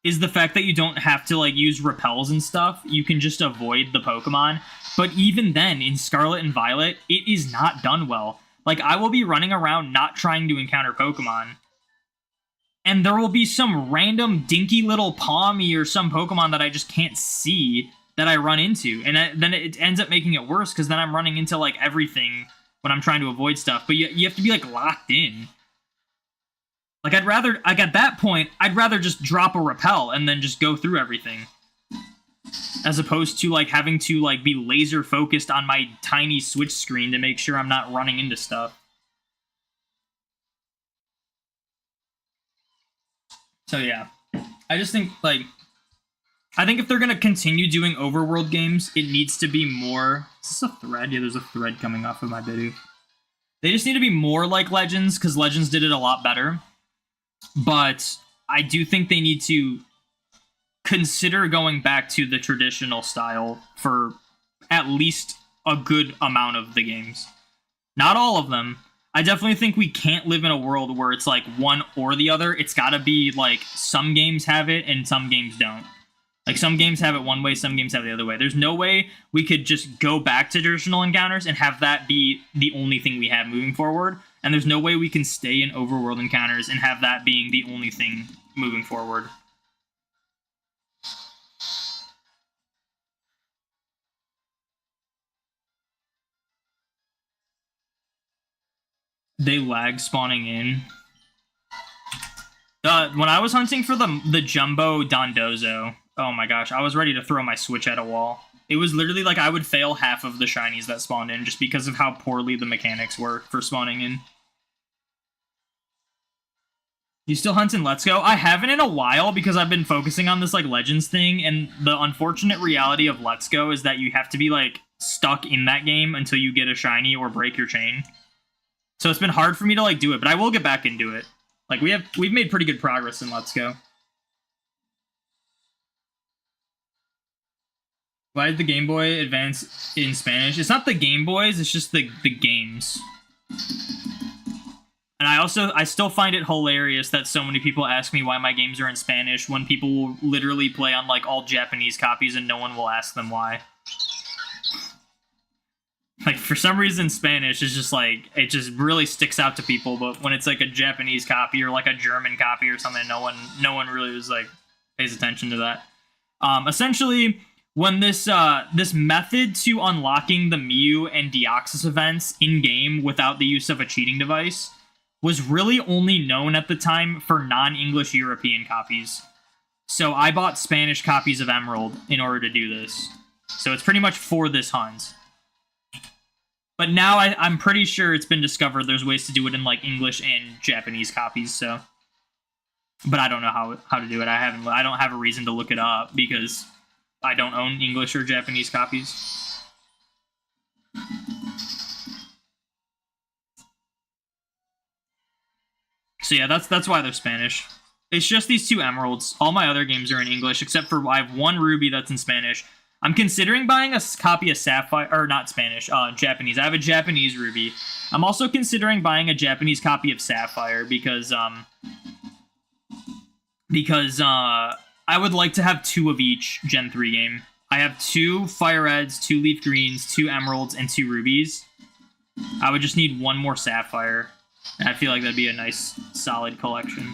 A: is the fact that you don't have to like use repels and stuff. You can just avoid the Pokemon. But even then, in Scarlet and Violet, it is not done well. Like I will be running around not trying to encounter Pokemon, and there will be some random dinky little Pawmi or some Pokemon that I just can't see that I run into, and then it ends up making it worse because then I'm running into like everything when I'm trying to avoid stuff, but you have to be, like, locked in. Like, at that point, I'd rather just drop a repel and then just go through everything. As opposed to, like, having to, like, be laser-focused on my tiny Switch screen to make sure I'm not running into stuff. So, yeah. I just think, like... I think if they're gonna continue doing overworld games, it needs to be more... Is this a thread? Yeah, there's a thread coming off of my Bidoof. They just need to be more like Legends, because Legends did it a lot better. But I do think they need to consider going back to the traditional style for at least a good amount of the games. Not all of them. I definitely think we can't live in a world where it's like one or the other. It's got to be like some games have it and some games don't. Like some games have it one way, some games have it the other way. There's no way we could just go back to traditional encounters and have that be the only thing we have moving forward. And there's no way we can stay in overworld encounters and have that being the only thing moving forward. They lag spawning in. When I was hunting for the Jumbo Dondozo, oh my gosh, I was ready to throw my Switch at a wall. It was literally like I would fail half of the shinies that spawned in just because of how poorly the mechanics were for spawning in. You still hunting Let's Go? I haven't in a while because I've been focusing on this like Legends thing, and the unfortunate reality of Let's Go is that you have to be like stuck in that game until you get a shiny or break your chain. So it's been hard for me to like do it, but I will get back into it. Like we've made pretty good progress in Let's Go. Why did the Game Boy Advance in Spanish? It's not the Game Boys, it's just the games. And I still find it hilarious that so many people ask me why my games are in Spanish when people will literally play on like all Japanese copies and no one will ask them why. Like for some reason Spanish is just like, it just really sticks out to people, but when it's like a Japanese copy or like a German copy or something, no one really was like pays attention to that. Essentially, when this method to unlocking the Mew and Deoxys events in-game without the use of a cheating device was really only known at the time for non-English European copies. So I bought Spanish copies of Emerald in order to do this. So it's pretty much for this hunt. But now I'm pretty sure it's been discovered there's ways to do it in like English and Japanese copies, so. But I don't know how to do it. I don't have a reason to look it up because I don't own English or Japanese copies. So yeah, that's why they're Spanish. It's just these two emeralds. All my other games are in English, except for I have one ruby that's in Spanish. I'm considering buying a copy of Sapphire, or not Spanish, Japanese. I have a Japanese ruby. I'm also considering buying a Japanese copy of Sapphire because I would like to have two of each Gen 3 game. I have 2 Fire Reds, 2 Leaf Greens, 2 Emeralds, and 2 Rubies. I would just need one more Sapphire. And I feel like that'd be a nice, solid collection.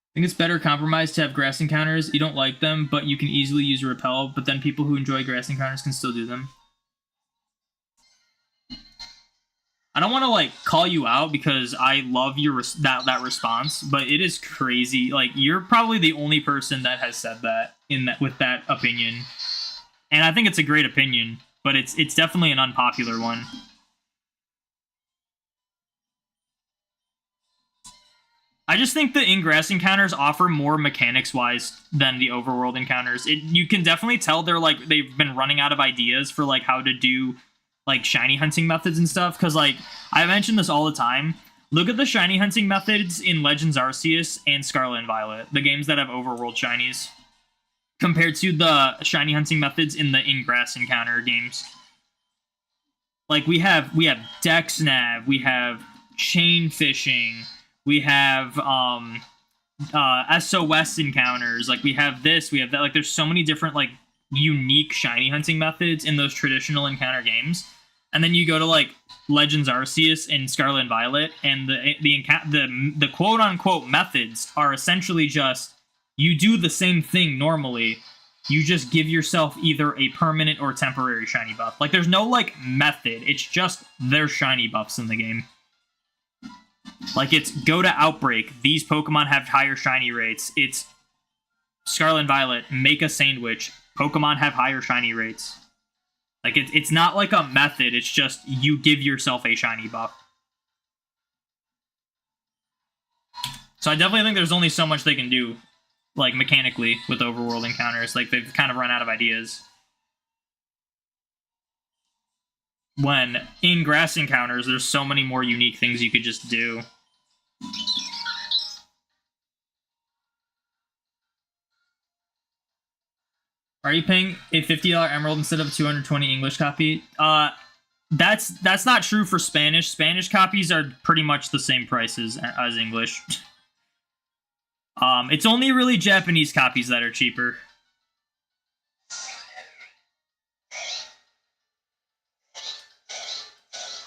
A: I think it's better compromise to have grass encounters. You don't like them, but you can easily use repel, but then people who enjoy grass encounters can still do them. I don't want to like call you out because I love your that response, but it is crazy. Like you're probably the only person that has said that with that opinion, and I think it's a great opinion, but it's definitely an unpopular one. I just think the in-grass encounters offer more mechanics-wise than the overworld encounters. You can definitely tell they've been running out of ideas for like how to do like shiny hunting methods and stuff, because like I mention this all the time. Look at the shiny hunting methods in Legends Arceus and Scarlet and Violet, the games that have overworld shinies, compared to the shiny hunting methods in the in-grass encounter games. Like we have Dex Nav, we have chain fishing, we have SOS encounters, like we have this, we have that. Like there's so many different like unique shiny hunting methods in those traditional encounter games. And then you go to like Legends Arceus and Scarlet and Violet, and the quote unquote methods are essentially just you do the same thing normally. You just give yourself either a permanent or temporary shiny buff. Like there's no like method. It's just there's shiny buffs in the game. Like it's go to Outbreak. These Pokemon have higher shiny rates. It's Scarlet and Violet. Make a sandwich. Pokemon have higher shiny rates. Like, it's not like a method, it's just you give yourself a shiny buff. So I definitely think there's only so much they can do, like, mechanically with overworld encounters. Like, they've kind of run out of ideas. when in grass encounters, there's so many more unique things you could just do. Are you paying a $50 Emerald instead of a 220 English copy? That's not true for Spanish. Spanish copies are pretty much the same prices as English. It's only really Japanese copies that are cheaper.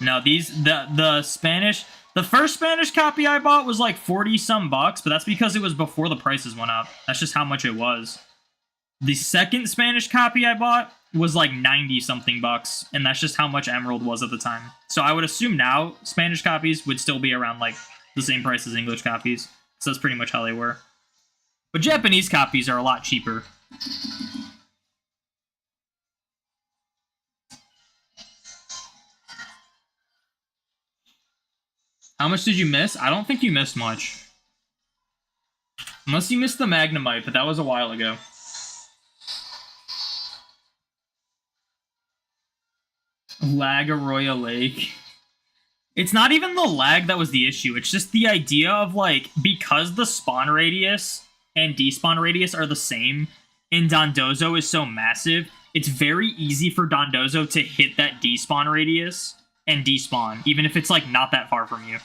A: No, the Spanish, the first Spanish copy I bought was like 40 some bucks, but that's because it was before the prices went up. That's just how much it was. The second Spanish copy I bought was like 90 something bucks, and that's just how much Emerald was at the time. So I would assume now Spanish copies would still be around like the same price as English copies. So that's pretty much how they were. But Japanese copies are a lot cheaper. How much did you miss? I don't think you missed much. Unless you missed the Magnemite, but that was a while ago. Lagaroya Lake. It's not even the lag that was the issue. It's just the idea of, like, because the spawn radius and despawn radius are the same, and Dondozo is so massive, it's very easy for Dondozo to hit that despawn radius and despawn, even if it's, like, not that far from you.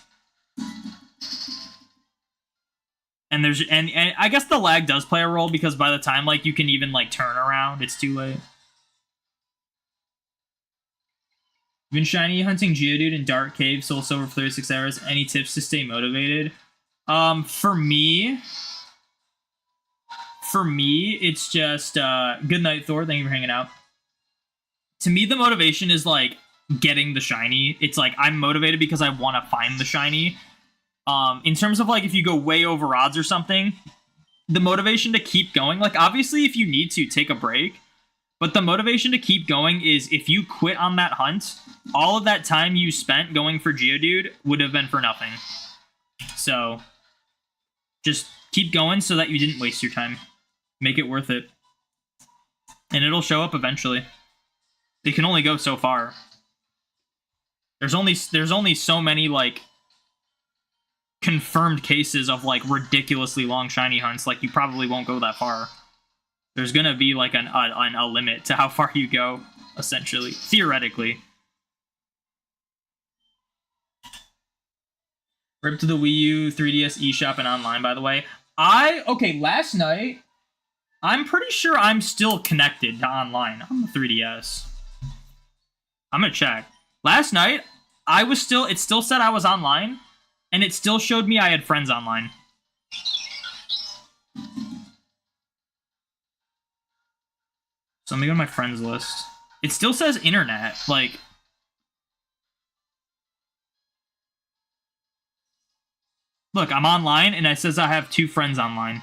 A: And there's and I guess the lag does play a role, because by the time, like, you can even, like, turn around, it's too late. Been shiny hunting Geodude in Dark Cave, Soul Silver for 36 hours. Any tips to stay motivated? For me, it's just good night, Thor. Thank you for hanging out. To me, the motivation is like getting the shiny. It's like I'm motivated because I want to find the shiny. In terms of like if you go way over odds or something, the motivation to keep going, like obviously if you need to take a break, but the motivation to keep going is if you quit on that hunt, all of that time you spent going for Geodude would have been for nothing. So just keep going so that you didn't waste your time. Make it worth it. And it'll show up eventually. It can only go so far. There's only so many like confirmed cases of like ridiculously long shiny hunts. Like you probably won't go that far. There's gonna be like a limit to how far you go, essentially, theoretically. Rip to the Wii U, 3DS, eShop, and online, by the way. Okay, last night, I'm pretty sure I'm still connected to online on the 3DS. I'm gonna check. Last night, it still said I was online, and it still showed me I had friends online. So let me go to my friends list. It still says internet, like... Look, I'm online, and it says I have 2 friends online.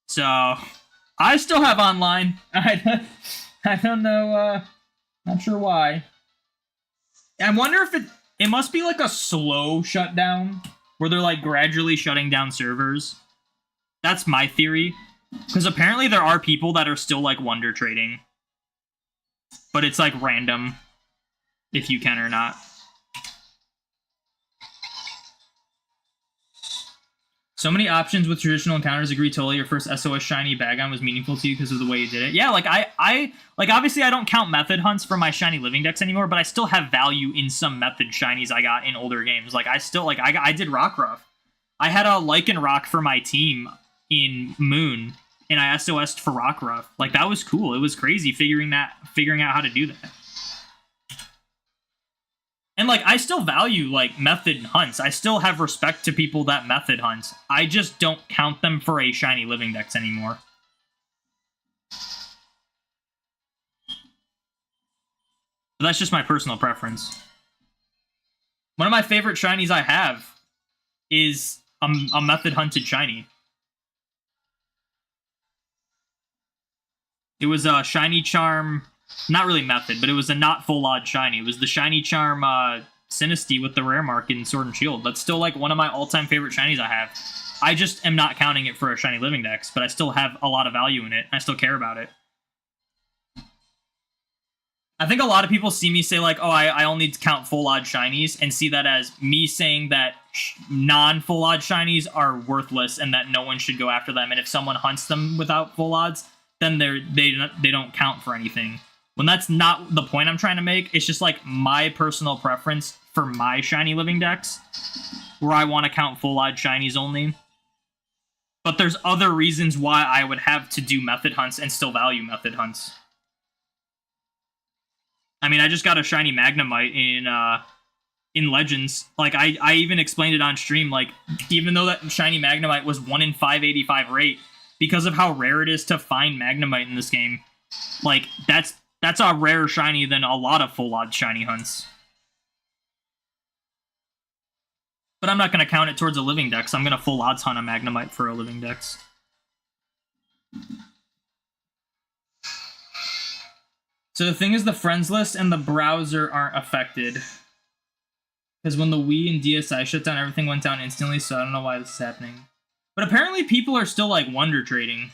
A: So, I still have online. I don't know, not sure why. I wonder if it must be like a slow shutdown, where they're like gradually shutting down servers. That's my theory. Because apparently there are people that are still, like, wonder trading. But it's, like, random. If you can or not. So many options with traditional encounters. Agree totally. Your first SOS shiny Bagon was meaningful to you because of the way you did it. Yeah, like, like, obviously I don't count method hunts for my shiny living decks anymore, but I still have value in some method shinies I got in older games. Like, I still, like, I did Rockruff. I had a Lycanroc for my team in Moon. And I SOS'd for Rockruff. Like, that was cool. It was crazy figuring out how to do that. And, like, I still value, like, method hunts. I still have respect to people that method hunt. I just don't count them for a shiny living dex anymore. But that's just my personal preference. One of my favorite shinies I have is a method hunted shiny. It was a Shiny Charm, not really method, but it was a not full odd shiny. It was the Shiny Charm Sinistea with the rare mark in Sword and Shield. That's still like one of my all-time favorite shinies I have. I just am not counting it for a shiny living dex, but I still have a lot of value in it. I still care about it. I think a lot of people see me say like, oh, I only count full odd shinies and see that as me saying that non-full odd shinies are worthless and that no one should go after them. And if someone hunts them without full odds, then they don't count for anything. When that's not the point I'm trying to make. It's just like my personal preference for my shiny living decks, where I want to count full odd shinies only. But there's other reasons why I would have to do method hunts and still value method hunts. I mean, I just got a shiny Magnemite in Legends. Like, I even explained it on stream. Like, even though that shiny Magnemite was 1 in 585 rate, because of how rare it is to find Magnemite in this game, like, that's a rarer shiny than a lot of full odd shiny hunts. But I'm not going to count it towards a living dex. I'm going to full odds hunt a Magnemite for a living dex. So the thing is, the friends list and the browser aren't affected. Because when the Wii and DSi shut down, everything went down instantly, so I don't know why this is happening. But apparently people are still, like, wonder trading.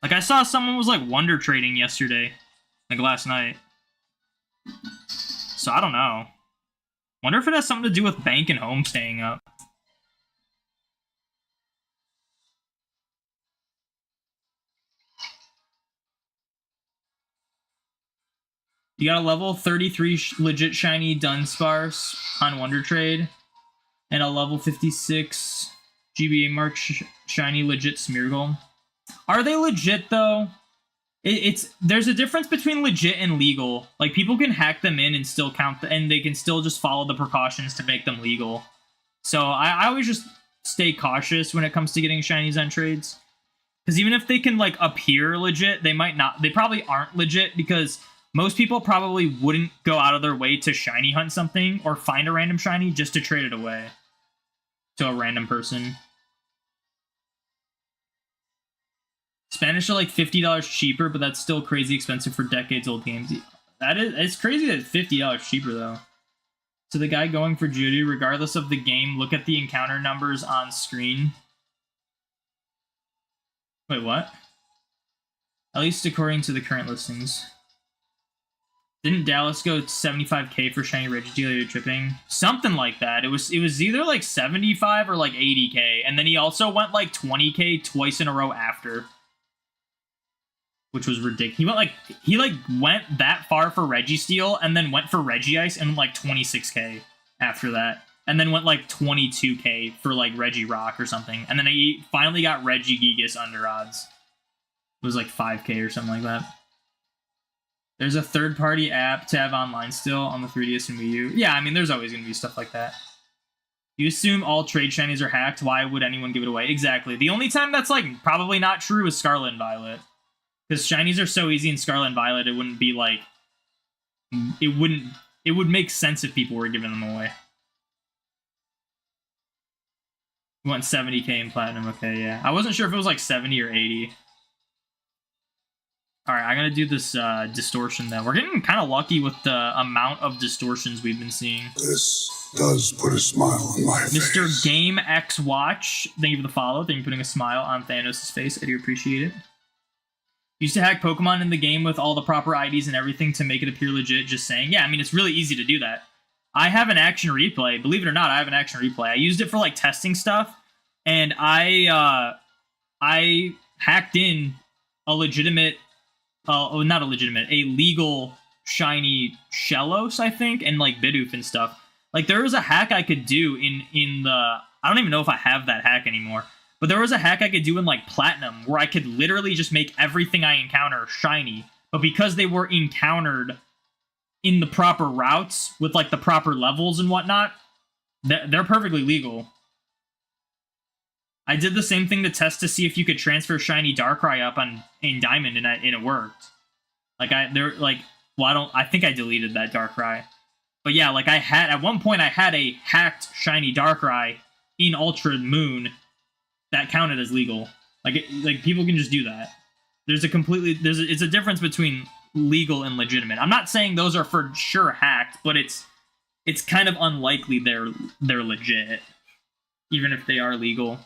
A: Like, I saw someone was, like, wonder trading yesterday. Like, last night. So I don't know. Wonder if it has something to do with bank and home staying up. You got a level 33 legit shiny Dunsparce on Wonder Trade, and a level 56 GBA Mark shiny legit Smeargle. Are they legit though? There's a difference between legit and legal. Like, people can hack them in and still count, and they can still just follow the precautions to make them legal. So I always just stay cautious when it comes to getting shinies on trades, because even if they can like appear legit, they might not. They probably aren't legit, because most people probably wouldn't go out of their way to shiny hunt something or find a random shiny just to trade it away to a random person. Spanish are like $50 cheaper, but that's still crazy expensive for decades-old games. It's crazy that it's $50 cheaper, though. So the guy going for Judy, regardless of the game, look at the encounter numbers on screen. Wait, what? At least according to the current listings. Didn't Dallas go 75k for shiny Regigilia tripping? Something like that. It was either like 75 or like 80k, and then he also went like 20k twice in a row after, which was ridiculous. He went that far for Registeel, and then went for Regice and like 26k after that, and then went like 22k for like Regirock or something, and then he finally got Regigigas under odds. It was like 5k or something like that. There's a third-party app to have online still on the 3DS and Wii U. Yeah, I mean, there's always going to be stuff like that. You assume all trade shinies are hacked. Why would anyone give it away? Exactly. The only time that's, like, probably not true is Scarlet and Violet. Because shinies are so easy in Scarlet and Violet, it wouldn't be, like... It would make sense if people were giving them away. You want 70k in Platinum. Okay, yeah. I wasn't sure if it was, like, 70 or 80. Alright, I'm gonna do this distortion then. We're getting kind of lucky with the amount of distortions we've been seeing.
B: This does put a smile on my face.
A: Mr. Game X Watch, thank you for the follow. Thank you for putting a smile on Thanos' face. I do appreciate it. Used to hack Pokemon in the game with all the proper IDs and everything to make it appear legit, just saying. Yeah, I mean, it's really easy to do that. I have an action replay. Believe it or not, I have an action replay. I used it for, like, testing stuff, and I hacked in a legitimate... not a legitimate, a legal shiny Shellos, I think, and like Bidoof and stuff. Like, there was a hack I could do in the... I don't even know if I have that hack anymore. But there was a hack I could do in like Platinum where I could literally just make everything I encounter shiny. But because they were encountered in the proper routes with like the proper levels and whatnot, they're perfectly legal. I did the same thing to test to see if you could transfer shiny Darkrai up in Diamond, and it worked. Like, I think I deleted that Darkrai. But yeah, like, at one point I had a hacked shiny Darkrai in Ultra Moon that counted as legal. Like people can just do that. It's a difference between legal and legitimate. I'm not saying those are for sure hacked, but it's kind of unlikely they're legit, even if they are legal.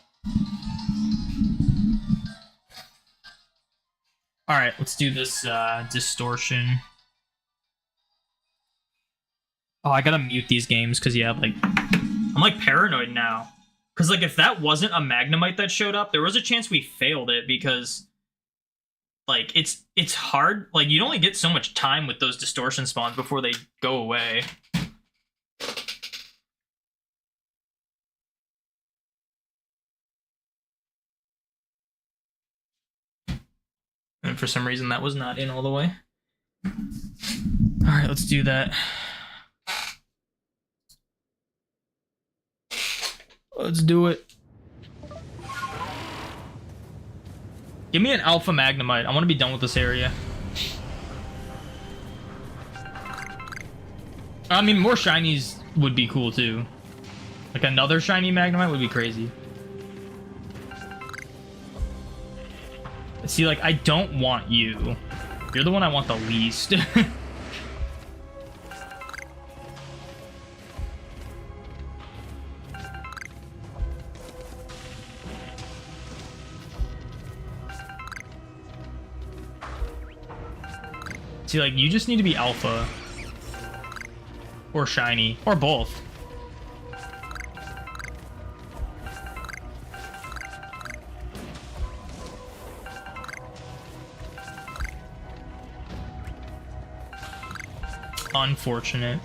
A: All right, let's do this distortion. Oh, I gotta mute these games because yeah, like I'm like paranoid now. Because like if that wasn't a Magnemite that showed up, there was a chance we failed it because like it's hard. Like you'd only get so much time with those distortion spawns before they go away. And for some reason that was not in all the way. Alright, let's do that. Let's do it. Give me an Alpha Magnemite. I want to be done with this area. I mean, more shinies would be cool too. Like another shiny Magnemite would be crazy. See, like, I don't want you. You're the one I want the least. See, like, you just need to be alpha. Or shiny. Or both. Unfortunate.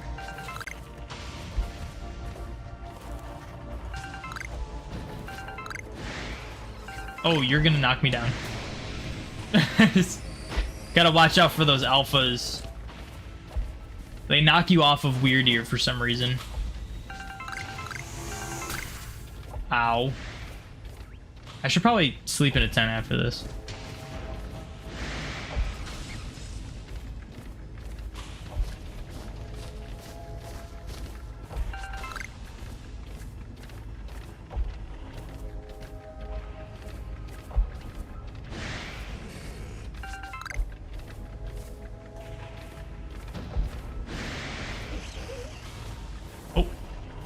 A: Oh, you're gonna knock me down. Gotta watch out for those alphas. They knock you off of Weird Ear for some reason. Ow. I should probably sleep in a tent after this.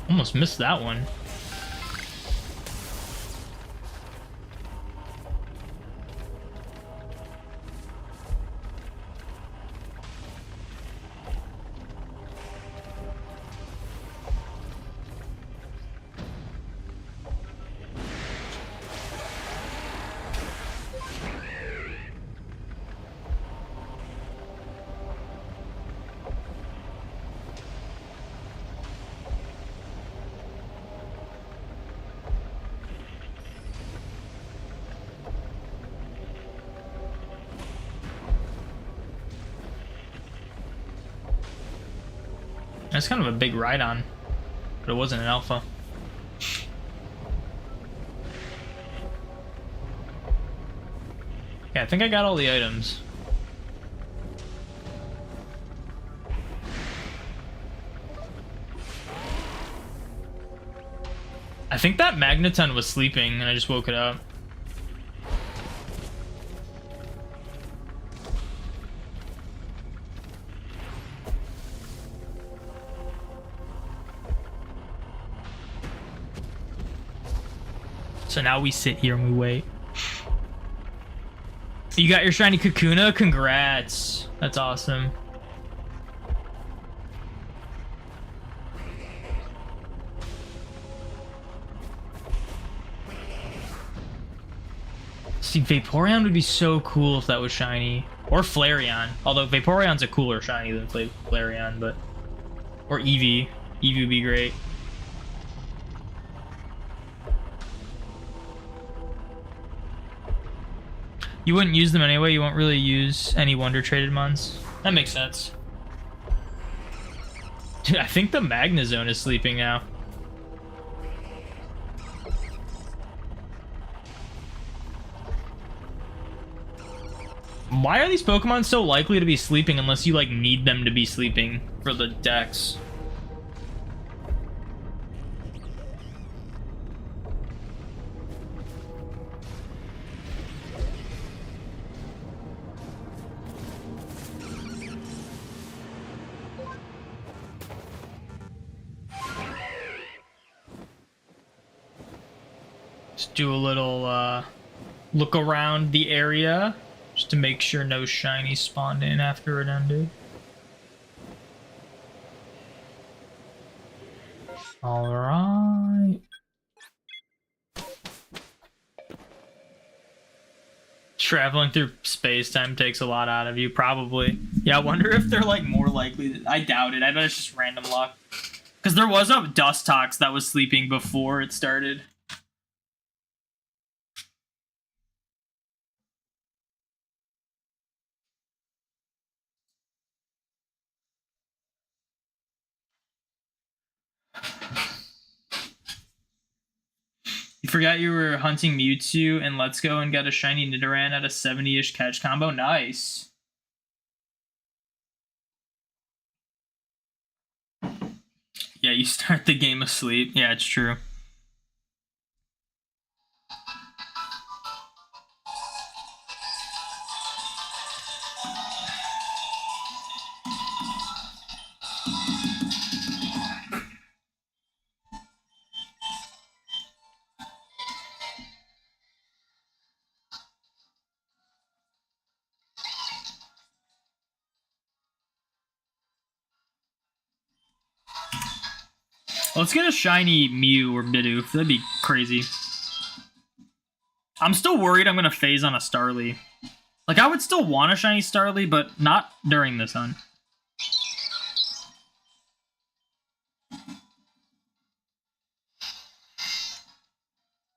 A: Almost missed that one. That's kind of a big ride-on, but it wasn't an alpha. Yeah, I think I got all the items. I think that Magneton was sleeping and I just woke it up. So now we sit here and we wait. You got your shiny Kakuna? Congrats. That's awesome. See, Vaporeon would be so cool if that was shiny. Or Flareon. Although Vaporeon's a cooler shiny than Flareon, but... Or Eevee. Eevee would be great. You wouldn't use them anyway, you won't really use any Wonder Traded Mons. That makes sense. Dude, I think the Magnezone is sleeping now. Why are these Pokemon so likely to be sleeping unless you, like, need them to be sleeping for the dex? Let's do a little, look around the area. Just to make sure no shiny spawned in after it ended. Alright. Traveling through space-time takes a lot out of you, probably. Yeah, I wonder if they're, like, more likely to... I doubt it. I bet it's just random luck. Because there was a Dustox that was sleeping before it started. You forgot you were hunting Mewtwo and Let's Go and got a shiny Nidoran at a 70-ish catch combo? Nice. Yeah, you start the game asleep. Yeah, it's true. Let's get a shiny Mew or Bidoof. That'd be crazy. I'm still worried I'm going to phase on a Starly. Like, I would still want a shiny Starly, but not during this hunt.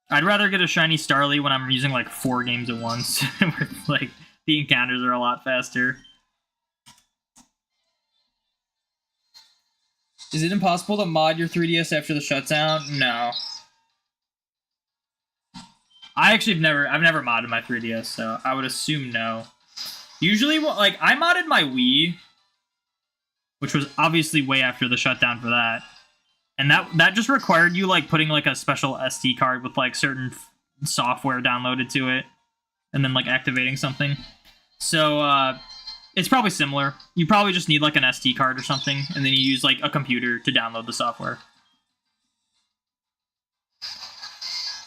A: I'd rather get a shiny Starly when I'm using, like, 4 games at once. Where, like, the encounters are a lot faster. Is it impossible to mod your 3DS after the shutdown? No. I've never modded my 3DS, so I would assume no. Usually, like, I modded my Wii, which was obviously way after the shutdown for that. And that just required you, like, putting, like, a special SD card with, like, certain software downloaded to it. And then, like, activating something. So, it's probably similar. You probably just need, like, an SD card or something, and then you use, like, a computer to download the software.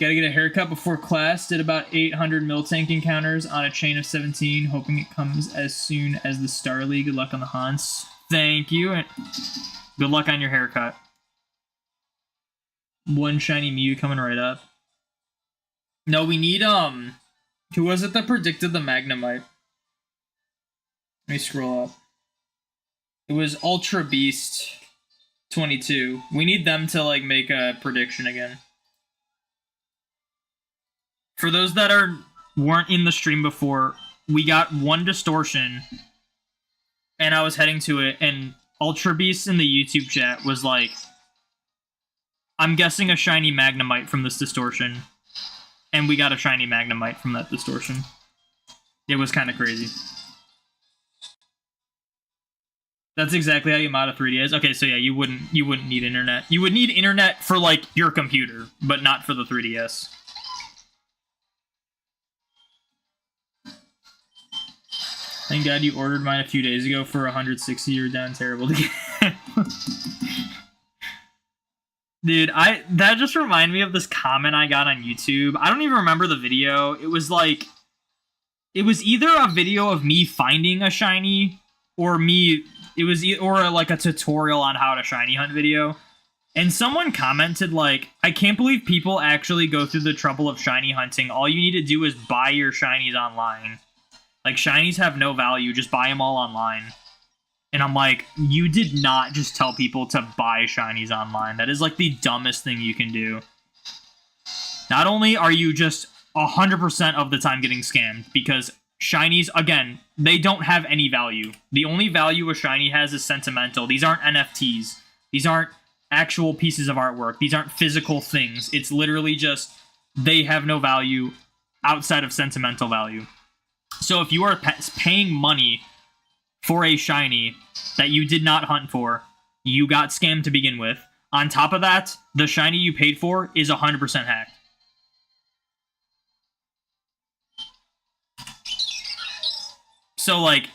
A: Gotta get a haircut before class. Did about 800 Miltank encounters on a chain of 17, hoping it comes as soon as the Starly. Good luck on the hunts. Thank you, and good luck on your haircut. One shiny Mew coming right up. No, we need, who was it that predicted the Magnemite? Let me scroll up. It was Ultra Beast 22. We need them to, like, make a prediction again. For those that weren't in the stream before, we got one Distortion, and I was heading to it, and Ultra Beast in the YouTube chat was like, I'm guessing a shiny Magnemite from this Distortion. And we got a shiny Magnemite from that Distortion. It was kind of crazy. That's exactly how you mod a 3DS. Okay, so yeah, you wouldn't need internet. You would need internet for, like, your computer, but not for the 3DS. Thank God you ordered mine a few days ago for 160. You're down terrible to get. Dude, that just reminded me of this comment I got on YouTube. I don't even remember the video. It was like, it was either a video of me finding a shiny, or like a tutorial on how to shiny hunt video. And someone commented like, I can't believe people actually go through the trouble of shiny hunting. All you need to do is buy your shinies online. Like, shinies have no value, just buy them all online. And I'm like, you did not just tell people to buy shinies online. That is, like, the dumbest thing you can do. Not only are you just 100% of the time getting scammed, because shinies, again, they don't have any value. The only value a shiny has is sentimental. These aren't NFTs. These aren't actual pieces of artwork. These aren't physical things. It's literally just, they have no value outside of sentimental value. So if you are paying money for a shiny that you did not hunt for, you got scammed to begin with. On top of that, the shiny you paid for is 100% hacked. So, like,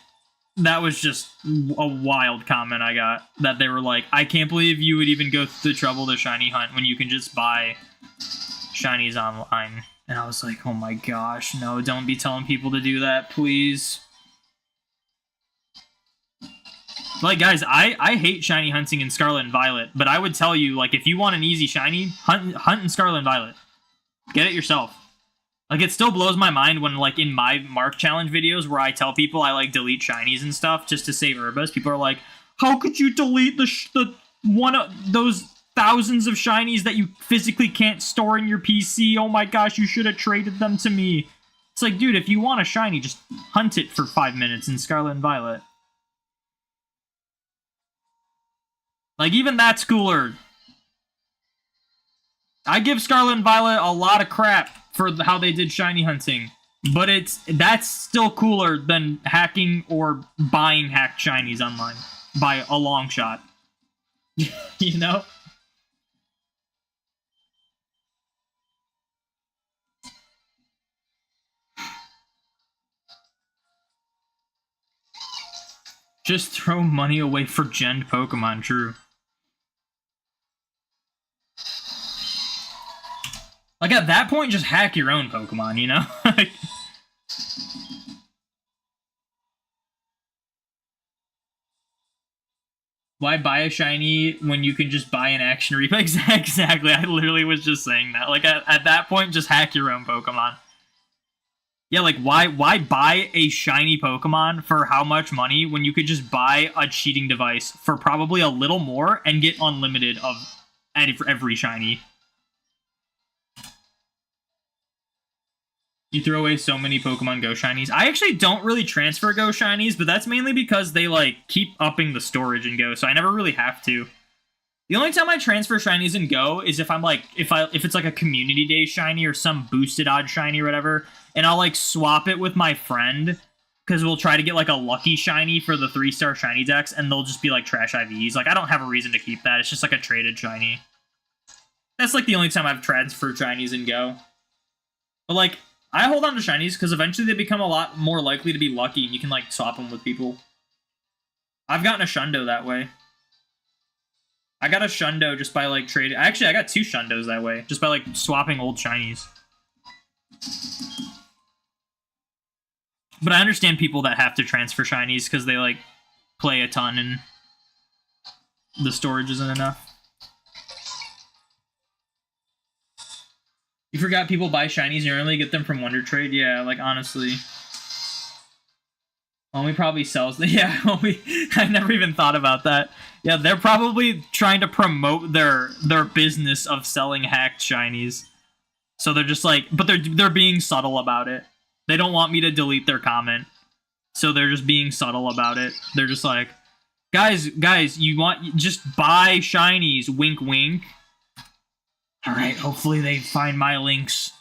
A: that was just a wild comment I got. That they were like, I can't believe you would even go through the trouble to shiny hunt when you can just buy shinies online. And I was like, oh my gosh, no, don't be telling people to do that, please. Like, guys, I hate shiny hunting in Scarlet and Violet, but I would tell you, like, if you want an easy shiny, hunt in Scarlet and Violet. Get it yourself. Like, it still blows my mind when, like, in my Mark Challenge videos where I tell people I, like, delete shinies and stuff just to save Urbas, people are like, how could you delete the one of those thousands of shinies that you physically can't store in your PC? Oh my gosh, you should have traded them to me. It's like, dude, if you want a shiny, just hunt it for 5 minutes in Scarlet and Violet. Like, even that's cooler. I give Scarlet and Violet a lot of crap for how they did shiny hunting. But that's still cooler than hacking or buying hacked shinies online. By a long shot. You know? Just throw money away for gen Pokemon, true. Like, at that point, just hack your own Pokemon, you know? Why buy a shiny when you can just buy an action replay? Exactly, I literally was just saying that. Like, at that point, just hack your own Pokemon. Yeah, like, why buy a shiny Pokemon for how much money when you could just buy a cheating device for probably a little more and get unlimited of every shiny? You throw away so many Pokemon Go shinies. I actually don't really transfer Go shinies, but that's mainly because they, like, keep upping the storage in Go, so I never really have to. The only time I transfer shinies in Go is if I'm, like, if it's, like, a Community Day shiny or some boosted odd shiny or whatever, and I'll, like, swap it with my friend, because we'll try to get, like, a lucky shiny for the 3-star shiny decks, and they'll just be, like, trash IVs. Like, I don't have a reason to keep that. It's just, like, a traded shiny. That's, like, the only time I've transferred shinies in Go. But, like, I hold on to shinies because eventually they become a lot more likely to be lucky and you can, like, swap them with people. I've gotten a Shundo that way. I got a Shundo just by, like, trading. Actually, I got 2 Shundos that way, just by, like, swapping old shinies. But I understand people that have to transfer shinies because they, like, play a ton and the storage isn't enough. You forgot people buy shinies and only get them from Wonder Trade? Yeah, like, honestly. Only probably sells them. Yeah, I never even thought about that. Yeah, they're probably trying to promote their business of selling hacked shinies. So they're just like, but they're being subtle about it. They don't want me to delete their comment. So they're just being subtle about it. They're just like, guys, just buy shinies, wink wink. Alright, hopefully they find my links.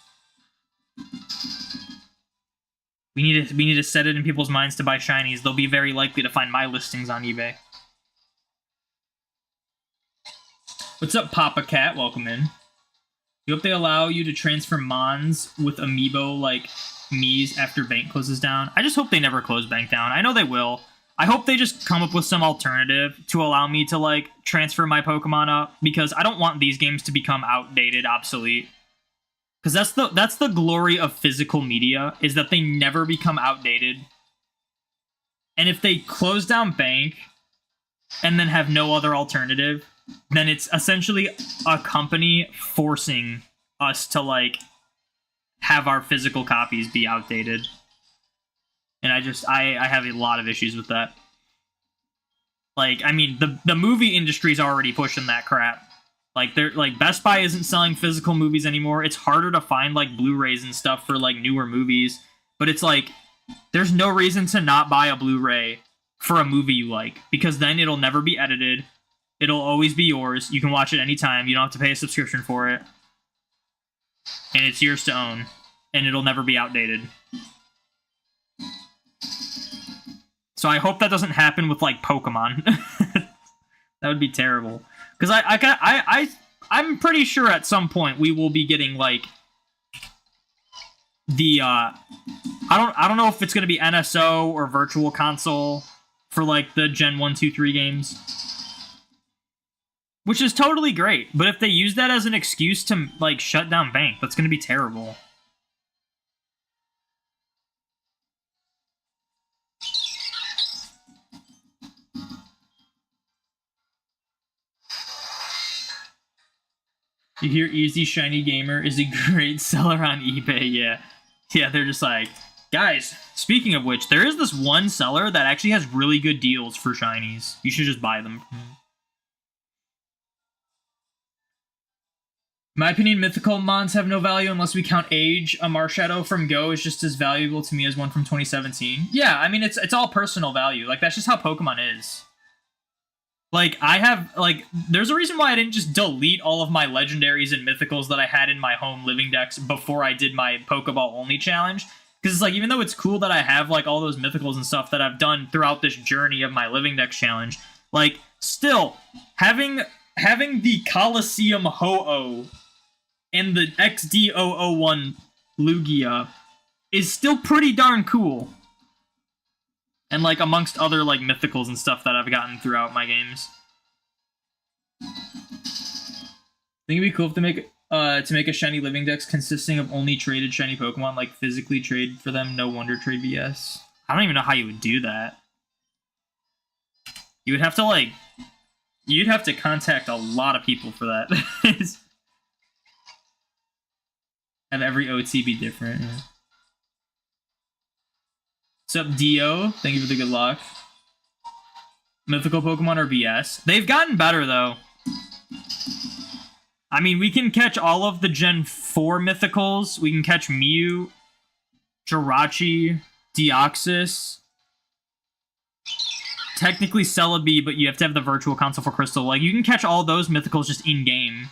A: We need to set it in people's minds to buy shinies. They'll be very likely to find my listings on eBay. What's up, Papa Cat? Welcome in. You hope they allow you to transfer Mons with Amiibo like Mii's after bank closes down? I just hope they never close bank down. I know they will. I hope they just come up with some alternative to allow me to, like, transfer my Pokemon up, because I don't want these games to become outdated, obsolete. Because that's the glory of physical media, is that they never become outdated. And if they close down bank and then have no other alternative, then it's essentially a company forcing us to, like, have our physical copies be outdated. And I have a lot of issues with that. Like, I mean, the movie industry's already pushing that crap. Like, Best Buy isn't selling physical movies anymore. It's harder to find, like, Blu-rays and stuff for, like, newer movies. But it's like, there's no reason to not buy a Blu-ray for a movie you like, because then it'll never be edited. It'll always be yours. You can watch it anytime. You don't have to pay a subscription for it. And it's yours to own. And it'll never be outdated. So I hope that doesn't happen with, like, Pokemon. That would be terrible. Because I'm pretty sure at some point we will be getting, like, the I don't know if it's gonna be NSO or Virtual Console for, like, the Gen 1, 2, 3 games. Which is totally great, but if they use that as an excuse to, like, shut down bank, that's gonna be terrible. You hear Easy Shiny Gamer is a great seller on eBay. Yeah, they're just like, guys, speaking of which, there is this one seller that actually has really good deals for shinies. You should just buy them from him. In my opinion, mythical mons have no value unless we count age. A Marshadow from Go is just as valuable to me as one from 2017. Yeah, I mean, it's all personal value. Like, that's just how Pokemon is. Like, there's a reason why I didn't just delete all of my legendaries and mythicals that I had in my home living decks before I did my Pokeball only challenge. Because it's like, even though it's cool that I have, like, all those mythicals and stuff that I've done throughout this journey of my living deck challenge, like, still, having the Coliseum Ho-Oh and the XD001 Lugia is still pretty darn cool. And, like, amongst other, like, mythicals and stuff that I've gotten throughout my games. I think it'd be cool if they make a shiny living dex consisting of only traded shiny Pokemon, like, physically trade for them, no wonder trade BS. I don't even know how you would do that. You would have to, like... You'd have to contact a lot of people for that. Have every OT be different. Yeah. What's up, Dio? Thank you for the good luck. Mythical Pokemon are BS. They've gotten better, though. I mean, we can catch all of the Gen 4 Mythicals. We can catch Mew, Jirachi, Deoxys. Technically Celebi, but you have to have the Virtual Console for Crystal. Like, you can catch all those Mythicals just in-game.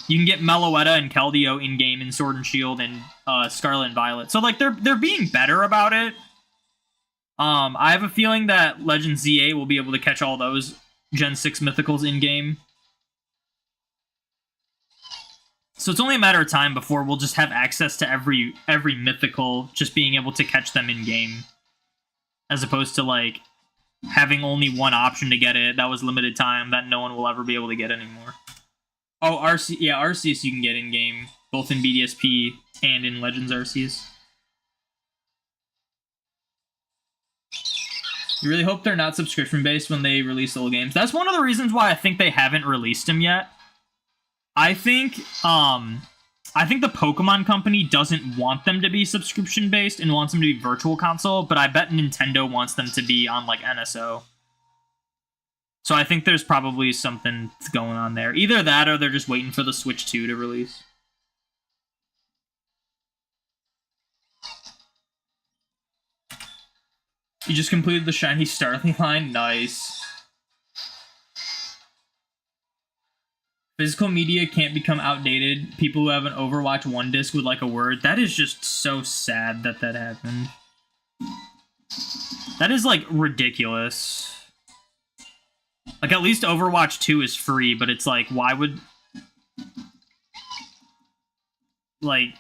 A: You can get Meloetta and Keldeo in-game in Sword and Shield and Scarlet and Violet. So, like, they're being better about it. I have a feeling that Legend ZA will be able to catch all those Gen 6 Mythicals in-game. So it's only a matter of time before we'll just have access to every Mythical, just being able to catch them in-game. As opposed to, like, having only one option to get it that was limited time that no one will ever be able to get anymore. Oh, Arceus you can get in-game, both in BDSP and in Legends Arceus. You really hope they're not subscription-based when they release old games. That's one of the reasons why I think they haven't released them yet. I think the Pokemon Company doesn't want them to be subscription-based and wants them to be Virtual Console, but I bet Nintendo wants them to be on, like, NSO. So I think there's probably something going on there. Either that or they're just waiting for the Switch 2 to release. You just completed the Shiny Starly line? Nice. Physical media can't become outdated. People who have an Overwatch 1 disc would like a word. That is just so sad that that happened. That is, like, ridiculous. Like, at least Overwatch 2 is free, but it's like, why would... Like,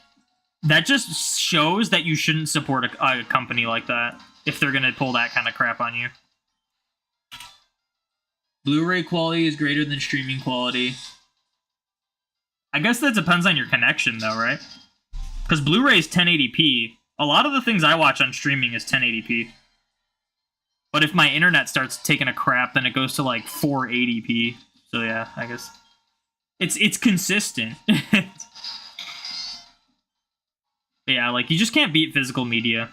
A: that just shows that you shouldn't support a company like that if they're gonna pull that kind of crap on you. Blu-ray quality is greater than streaming quality. I guess that depends on your connection, though, right? Because Blu-ray is 1080p. A lot of the things I watch on streaming is 1080p. But if my internet starts taking a crap, then it goes to, like, 480p. So, yeah, I guess. It's consistent. Yeah, like, you just can't beat physical media.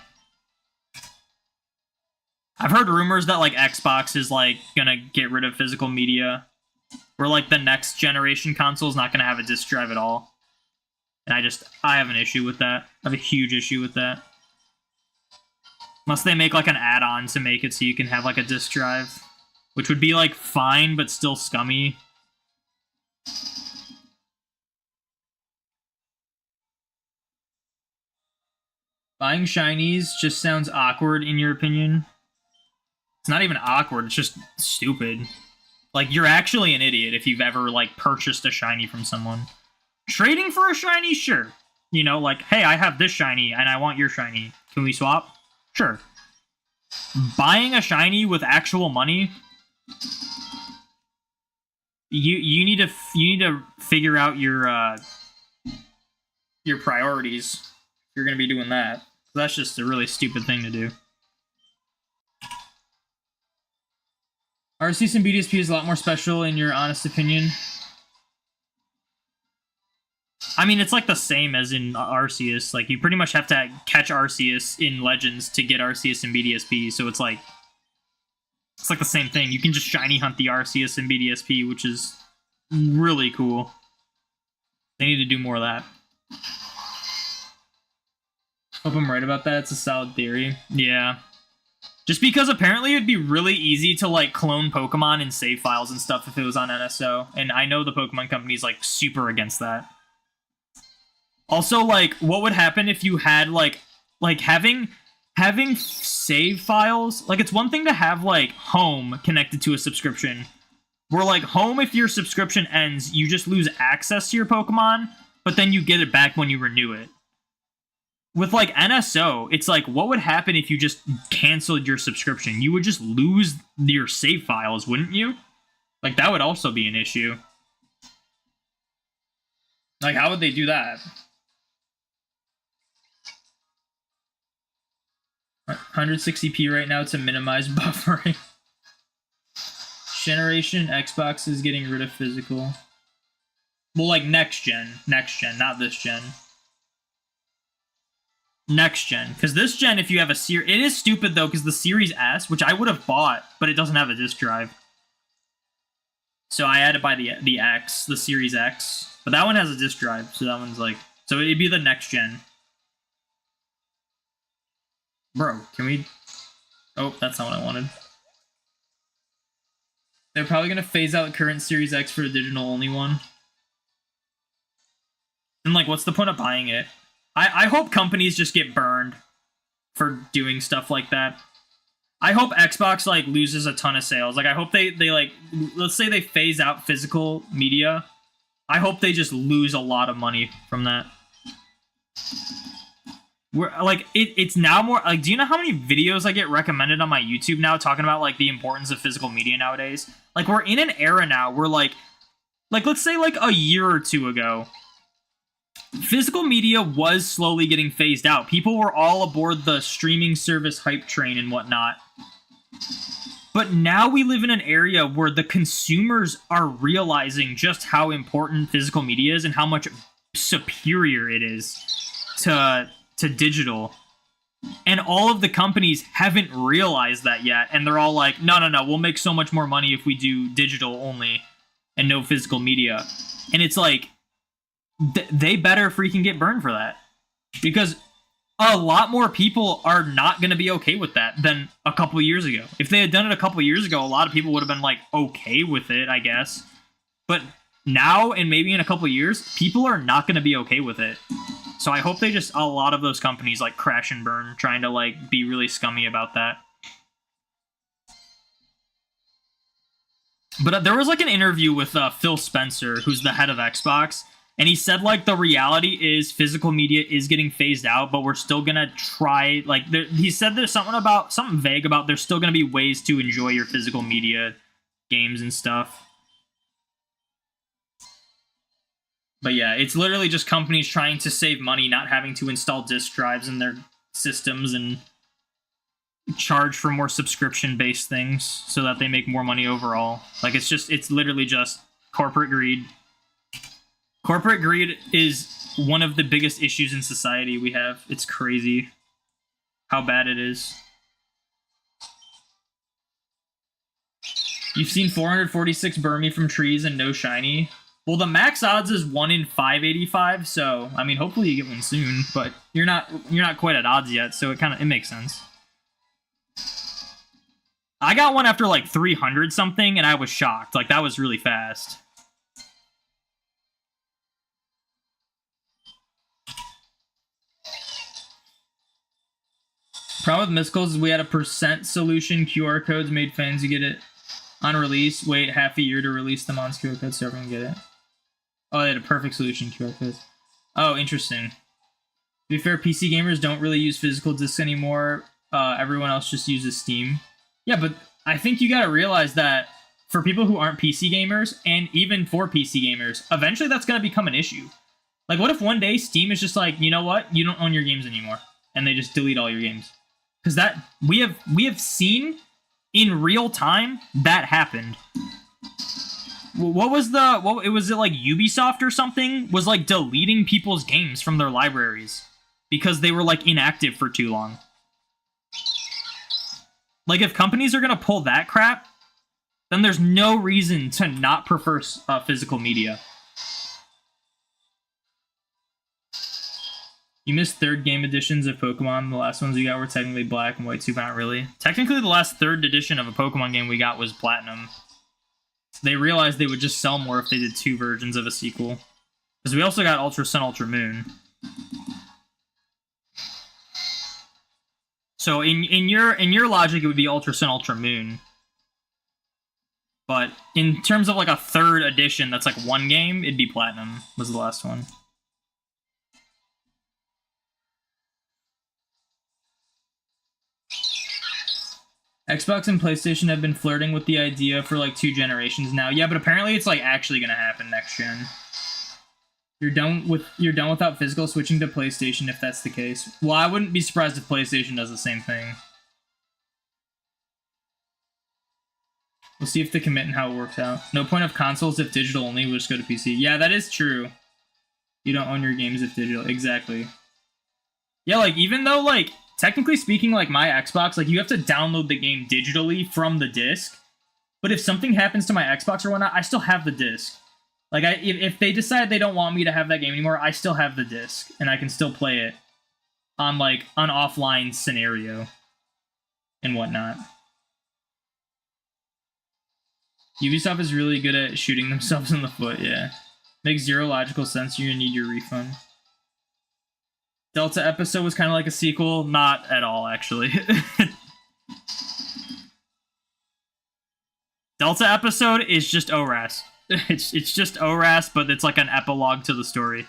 A: I've heard rumors that, like, Xbox is, like, gonna get rid of physical media. Where, like, the next generation console is not gonna have a disc drive at all. And I have an issue with that. I have a huge issue with that. Unless they make, like, an add-on to make it so you can have, like, a disc drive. Which would be, like, fine, but still scummy. Buying shinies just sounds awkward, in your opinion? It's not even awkward, it's just stupid. Like, you're actually an idiot if you've ever, like, purchased a shiny from someone. Trading for a shiny? Sure. You know, like, hey, I have this shiny, and I want your shiny. Can we swap? Sure. Buying a shiny with actual money, you need to figure out your priorities if you're gonna be doing that. That's just a really stupid thing to do. Arceus and BDSP is a lot more special in your honest opinion.
C: I mean, it's like the same as in Arceus. Like, you pretty much have to catch Arceus in Legends to get Arceus in BDSP, so it's like the same thing. You can just shiny hunt the Arceus in BDSP, which is really cool. They need to do more of that. Hope I'm right about that. It's a solid theory. Yeah. Just because apparently it'd be really easy to, like, clone Pokemon and save files and stuff if it was on NSO. And I know the Pokemon company's, like, super against that. Also, like, what would happen if you had, like having save files? Like, it's one thing to have, like, home connected to a subscription. Where, like, home, if your subscription ends, you just lose access to your Pokemon, but then you get it back when you renew it. With, like, NSO, it's like, what would happen if you just canceled your subscription? You would just lose your save files, wouldn't you? Like, that would also be an issue. Like, how would they do that? 160p right now to minimize buffering. Generation Xbox is getting rid of physical. Well, like, next gen, not this gen. Next gen, because this gen, if you have a series, it is stupid though, because the Series S, which I would have bought, but it doesn't have a disc drive. So I had to buy the X, the Series X, but that one has a disc drive, so that one's like, so it'd be the next gen. Bro, can we? Oh, that's not what I wanted. They're probably gonna phase out current Series X for a digital only one. And like, what's the point of buying it? I hope companies just get burned for doing stuff like that. I hope Xbox, like, loses a ton of sales. Like, I hope they like, let's say they phase out physical media. I hope they just lose a lot of money from that. We're, like, it's now more, like, do you know how many videos I get recommended on my YouTube now talking about, like, the importance of physical media nowadays? Like, we're in an era now where, like, let's say, like, a year or two ago, physical media was slowly getting phased out. People were all aboard the streaming service hype train and whatnot. But now we live in an area where the consumers are realizing just how important physical media is and how much superior it is to digital. And all of the companies haven't realized that yet. And they're all like, no, we'll make so much more money if we do digital only and no physical media. And it's like, they better freaking get burned for that, because a lot more people are not going to be okay with that than a couple of years ago. If they had done it a couple of years ago, a lot of people would have been like okay with it, I guess. But now, and maybe in a couple of years, people are not going to be okay with it. So I hope a lot of those companies like crash and burn, trying to like be really scummy about that. But there was like an interview with Phil Spencer, who's the head of Xbox. And he said, like, the reality is physical media is getting phased out, but we're still going to try, like, he said there's something vague about there's still going to be ways to enjoy your physical media games and stuff. But yeah, it's literally just companies trying to save money, not having to install disk drives in their systems and charge for more subscription-based things so that they make more money overall. Like, it's literally just corporate greed. Corporate greed is one of the biggest issues in society we have. It's crazy how bad it is. You've seen 446 Burmy from trees and no shiny. Well, the max odds is 1 in 585, so I mean, hopefully you get one soon. But you're not quite at odds yet, so it makes sense. I got one after like 300 something, and I was shocked. Like, that was really fast. Problem with Mysticals is we had a % solution. QR codes made fans you get it on release. Wait half a year to release them on QR codes so everyone can get it. Oh, they had a perfect solution, QR codes. Oh, interesting. To be fair, PC gamers don't really use physical discs anymore. Everyone else just uses Steam. Yeah, but I think you gotta realize that for people who aren't PC gamers, and even for PC gamers, eventually that's gonna become an issue. Like, what if one day Steam is just like, you know what? You don't own your games anymore. And they just delete all your games. Because that we have seen in real time that happened. What was the what? It was it like Ubisoft or something was like deleting people's games from their libraries because they were like inactive for too long. Like if companies are gonna pull that crap, then there's no reason to not prefer physical media. You missed third game editions of Pokemon. The last ones we got were technically black and white too, but not really. Technically, the last third edition of a Pokemon game we got was Platinum. So they realized they would just sell more if they did 2 versions of a sequel. Because we also got Ultra Sun, Ultra Moon. So in your logic, it would be Ultra Sun, Ultra Moon. But in terms of like a third edition that's like 1 game, it'd be Platinum was the last one. Xbox and PlayStation have been flirting with the idea for like 2 generations now. Yeah, but apparently it's like actually gonna happen next gen. You're done without physical, switching to PlayStation if that's the case. Well, I wouldn't be surprised if PlayStation does the same thing. We'll see if they commit and how it works out. No point of consoles if digital only, we'll just go to PC. Yeah, that is true. You don't own your games if digital. Exactly. Yeah, like, even though, like, technically speaking, like, my Xbox, like, you have to download the game digitally from the disc. But if something happens to my Xbox or whatnot, I still have the disc. Like, if they decide they don't want me to have that game anymore, I still have the disc. And I can still play it on, like, an offline scenario and whatnot. Ubisoft is really good at shooting themselves in the foot, yeah. Makes zero logical sense. You're gonna need your refund. Delta episode was kind of like a sequel. Not at all, actually. Delta episode is just ORAS. It's just ORAS, but it's like an epilogue to the story.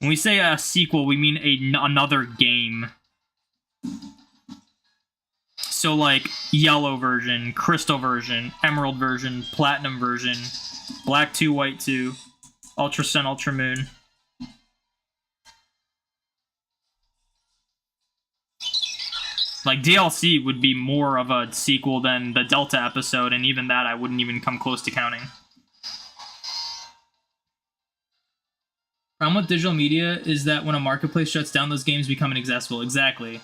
C: When we say a sequel, we mean another game. So like yellow version, crystal version, emerald version, platinum version, black 2, white 2, ultra sun, ultra moon. Like DLC would be more of a sequel than the Delta episode, and even that I wouldn't even come close to counting. Problem with digital media is that when a marketplace shuts down, those games become inaccessible. Exactly.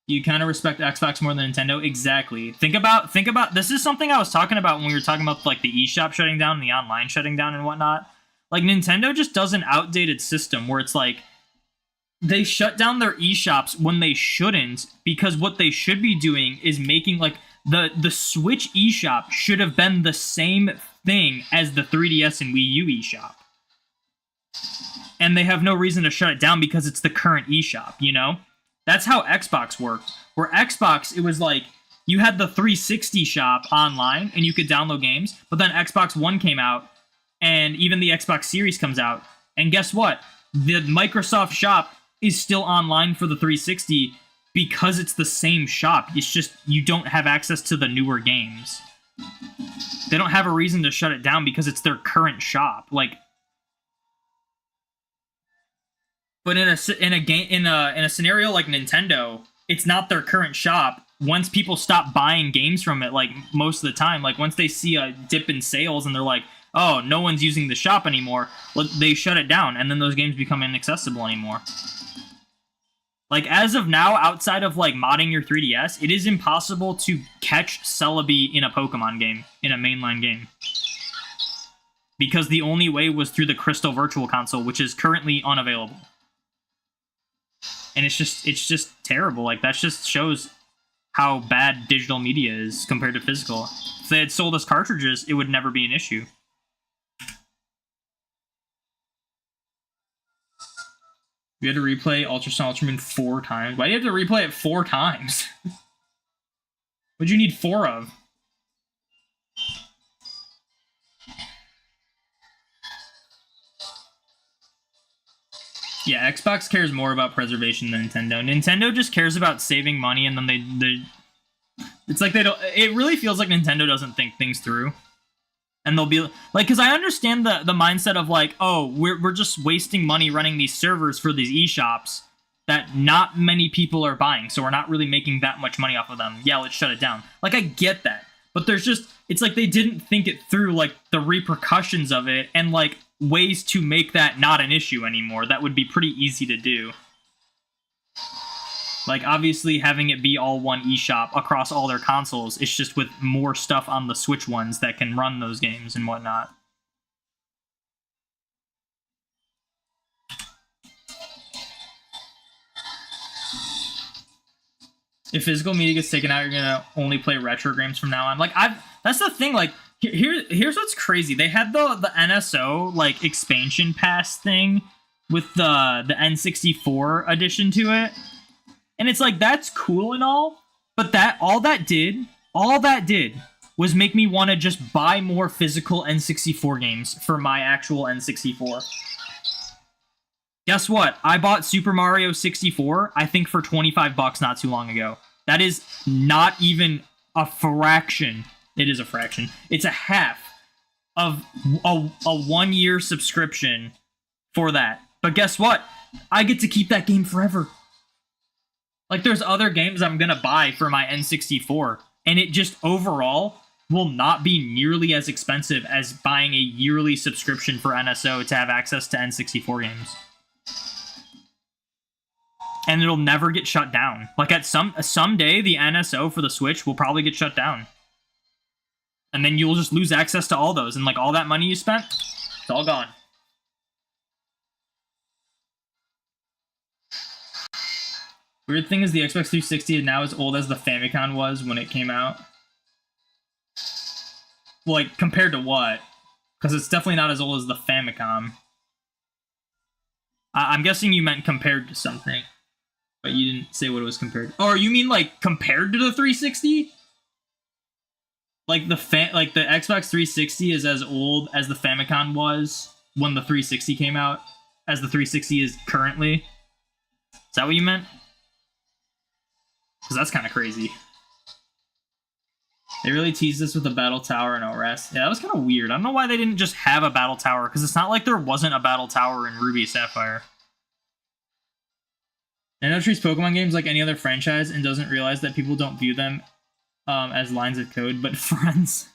C: You kind of respect Xbox more than Nintendo? Exactly. Think about, this is something I was talking about when we were talking about like the eShop shutting down and the online shutting down and whatnot. Like Nintendo just does an outdated system where it's like, they shut down their eShops when they shouldn't, because what they should be doing is making like, the Switch eShop should have been the same thing as the 3DS and Wii U eShop. And they have no reason to shut it down because it's the current eShop, you know? That's how Xbox worked. Where Xbox, it was like, you had the 360 shop online, and you could download games, but then Xbox One came out, and even the Xbox Series comes out, and guess what? The Microsoft shop is still online for the 360 because it's the same shop. It's just, you don't have access to the newer games. They don't have a reason to shut it down because it's their current shop. Like, but in a scenario like Nintendo, it's not their current shop. Once people stop buying games from it, like most of the time, like once they see a dip in sales and they're like, oh, no one's using the shop anymore, they shut it down, and then those games become inaccessible anymore. Like as of now, outside of like modding your 3DS, it is impossible to catch Celebi in a Pokemon game, in a mainline game. Because the only way was through the Crystal Virtual Console, which is currently unavailable. And it's just terrible. Like, that just shows how bad digital media is compared to physical. If they had sold us cartridges, it would never be an issue. You had to replay Ultra Sun, Ultra Moon 4 times. Why do you have to replay it 4 times? What'd you need 4 of? Yeah, Xbox cares more about preservation than Nintendo. Nintendo just cares about saving money, and then they it's like they don't. It really feels like Nintendo doesn't think things through, and they'll be like, because I understand the mindset of like, oh, we're just wasting money running these servers for these eShops that not many people are buying, so we're not really making that much money off of them. Yeah, let's shut it down. Like, I get that, but there's just, it's like they didn't think it through, like the repercussions of it and like ways to make that not an issue anymore. That would be pretty easy to do. Like, obviously, having it be all one eShop across all their consoles, it's just with more stuff on the Switch ones that can run those games and whatnot. If physical media gets taken out, you're gonna only play retro games from now on. Like, that's the thing, like, here's what's crazy. They had the NSO, like, expansion pass thing with the N64 addition to it. And it's like, that's cool and all, but all that did was make me want to just buy more physical N64 games for my actual N64. Guess what? I bought Super Mario 64, I think for $25 not too long ago. That is not even a fraction. It is a fraction. It's a half of a 1-year subscription for that. But guess what? I get to keep that game forever. Like, there's other games I'm gonna buy for my N64, and it just overall will not be nearly as expensive as buying a yearly subscription for NSO to have access to N64 games. And it'll never get shut down. Like, at someday, the NSO for the Switch will probably get shut down. And then you'll just lose access to all those, and like all that money you spent, it's all gone. Weird thing is the Xbox 360 is now as old as the Famicom was when it came out. Like, compared to what? Because it's definitely not as old as the Famicom. I'm guessing you meant compared to something. But you didn't say what it was compared to. Or you mean, like, compared to the 360? Like, the Xbox 360 is as old as the Famicom was when the 360 came out, as the 360 is currently? Is that what you meant? Because that's kind of crazy. They really teased us with a battle tower and no rest. Yeah, that was kind of weird. I don't know why they didn't just have a battle tower, because it's not like there wasn't a battle tower in Ruby Sapphire. Nintendo treats Pokemon games like any other franchise and doesn't realize that people don't view them as lines of code, but friends.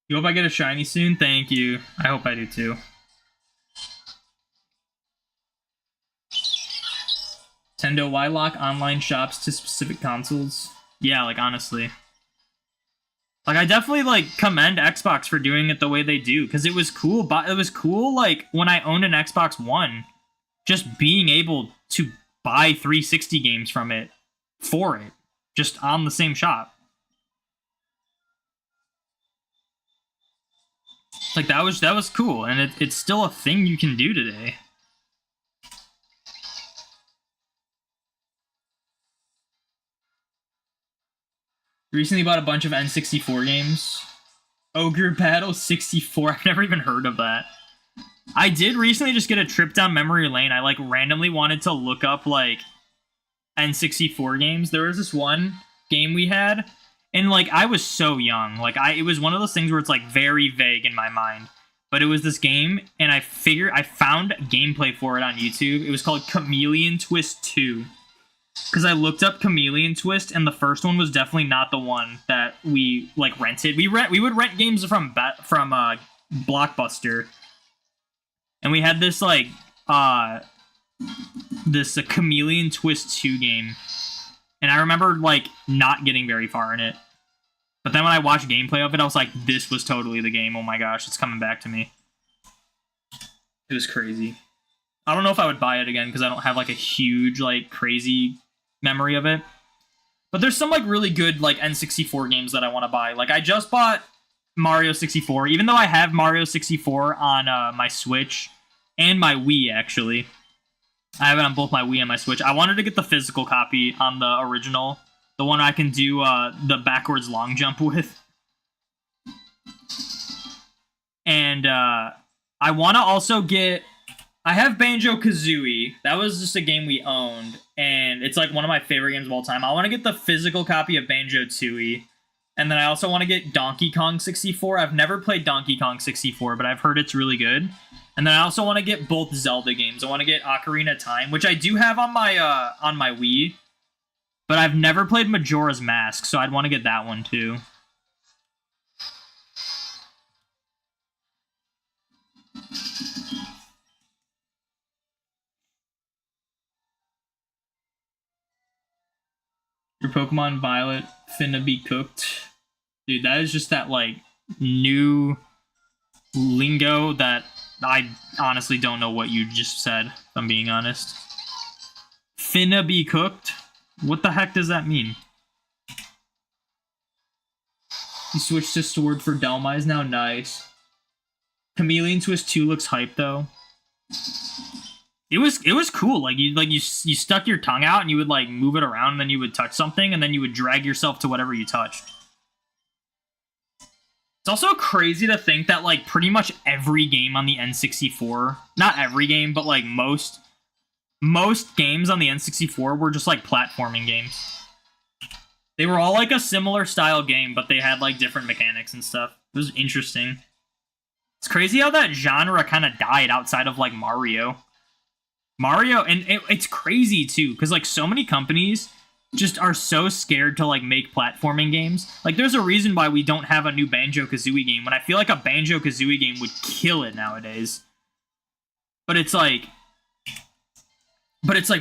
C: You hope I get a shiny soon? Thank you. I hope I do too. Nintendo, why lock online shops to specific consoles? Yeah, like, honestly. Like, I definitely, like, commend Xbox for doing it the way they do, because it was cool, but it was cool, like, when I owned an Xbox One, just being able to buy 360 games from it, for it, just on the same shop. Like, that was cool, and it's still a thing you can do today. Recently bought a bunch of N64 games. Ogre Battle 64. I've never even heard of that. I did recently just get a trip down memory lane. I, like, randomly wanted to look up, like, N64 games. There was this one game we had, and, like, I was so young. Like, it was one of those things where it's, like, very vague in my mind. But it was this game, and I found gameplay for it on YouTube. It was called Chameleon Twist 2. Because I looked up Chameleon Twist, and the first one was definitely not the one that we, like, rented. We would rent games from Blockbuster, and we had this, like, this Chameleon Twist 2 game, and I remember, like, not getting very far in it. But then when I watched gameplay of it, I was like, this was totally the game. Oh my gosh, it's coming back to me. It was crazy. I don't know if I would buy it again, because I don't have, like, a huge, like, crazy memory of it. But there's some, like, really good, like, N64 games that I want to buy. Like, I just bought Mario 64, even though I have Mario 64 on my Switch and my Wii, actually. I have it on both my Wii and my Switch. I wanted to get the physical copy on the original, the one I can do the backwards long jump with. And I want to also get... I have Banjo-Kazooie. That was just a game we owned, and it's, like, one of my favorite games of all time. I want to get the physical copy of Banjo-Tooie, And then I also want to get Donkey Kong 64. I've never played Donkey Kong 64, but I've heard it's really good. And then I also want to get both Zelda games. I want to get Ocarina of Time, which I do have on my Wii, but I've never played Majora's Mask, so I'd want to get that one too. Your Pokemon Violet finna be cooked. Dude, that is just that, like, new lingo that I honestly don't know what you just said, if I'm being honest. Finna be cooked? What the heck does that mean? You switched to Sword for Dhelmise now? Nice. Chameleon Twist 2 looks hype, though. It was cool. Like you stuck your tongue out and you would like move it around and then you would touch something and then you would drag yourself to whatever you touched. It's also crazy to think that like pretty much every game on the N64, not every game, but like most games on the N64 were just like platforming games. They were all like a similar style game, but they had like different mechanics and stuff. It was interesting. It's crazy how that genre kind of died outside of like Mario. And it's crazy too, because like so many companies just are so scared to like make platforming games. Like there's a reason why we don't have a new Banjo-Kazooie game, when I feel like a Banjo-Kazooie game would kill it nowadays. But it's like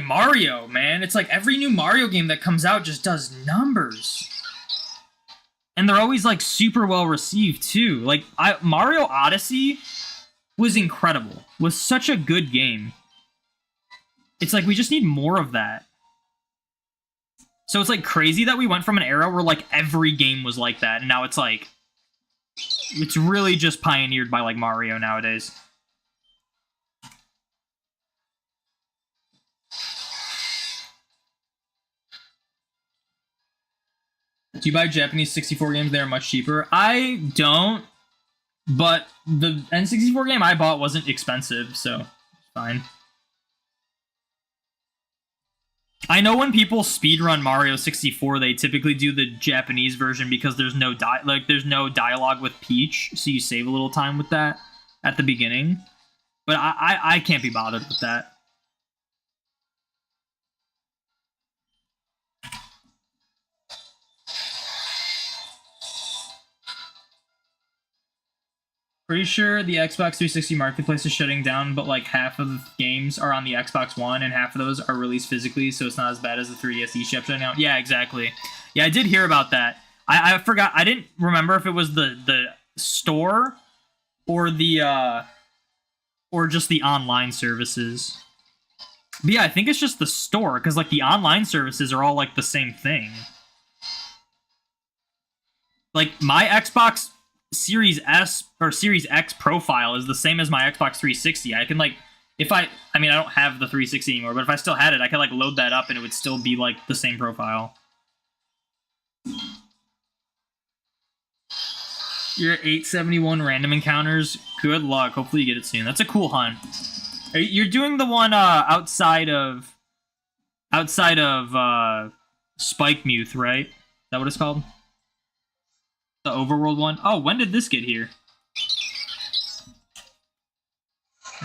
C: Mario, man. It's like every new Mario game that comes out just does numbers. And they're always like super well received too. Like Mario Odyssey was incredible. Was such a good game. It's like we just need more of that. So it's like crazy that we went from an era where like every game was like that, and now it's like it's really just pioneered by like Mario nowadays. Do you buy Japanese 64 games? They're much cheaper. I don't, but the N64 game I bought wasn't expensive, so it's fine. I know when people speedrun Mario 64, they typically do the Japanese version because there's no dialogue with Peach, so you save a little time with that at the beginning. But I can't be bothered with that. Pretty sure the Xbox 360 Marketplace is shutting down, but like half of the games are on the Xbox One and half of those are released physically, so it's not as bad as the 3DS eShop shutting down. Yeah, exactly. Yeah, I did hear about that. I forgot. I didn't remember if it was the store or the or just the online services. But yeah, I think it's just the store, because like the online services are all like the same thing. Like my Xbox Series S or Series X profile is the same as my Xbox 360. I can like, if I mean, I don't have the 360 anymore, but if I still had it, I could like load that up and it would still be like the same profile. You're at 871 random encounters. Good luck. Hopefully you get it soon. That's a cool hunt. You're doing the one outside of Spike Muth, right? Is that what it's called? The Overworld one. Oh, when did this get here?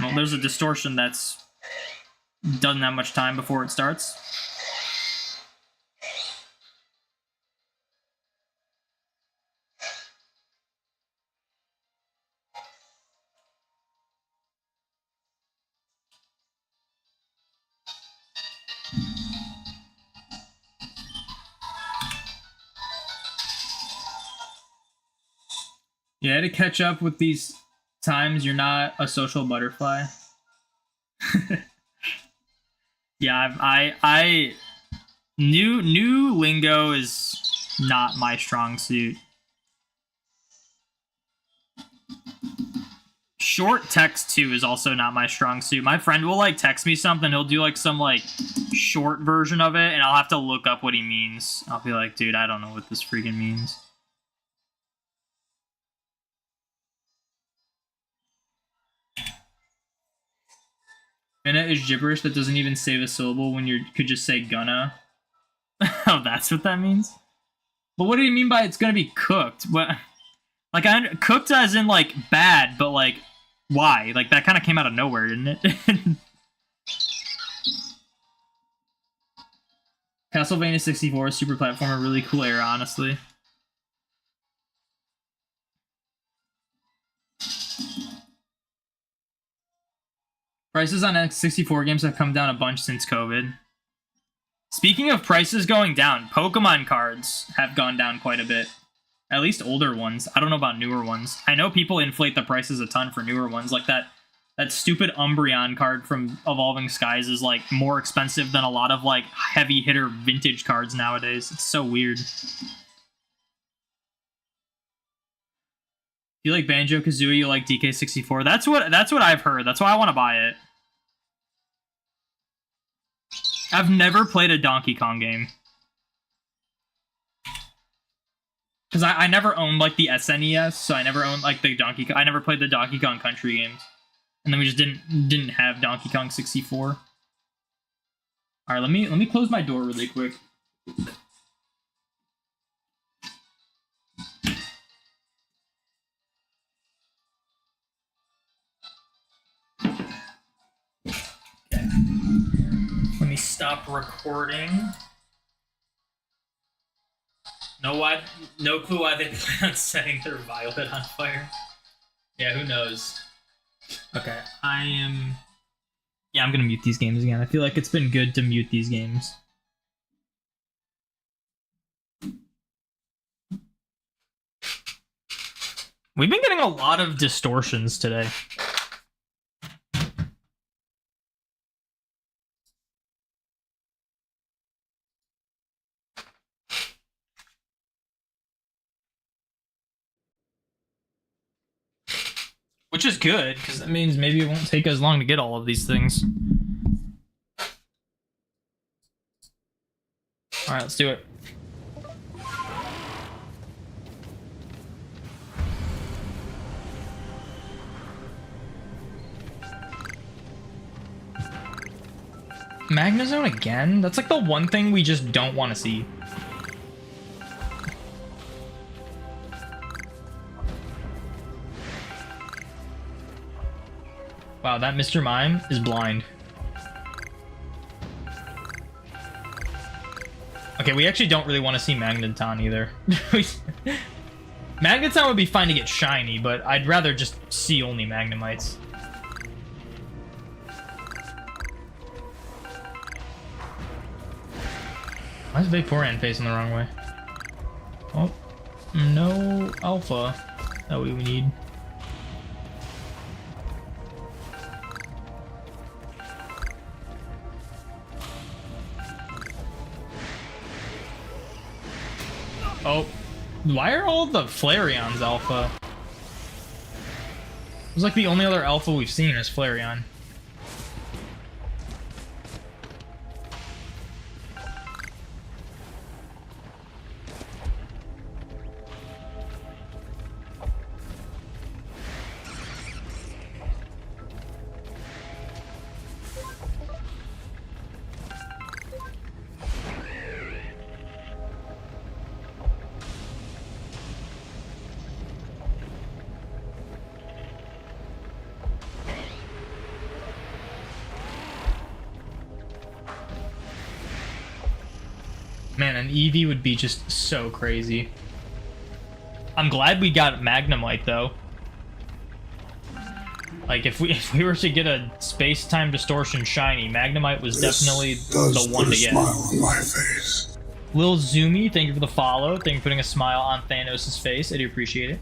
C: Well, there's a distortion that's done that much time before it starts. Yeah, to catch up with these times, you're not a social butterfly. Yeah, I new lingo is not my strong suit. Short text too is also not my strong suit. My friend will like text me something, he'll do like some like short version of it, and I'll have to look up what he means. I'll be like, dude, I don't know what this freaking means. Gonna is gibberish that doesn't even save a syllable when you could just say gonna. Oh, that's what that means? But what do you mean by it's gonna be cooked? What? Like, cooked as in, like, bad, but, like, why? Like, that kind of came out of nowhere, didn't it? Castlevania 64, super platformer, really cool era, honestly. Prices on X64 games have come down a bunch since COVID. Speaking of prices going down, Pokemon cards have gone down quite a bit. At least older ones. I don't know about newer ones. I know people inflate the prices a ton for newer ones. Like that stupid Umbreon card from Evolving Skies is like more expensive than a lot of like heavy hitter vintage cards nowadays. It's so weird. You like Banjo-Kazooie, you like DK64. That's what I've heard. That's why I want to buy it. I've never played a Donkey Kong game. Because I never owned, like, the SNES, so I never owned, like, the Donkey Kong. I never played the Donkey Kong Country games. And then we just didn't have Donkey Kong 64. Alright, let me close my door really quick. Okay. Let me stop recording. No clue why they plan on setting their Violet on fire. Yeah, who knows? Okay, I'm gonna mute these games again. I feel like it's been good to mute these games. We've been getting a lot of distortions today. Which is good, because that means maybe it won't take as long to get all of these things. Alright, let's do it. Magnezone again? That's like the one thing we just don't want to see. Wow, that Mr. Mime is blind. Okay, we actually don't really want to see Magneton either. Magneton would be fine to get shiny, but I'd rather just see only Magnemites. Why is Vaporeon facing the wrong way? Oh, no Alpha that we need. Oh, why are all the Flareons Alpha? It was like the only other Alpha we've seen is Flareon. Man, an Eevee would be just so crazy. I'm glad we got Magnemite though. Like if we were to get a space-time distortion shiny, Magnemite was definitely the one to get.
B: Smile on my face.
C: Lil Zoomy, thank you for the follow. Thank you for putting a smile on Thanos' face. I do appreciate it.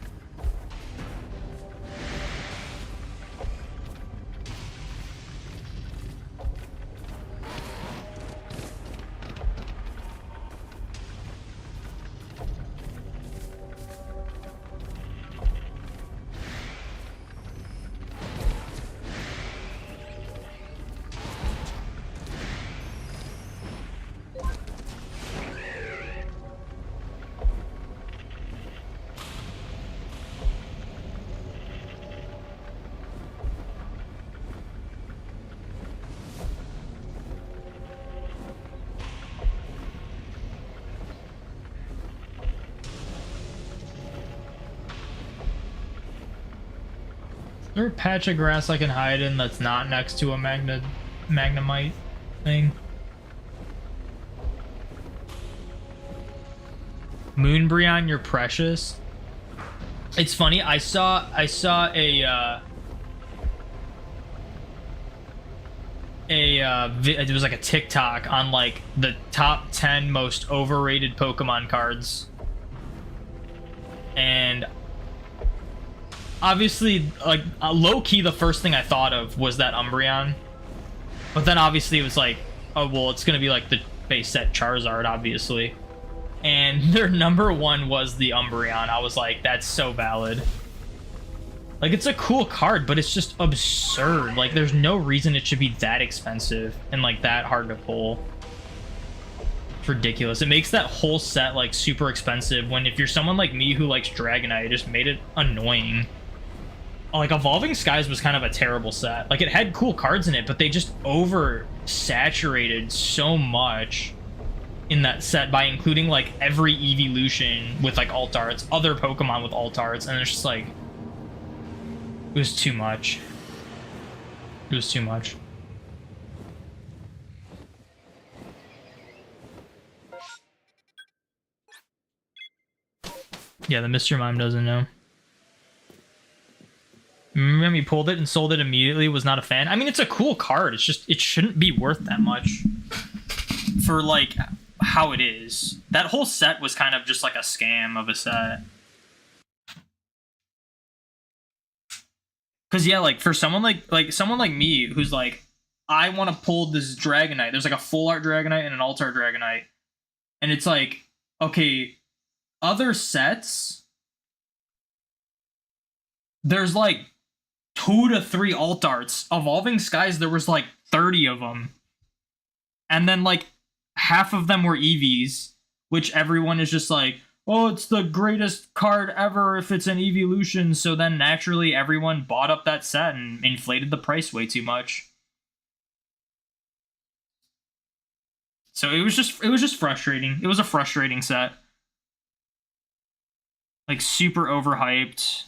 C: there a patch of grass I can hide in that's not next to a magnemite thing? Moonbreon, you're precious. It's funny, I saw it was like a TikTok on like the top 10 most overrated Pokemon cards. And obviously, like, low-key, the first thing I thought of was that Umbreon. But then obviously it was like, oh, well, it's going to be like the base set Charizard, obviously. And their number one was the Umbreon. I was like, that's so valid. Like, it's a cool card, but it's just absurd. Like, there's no reason it should be that expensive and, like, that hard to pull. It's ridiculous. It makes that whole set, like, super expensive when if you're someone like me who likes Dragonite, it just made it annoying. Like, Evolving Skies was kind of a terrible set. Like, it had cool cards in it, but they just oversaturated so much in that set by including, like, every evolution with, like, alt arts, other Pokemon with alt arts, and it's just, like, it was too much. It was too much. Yeah, the Mr. Mime doesn't know. Remember he pulled it and sold it immediately, was not a fan? I mean, it's a cool card. It's just, it shouldn't be worth that much for, like, how it is. That whole set was kind of just like a scam of a set. Because, yeah, like, for someone like me who's like, I want to pull this Dragonite. There's, like, a full art Dragonite and an alt art Dragonite. And it's like, okay, other sets, there's, like, 2 to 3 alt arts. Evolving Skies, there was, like, 30 of them. And then, like, half of them were EVs, which everyone is just like, oh, it's the greatest card ever if it's an evolution. So then naturally everyone bought up that set and inflated the price way too much. So it was just frustrating. It was a frustrating set. Like, super overhyped.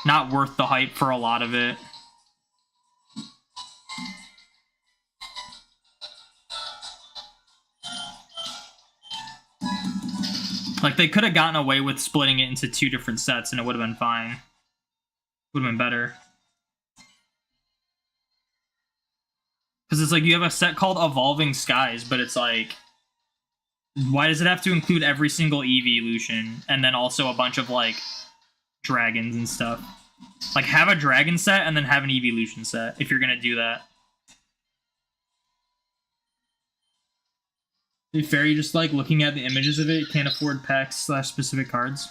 C: Not worth the hype for a lot of it. Like, they could have gotten away with splitting it into 2 different sets and it would have been fine. Would have been better. Because it's like, you have a set called Evolving Skies, but it's like, why does it have to include every single evolution and then also a bunch of, like, dragons and stuff? Like, have a dragon set and then have an evolution set if you're gonna do that. To be fair, you just like looking at the images of it, you can't afford packs / specific cards.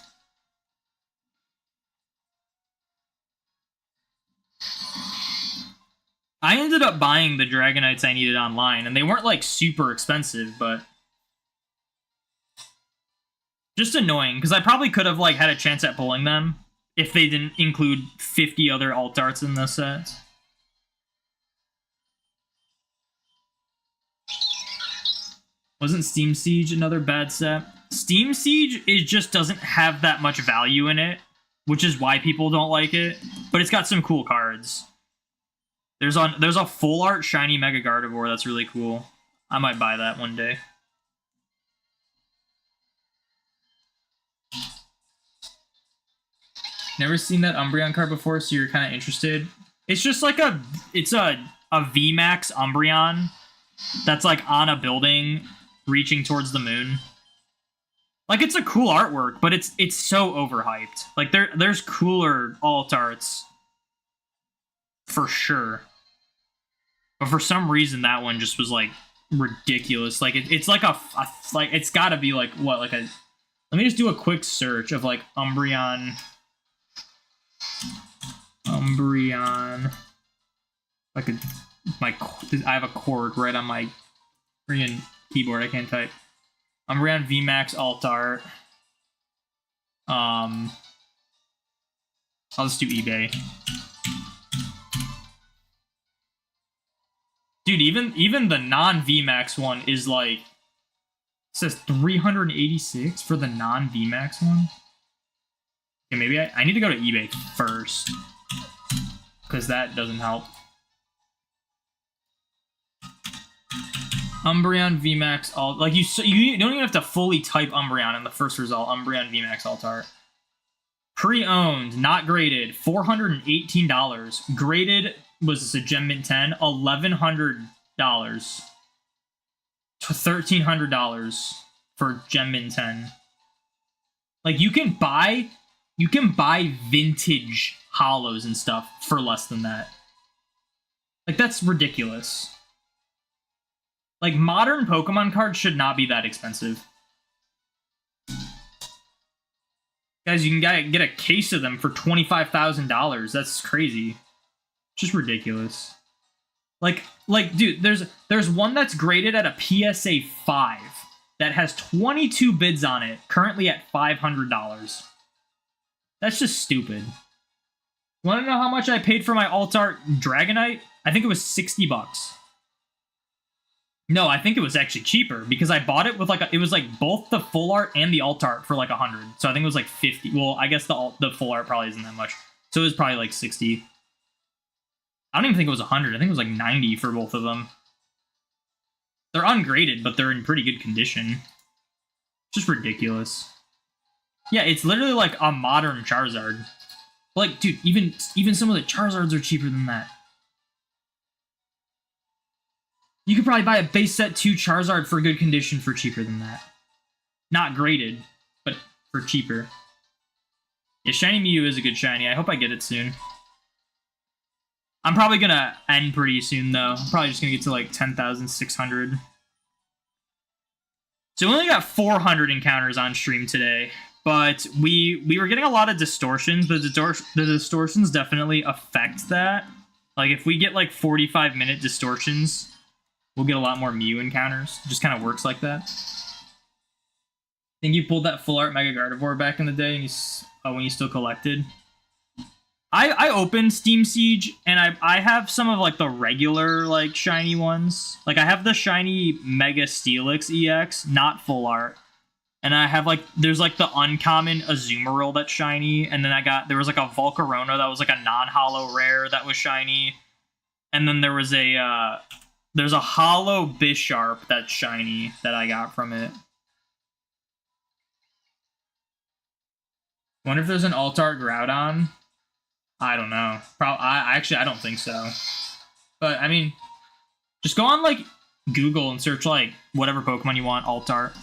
C: I ended up buying the Dragonites I needed online, and they weren't like super expensive, but just annoying, because I probably could have like had a chance at pulling them if they didn't include 50 other alt arts in this set. Wasn't Steam Siege another bad set? Steam Siege, it just doesn't have that much value in it, which is why people don't like it, but it's got some cool cards. There's a full art shiny Mega Gardevoir that's really cool. I might buy that one day. Never seen that Umbreon card before, so you're kind of interested. It's just like a VMAX Umbreon that's like on a building reaching towards the moon. Like, it's a cool artwork, but it's so overhyped. Like, there's cooler alt arts for sure, but for some reason that one just was like ridiculous. Like, it's like like, it's got to be like what, like a, let me just do a quick search of like Umbreon. I could, I have a cord right on my freaking keyboard. I can't type. Umbreon VMAX alt art. I'll just do eBay. Dude, even the non-VMAX one is like, it says 386 for the non-VMAX one. Okay, maybe I need to go to eBay first. because that doesn't help. Umbreon VMAX alt. Like, you don't even have to fully type Umbreon in the first result. Umbreon VMAX alt art. Pre-owned, not graded, $418. Graded was this a Gem Mint 10? $1,100. $1,300 for Gem Mint 10. Like, you can buy vintage hollows and stuff for less than that. Like, that's ridiculous. Like, modern Pokemon cards should not be that expensive. Guys, you can get a case of them for $25,000. That's crazy. Just ridiculous. Like, dude, there's one that's graded at a PSA 5 that has 22 bids on it, currently at $500. That's just stupid. Want to know how much I paid for my alt art Dragonite? I think it was $60. No, I think it was actually cheaper because I bought it with it was like both the full art and the alt art for like 100. So I think it was like 50. Well, I guess the full art probably isn't that much. So it was probably like 60. I don't even think it was 100. I think it was like 90 for both of them. They're ungraded, but they're in pretty good condition. Just ridiculous. Yeah, it's literally like a modern Charizard. Like, dude, even some of the Charizards are cheaper than that. You could probably buy a base set 2 Charizard for good condition for cheaper than that. Not graded, but for cheaper. Yeah, Shiny Mew is a good shiny. I hope I get it soon. I'm probably gonna end pretty soon, though. I'm probably just gonna get to like 10,600. So we only got 400 encounters on stream today, but we were getting a lot of distortions, but the distortions definitely affect that. Like, if we get like 45-minute distortions, we'll get a lot more Mew encounters. It just kind of works like that. Think you pulled that full art Mega Gardevoir back in the day and when you still collected? I opened Steam Siege and I have some of like the regular like shiny ones. Like, I have the shiny Mega Steelix EX, not full art. And I have like, there's like the uncommon Azumarill that's shiny. And then there was like a Volcarona that was like a non-holo rare that was shiny. And then there's a holo Bisharp that's shiny that I got from it. Wonder if there's an alt art Groudon. I don't know. I don't think so. But I mean, just go on like Google and search like whatever Pokemon you want alt art.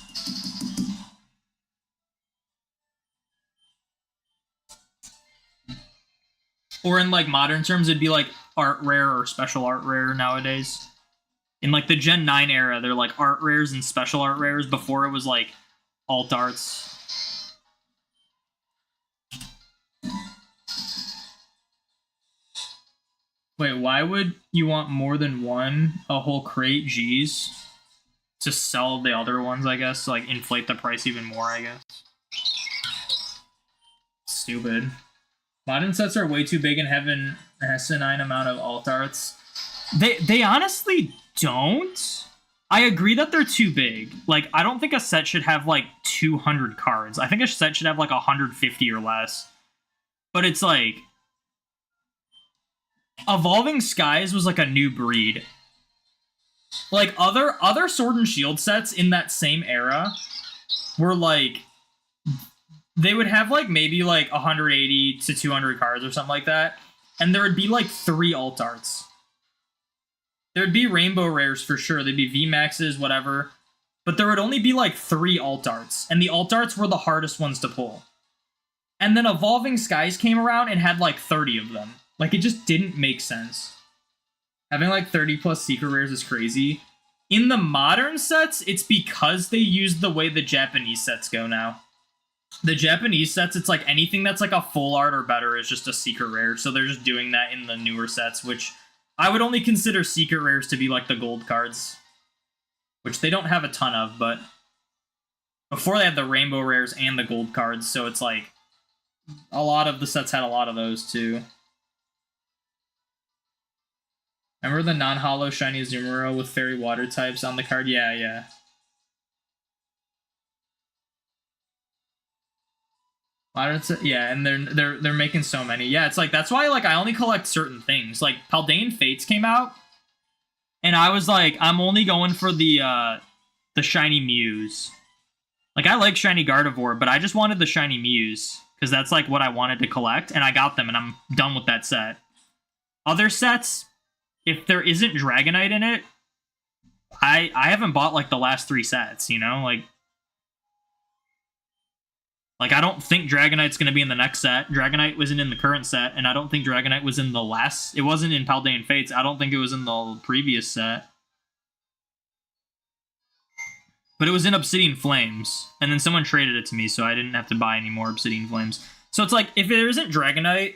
C: Or in like modern terms, it'd be like art rare or special art rare nowadays. In like the Gen 9 era, they're like art rares and special art rares. Before it was like alt arts. Wait, why would you want more than one? A whole crate? Jeez. To sell the other ones, I guess. To, like, inflate the price even more, I guess. Stupid. Modern sets are way too big and have an asinine amount of alt arts. They honestly don't. I agree that they're too big. Like, I don't think a set should have, like, 200 cards. I think a set should have, like, 150 or less. But it's like... Evolving Skies was like a new breed. Like, other Sword and Shield sets in that same era were like... They would have like maybe like 180 to 200 cards or something like that. And there would be like 3 alt arts. There'd be rainbow rares for sure. There'd be VMAXs, whatever. But there would only be like 3 alt arts. And the alt arts were the hardest ones to pull. And then Evolving Skies came around and had like 30 of them. Like, it just didn't make sense. Having like 30 plus secret rares is crazy. In the modern sets, it's because they use the way the Japanese sets go now. The Japanese sets, it's like anything that's like a full art or better is just a secret rare. So they're just doing that in the newer sets, which I would only consider secret rares to be like the gold cards. Which they don't have a ton of, but before they had the rainbow rares and the gold cards, so it's like a lot of the sets had a lot of those too. Remember the non-holo shiny Azumarill with fairy water types on the card? Yeah. Why did it? Yeah, and they're making so many. Yeah, it's like that's why like I only collect certain things. Like Paldean Fates came out, and I was like, I'm only going for the shiny Mews. Like I like shiny Gardevoir, but I just wanted the shiny Mews because that's like what I wanted to collect, and I got them, and I'm done with that set. Other sets, if there isn't Dragonite in it, I haven't bought like the last 3 sets. You know, like, I don't think Dragonite's going to be in the next set. Dragonite wasn't in the current set, and I don't think Dragonite was in the last... It wasn't in Paldean Fates. I don't think it was in the previous set. But it was in Obsidian Flames, and then someone traded it to me, so I didn't have to buy any more Obsidian Flames. So it's like, if there isn't Dragonite,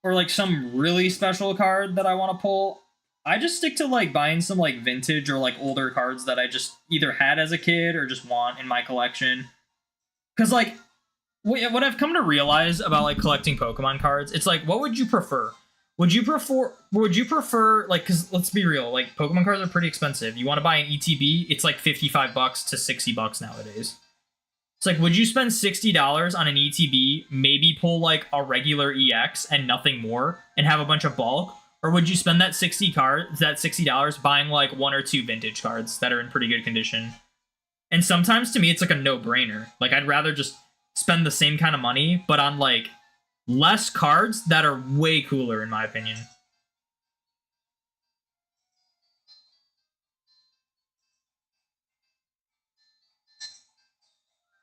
C: or like some really special card that I want to pull, I just stick to like buying some like vintage or like older cards that I just either had as a kid or just want in my collection. Because like... What I've come to realize about like collecting Pokemon cards, it's like, what would you prefer? Would you prefer like, because let's be real, like Pokemon cards are pretty expensive. You want to buy an ETB, it's like $55 to $60 nowadays. It's like, would you spend $60 on an ETB, maybe pull like a regular EX and nothing more, and have a bunch of bulk? Or would you spend that $60 buying like 1 or 2 vintage cards that are in pretty good condition? And sometimes to me, it's like a no-brainer. Like I'd rather just spend the same kind of money, but on like less cards that are way cooler in my opinion.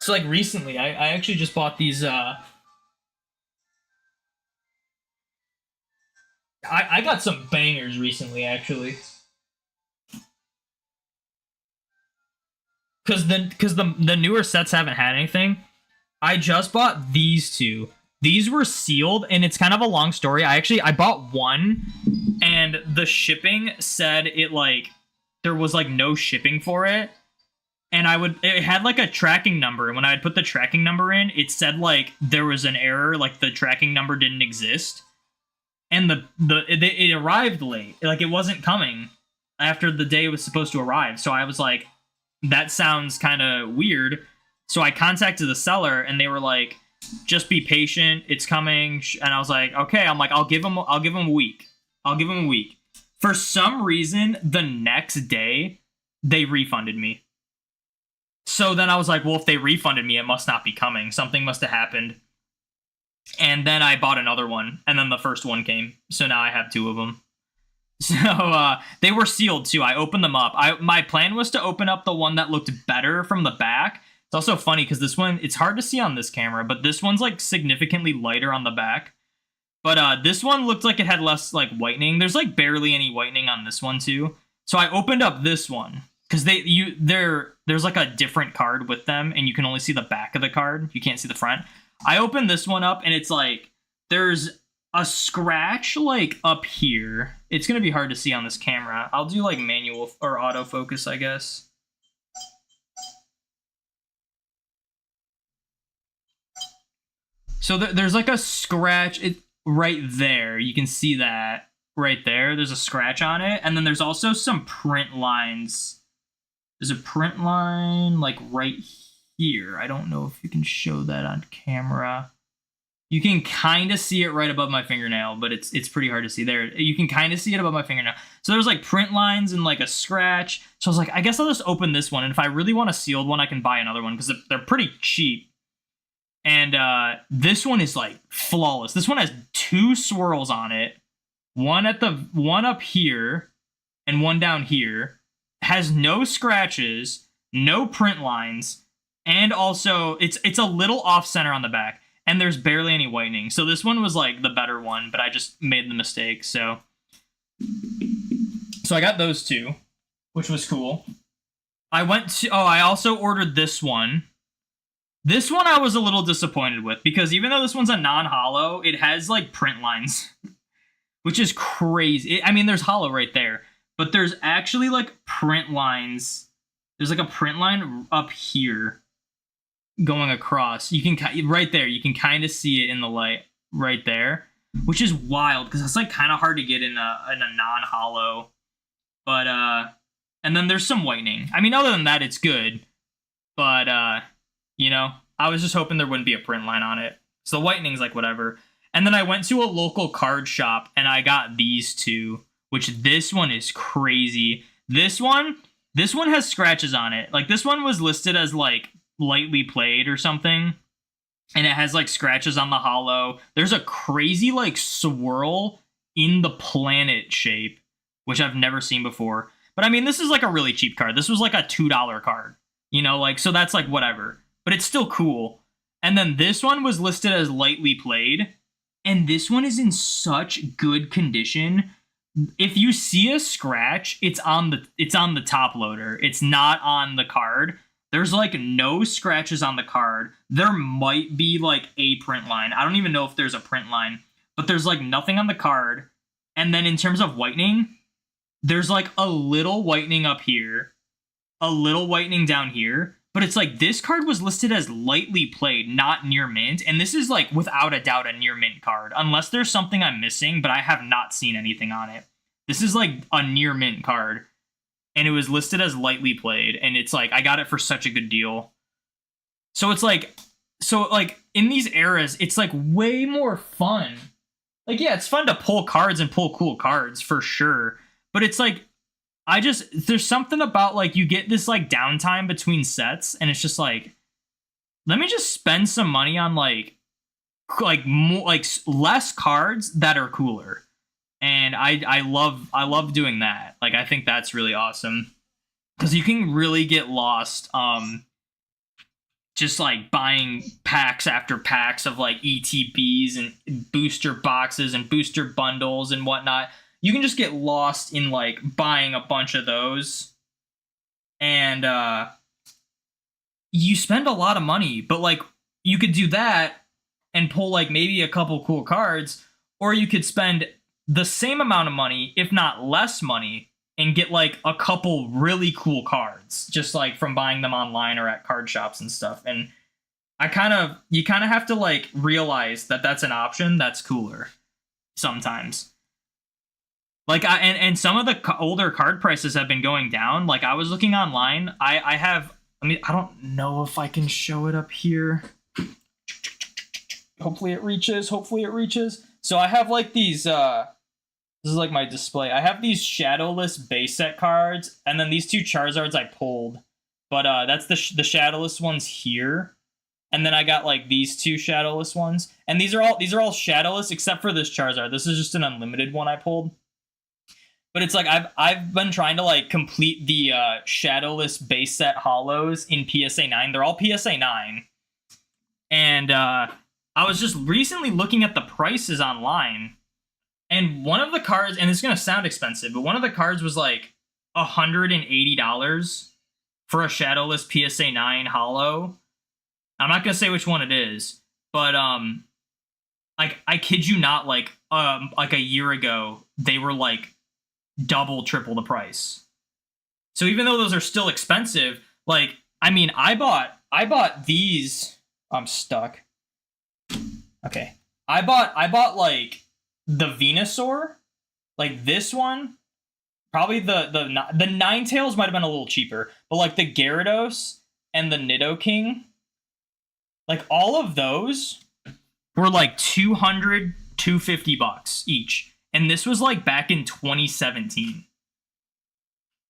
C: So like recently, I actually just bought these. I got some bangers recently actually. Because the newer sets haven't had anything. I just bought these 2. These were sealed, and it's kind of a long story. I bought one, and the shipping said it like there was like no shipping for it, and it had like a tracking number, and when I would put the tracking number in, it said like there was an error, like the tracking number didn't exist, and it arrived late, like it wasn't coming after the day it was supposed to arrive. So I was like, that sounds kind of weird. So I contacted the seller, and they were like, "Just be patient, it's coming." And I was like, "Okay." I'm like, I'll give them a week. I'll give them a week. For some reason, the next day, they refunded me. So then I was like, well, if they refunded me, it must not be coming. Something must have happened. And then I bought another one, and then the first one came. So now I have 2 of them. So they were sealed too. I opened them up. My plan was to open up the one that looked better from the back. It's also funny because this one, it's hard to see on this camera, but this one's like significantly lighter on the back. But this one looked like it had less like whitening. There's like barely any whitening on this one too. So I opened up this one because there's like a different card with them, and you can only see the back of the card. You can't see the front. I opened this one up, and it's like there's a scratch like up here. It's gonna be hard to see on this camera. I'll do like manual or autofocus, I guess. So there's like a scratch right there. You can see that right there. There's a scratch on it. And then there's also some print lines. There's a print line like right here. I don't know if you can show that on camera. You can kind of see it right above my fingernail, but it's pretty hard to see there. You can kind of see it above my fingernail. So there's like print lines and like a scratch. So I was like, I guess I'll just open this one. And if I really want a sealed one, I can buy another one because they're pretty cheap. And this one is like flawless. This one has 2 swirls on it. One up here and one down here. Has no scratches, no print lines, and also it's a little off center on the back. And there's barely any whitening. So this one was like the better one, but I just made the mistake. So I got those 2, which was cool. I also ordered this one. This one I was a little disappointed with because even though this one's a non-holo, it has like print lines, which is crazy. I mean, there's holo right there, but there's actually like print lines. There's like a print line up here going across. You can right there. You can kind of see it in the light right there, which is wild because it's like kind of hard to get in a non-holo. But and then there's some whitening. I mean, other than that, it's good. But you know, I was just hoping there wouldn't be a print line on it. So the whitening's like whatever. And then I went to a local card shop and I got these two, which this one is crazy. This one has scratches on it. Like this one was listed as like lightly played or something. And it has like scratches on the hollow. There's a crazy like swirl in the planet shape, which I've never seen before. But I mean, this is like a really cheap card. This was like a $2 card, you know, like, so that's like whatever, but it's still cool. And then this one was listed as lightly played. And this one is in such good condition. If you see a scratch, it's on the top loader. It's not on the card. There's like no scratches on the card. There might be like a print line. I don't even know if there's a print line, but there's like nothing on the card. And then in terms of whitening, there's like a little whitening up here, a little whitening down here. But it's like this card was listed as lightly played, not near mint. And this is like without a doubt a near mint card, unless there's something I'm missing, but I have not seen anything on it. This is like a near mint card. And it was listed as lightly played. And it's like, I got it for such a good deal. So it's like, in these eras, it's like way more fun. Like, yeah, it's fun to pull cards and pull cool cards for sure. But it's like, there's something about like, you get this like downtime between sets. And it's just like, let me just spend some money on like more, like less cards that are cooler. And I love doing that. Like, I think that's really awesome because you can really get lost just like buying packs after packs of like ETBs and booster boxes and booster bundles and whatnot. You can just get lost in like buying a bunch of those and you spend a lot of money, but like you could do that and pull like maybe a couple cool cards, or you could spend the same amount of money, if not less money, and get like a couple really cool cards, just like from buying them online or at card shops and stuff. And you kind of have to like realize that that's an option that's cooler sometimes. Like and some of the older card prices have been going down. Like I was looking online. I don't know if I can show it up here. Hopefully it reaches. So I have like these this is like my display. I have these shadowless base set cards, and then these two Charizards I pulled. But that's the shadowless ones here. And then I got like these two shadowless ones. And these are all shadowless except for this Charizard. This is just an unlimited one I pulled. But it's like I've been trying to like complete the shadowless base set hollows in PSA 9. They're all PSA 9. And I was just recently looking at the prices online. And one of the cards, and it's going to sound expensive, but one of the cards was like $180 for a shadowless PSA 9 hollow. I'm not going to say which one it is, but like I kid you not, like a year ago, they were like double, triple the price. So even though those are still expensive, like, I mean, I bought these. I'm stuck. Okay. I bought like the Venusaur, like this one, probably the Ninetales might have been a little cheaper, but like the Gyarados and the Nidoking, like all of those were like $200, $250 each. And this was like back in 2017.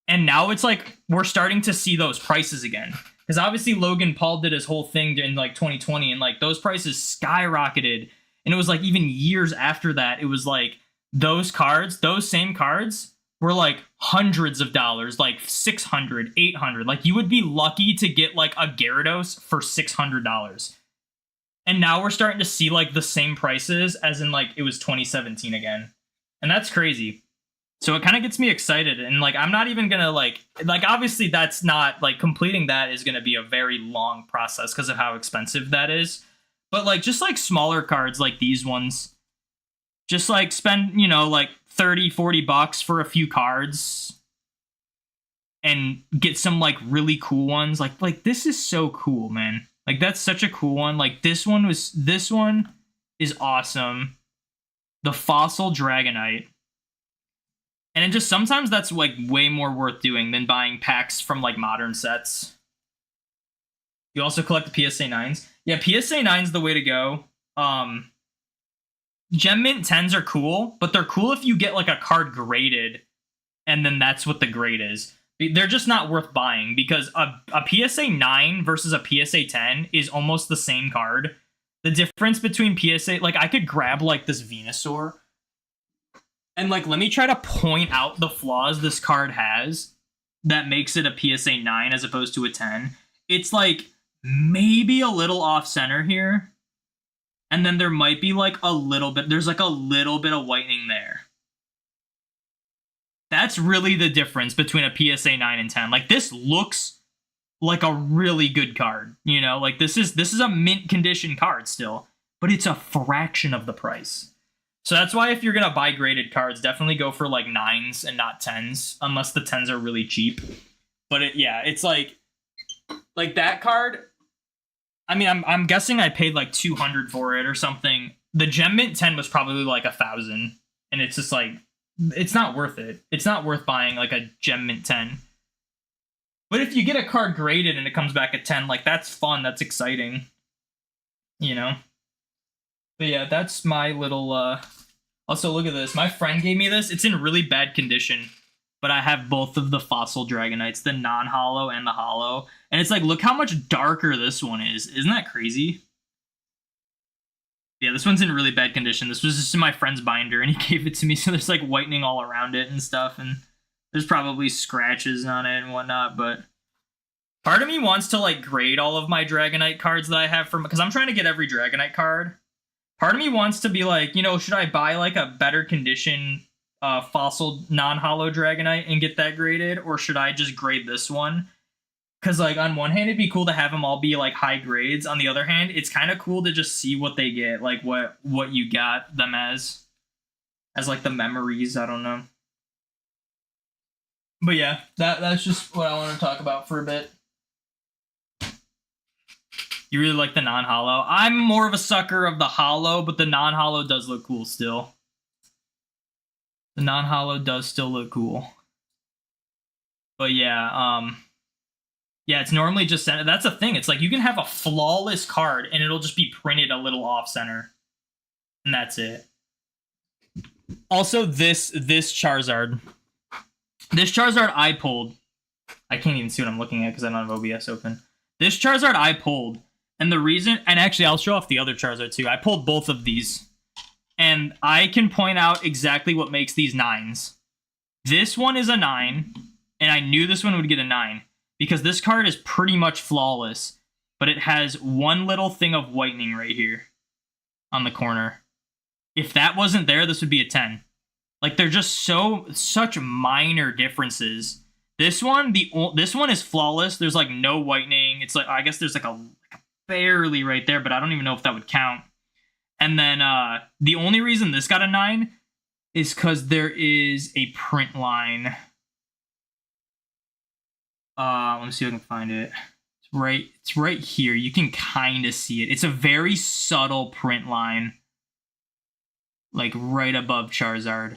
C: And now it's like we're starting to see those prices again. Because obviously Logan Paul did his whole thing in like 2020 and like those prices skyrocketed. And it was like even years after that, it was like those same cards were like hundreds of dollars, like $600, $800. Like you would be lucky to get like a Gyarados for $600. And now we're starting to see like the same prices as in like it was 2017 again. And that's crazy. So it kind of gets me excited. And like I'm not even gonna like obviously that's not like completing that is gonna be a very long process because of how expensive that is. But like just like smaller cards like these ones, just like spend, you know, like $30-$40 for a few cards and get some like really cool ones. Like this is so cool, man. Like that's such a cool one. Like this one is awesome. The Fossil Dragonite. And it just sometimes that's like way more worth doing than buying packs from like modern sets. You also collect the PSA 9s. Yeah, PSA 9's the way to go. Gem Mint 10s are cool, but they're cool if you get like a card graded, and then that's what the grade is. They're just not worth buying because a PSA 9 versus a PSA 10 is almost the same card. The difference between PSA, like I could grab like this Venusaur and like let me try to point out the flaws this card has that makes it a PSA 9 as opposed to a 10. It's like maybe a little off center here. And then there might be like a little bit, there's like a little bit of whitening there. That's really the difference between a PSA 9 and 10. Like this looks like a really good card, you know? Like this is a mint condition card still, but it's a fraction of the price. So that's why if you're going to buy graded cards, definitely go for like 9s and not 10s, unless the 10s are really cheap. But it's like that card, I mean, I'm guessing I paid like 200 for it or something. The Gem Mint 10 was probably like 1,000, and it's just like, it's not worth it. It's not worth buying like a Gem Mint 10. But if you get a card graded and it comes back at 10, like that's fun, that's exciting, you know? But yeah, that's my little, also look at this. My friend gave me this. It's in really bad condition, but I have both of the fossil Dragonites, the non-holo and the holo. And it's like, look how much darker this one is. Isn't that crazy? Yeah, this one's in really bad condition. This was just in my friend's binder, and he gave it to me, so there's like whitening all around it and stuff, and there's probably scratches on it and whatnot, but part of me wants to like grade all of my Dragonite cards that I have from, because I'm trying to get every Dragonite card. Part of me wants to be like, you know, should I buy like a better condition fossil non-holo Dragonite and get that graded, or should I just grade this one? Because, like, on one hand, it'd be cool to have them all be, like, high grades. On the other hand, it's kind of cool to just see what they get, like, what you got them as, like, the memories. I don't know. But, yeah, that's just what I want to talk about for a bit. You really like the non-holo? I'm more of a sucker of the holo, but the non-holo does look cool still. The non-holo does still look cool. But, yeah, yeah, it's normally just center. That's a thing. It's like you can have a flawless card and it'll just be printed a little off center. And that's it. Also, this Charizard. This Charizard I pulled. I can't even see what I'm looking at because I don't have OBS open. This Charizard I pulled. And the reason, and actually I'll show off the other Charizard too. I pulled both of these. And I can point out exactly what makes these 9s. This one is a 9. And I knew this one would get a 9. Because this card is pretty much flawless, but it has one little thing of whitening right here on the corner. If that wasn't there, this would be a 10. Like, they're just such minor differences. This one is flawless. There's, like, no whitening. It's like, I guess there's, like, a barely right there, but I don't even know if that would count. And then, the only reason this got a 9 is because there is a print line. Let me see if I can find it. It's right here. You can kind of see it. It's a very subtle print line. Like right above Charizard.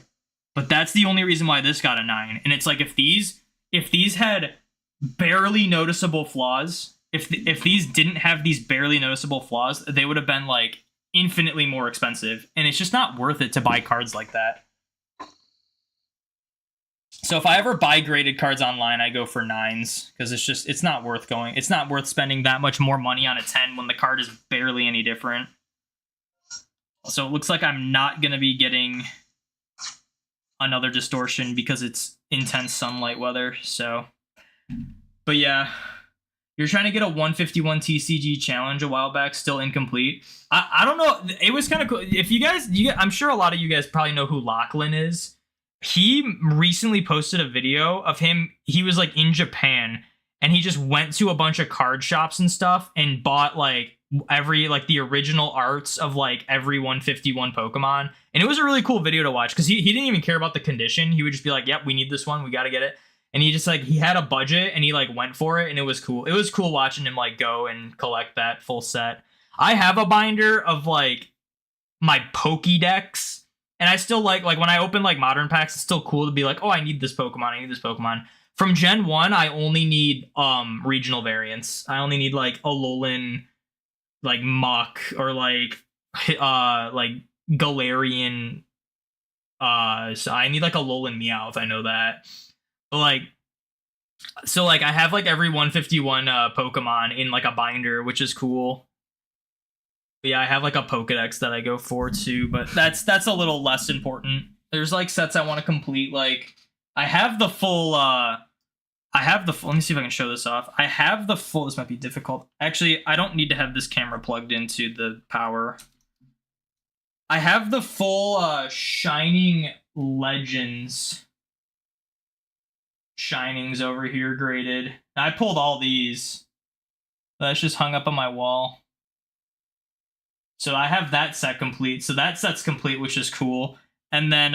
C: But that's the only reason why this got a 9. And it's like if these had barely noticeable flaws, if these didn't have these barely noticeable flaws, they would have been like infinitely more expensive. And it's just not worth it to buy cards like that. So if I ever buy graded cards online, I go for 9s because it's not worth going. It's not worth spending that much more money on a 10 when the card is barely any different. So it looks like I'm not going to be getting another Distortion because it's intense sunlight weather. So, but yeah, you're trying to get a 151 TCG challenge a while back, still incomplete. I don't know. It was kind of cool. If you guys, I'm sure a lot of you guys probably know who Lachlan is. He recently posted a video of him. He was like in Japan and he just went to a bunch of card shops and stuff and bought like the original arts of like every 151 Pokemon. And it was a really cool video to watch because he didn't even care about the condition. He would just be like, yep, we need this one. We got to get it. And he just like, he had a budget and he like went for it. And it was cool. It was cool watching him like go and collect that full set. I have a binder of like my Pokédex. And I still like when I open like modern packs, it's still cool to be like, oh, I need this Pokemon. I need this Pokemon. From Gen 1, I only need regional variants. I only need like Alolan, like Muck, or like like Galarian. So I need like a Alolan Meowth. I know that, but like, so like I have like every 151 Pokemon in like a binder, which is cool. But yeah, I have like a Pokedex that I go for too, but that's a little less important. There's like sets I want to complete. Like I have the full. Let me see if I can show this off. I have the full. This might be difficult. Actually, I don't need to have this camera plugged into the power. I have the full Shining Legends Shinings over here graded. I pulled all these. That's just hung up on my wall. So I have that set complete. So that set's complete, which is cool. And then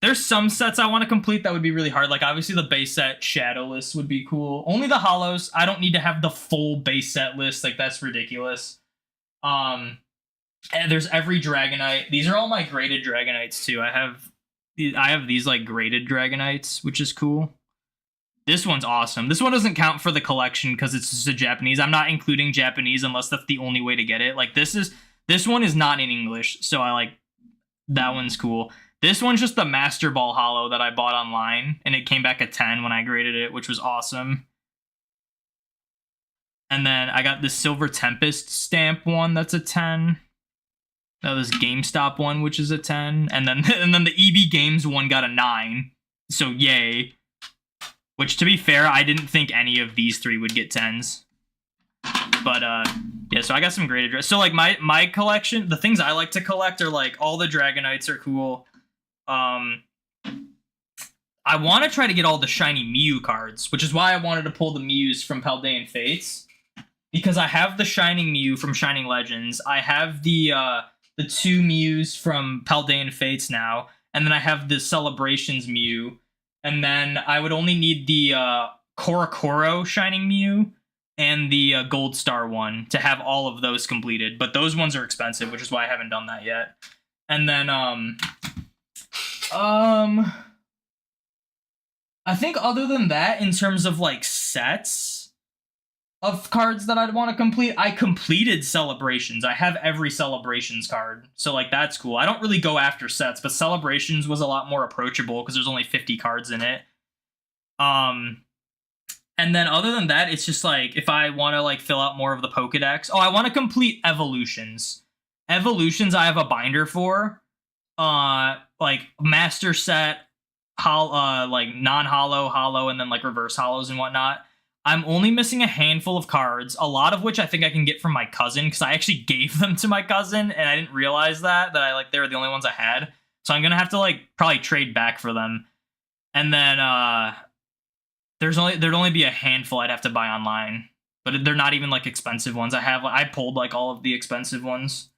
C: there's some sets I want to complete that would be really hard. Like obviously the base set Shadowless would be cool. Only the hollows. I don't need to have the full base set list. Like that's ridiculous. And there's every Dragonite. These are all my graded Dragonites too. I have these like graded Dragonites, which is cool. This one's awesome. This one doesn't count for the collection because it's just a Japanese. I'm not including Japanese unless that's the only way to get it. Like this one is not in English, so I like that one's cool. This one's just the Master Ball Hollow that I bought online, and it came back a 10 when I graded it, which was awesome. And then I got the Silver Tempest stamp one that's a 10. Now this GameStop one, which is a 10, and then the EB Games one got a 9. So yay. Which, to be fair, I didn't think any of these three would get 10s. But, yeah, so I got some graded... So, like, my collection, the things I like to collect are, like, all the Dragonites are cool. I want to try to get all the shiny Mew cards, which is why I wanted to pull the Mews from Paldean Fates. Because I have the Shining Mew from Shining Legends. I have the 2 Mews from Paldean Fates now. And then I have the Celebrations Mew. And then I would only need the Korokoro Shining Mew and the Gold Star one to have all of those completed. But those ones are expensive, which is why I haven't done that yet. And then, I think other than that, in terms of, like, sets of cards that I'd want to complete, I completed Celebrations. I have every Celebrations card. So, like, that's cool. I don't really go after sets, but Celebrations was a lot more approachable because there's only 50 cards in it. And then other than that, it's just, like, if I want to, like, fill out more of the Pokedex. Oh, I want to complete Evolutions. Evolutions I have a binder for. Like, Master Set, like, non-hollow, hollow, and then, like, reverse hollows and whatnot. I'm only missing a handful of cards, a lot of which I think I can get from my cousin, because I actually gave them to my cousin, and I didn't realize that they were the only ones I had. So I'm going to have to, like, probably trade back for them. And then, there'd only be a handful I'd have to buy online. But they're not even, like, expensive ones. I pulled, like, all of the expensive ones.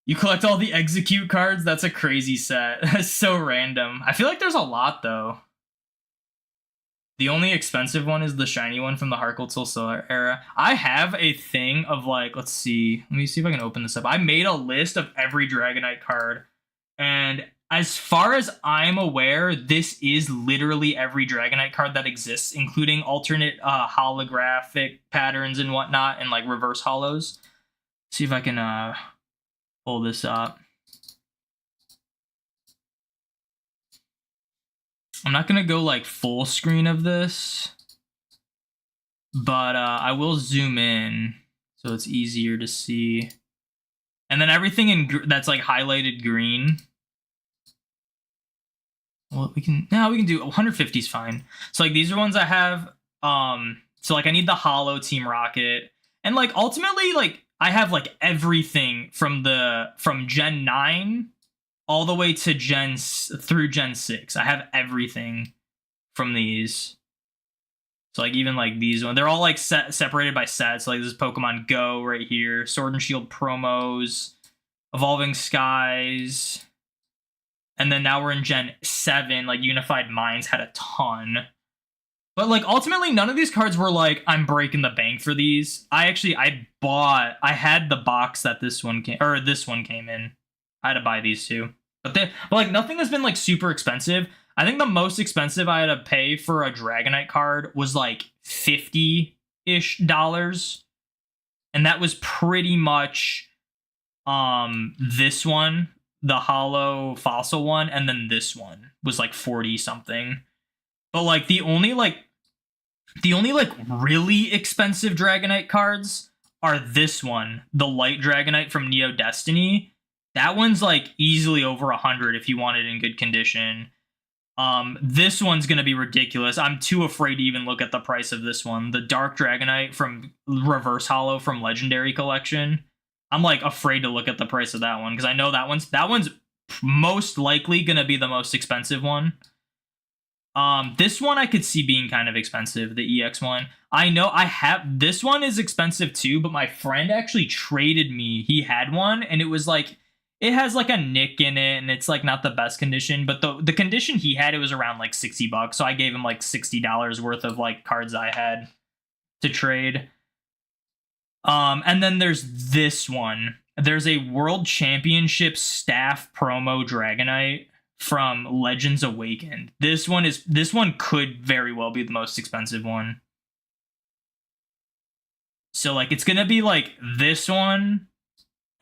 C: You collect all the Execute cards? That's a crazy set. That's so random. I feel like there's a lot, though. The only expensive one is the shiny one from the Harkle era. I have a thing of, like, let's see. Let me see if I can open this up. I made a list of every Dragonite card. And as far as I'm aware, this is literally every Dragonite card that exists, including alternate holographic patterns and whatnot, and, like, reverse hollows. See if I can pull this up. I'm not going to go, like, full screen of this, but I will zoom in so it's easier to see. And then everything that's, like, highlighted green. Well, we can do 150 is fine. So, like, these are ones I have. So, like, I need the Hollow Team Rocket. And, like, ultimately, like, I have, like, everything from Gen 9 all the way to through Gen 6. I have everything from these. So, like, even, like, these ones. They're all, like, separated by sets. Like, this is Pokemon Go right here. Sword and Shield promos. Evolving Skies. And then now we're in Gen 7. Like, Unified Minds had a ton. But, like, ultimately, none of these cards were, like, I'm breaking the bank for these. I had the box that this one came in. I had to buy these two. But like, nothing has been, like, super expensive. I think the most expensive I had to pay for a Dragonite card was, like, $50-ish. and that was pretty much this one, the hollow fossil one, and then this one was like 40 something. But like the only really expensive Dragonite cards are this one, the light Dragonite from Neo Destiny. That one's like easily over 100 if you want it in good condition. This one's gonna be ridiculous. I'm too afraid to even look at the price of this one. The Dark Dragonite from Reverse Hollow from Legendary Collection. I'm like afraid to look at the price of that one because I know that one's most likely gonna be the most expensive one. This one I could see being kind of expensive, the EX one. I know this one is expensive too, but my friend actually traded me. He had one and it was like, it has like a nick in it and it's like not the best condition, but the condition he had, it was around like $60. So I gave him like $60 worth of like cards I had to trade. And then there's this one. There's a World Championship staff promo Dragonite from Legends Awakened. This one could very well be the most expensive one. So like it's gonna be like this one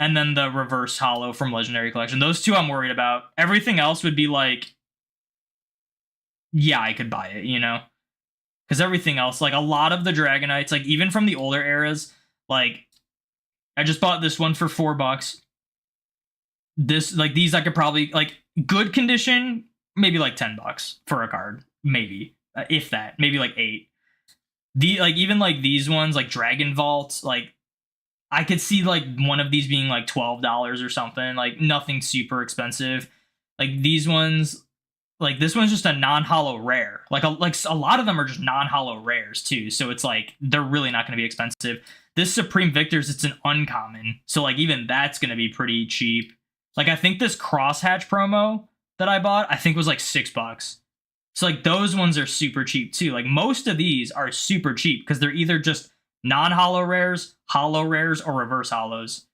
C: and then the Reverse Hollow from Legendary Collection. Those two I'm worried about. Everything else would be like, yeah, I could buy it, you know? Because everything else, like a lot of the Dragonites, like even from the older eras, like I just bought this one for $4. This, like these I could probably, like good condition, maybe like $10 for a card. Maybe. If that. Maybe like 8. Even like these ones, like Dragon Vault, like I could see like one of these being like $12 or something, like nothing super expensive. Like these ones, like this one's just a non-hollow rare. Like a lot of them are just non-hollow rares too, so it's like they're really not going to be expensive. This Supreme Victors, it's an uncommon, so like even that's going to be pretty cheap. Like I think this Crosshatch promo that I bought, I think was like $6. So like those ones are super cheap too. Like most of these are super cheap because they're either just non-hollow rares, hollow rares, or reverse hollows.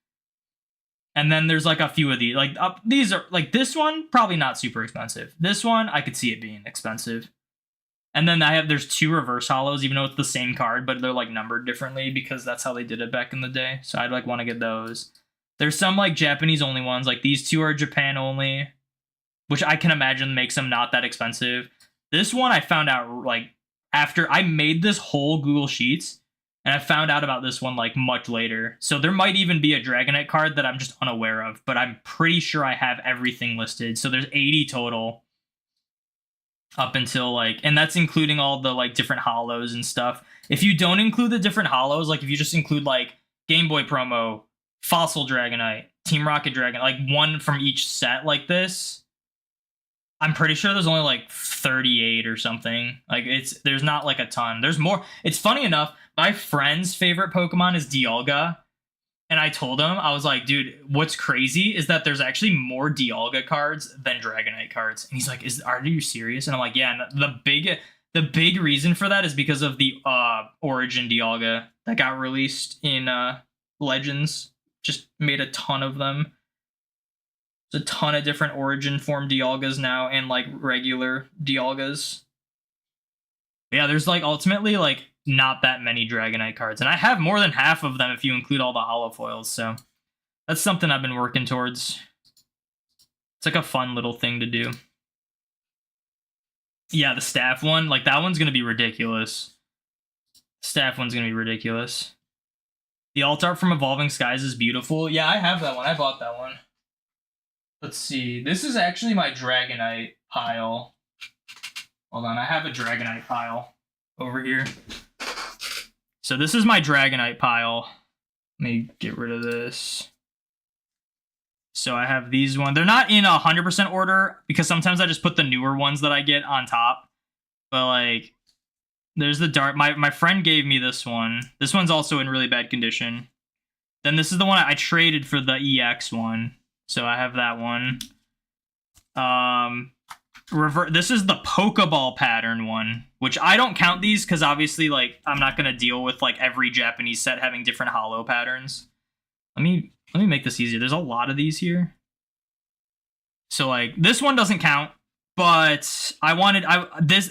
C: And then there's like a few of these. Like these are like this one, probably not super expensive. This one, I could see it being expensive. And then there's 2 reverse hollows, even though it's the same card, but they're like numbered differently because that's how they did it back in the day. So I'd like want to get those. There's some like Japanese only ones. Like these 2 are Japan only, which I can imagine makes them not that expensive. This one I found out like after I made this whole Google Sheets. And I found out about this one like much later. So there might even be a Dragonite card that I'm just unaware of, but I'm pretty sure I have everything listed. So there's 80 total up until like, and that's including all the like different hollows and stuff. If you don't include the different hollows, like if you just include like Game Boy promo, Fossil Dragonite, Team Rocket Dragon, like one from each set like this, I'm pretty sure there's only like 38 or something. Like there's not like a ton. There's more. It's funny enough, my friend's favorite Pokemon is Dialga. And I told him, I was like, dude, what's crazy is that there's actually more Dialga cards than Dragonite cards. And he's like, are you serious? And I'm like, yeah. And the big reason for that is because of the Origin Dialga that got released in Legends. Just made a ton of them. There's a ton of different Origin form Dialgas now and like regular Dialgas. Yeah, there's like ultimately like not that many Dragonite cards. And I have more than half of them if you include all the holo foils. So that's something I've been working towards. It's like a fun little thing to do. Yeah, the staff one, like that one's going to be ridiculous. Staff one's going to be ridiculous. The alt art from Evolving Skies is beautiful. Yeah, I have that one. I bought that one. Let's see. This is actually my Dragonite pile. Hold on, I have a Dragonite pile over here. So this is my Dragonite pile. Let me get rid of this. So I have these ones. They're not in 100% order because sometimes I just put the newer ones that I get on top. But like, there's the dark. My friend gave me this one. This one's also in really bad condition. Then this is the one I traded for the EX one. So I have that one. This is the Pokeball pattern one, which I don't count these because obviously like I'm not gonna deal with like every Japanese set having different holo patterns. Let me make this easier. There's a lot of these here. So like this one doesn't count, but I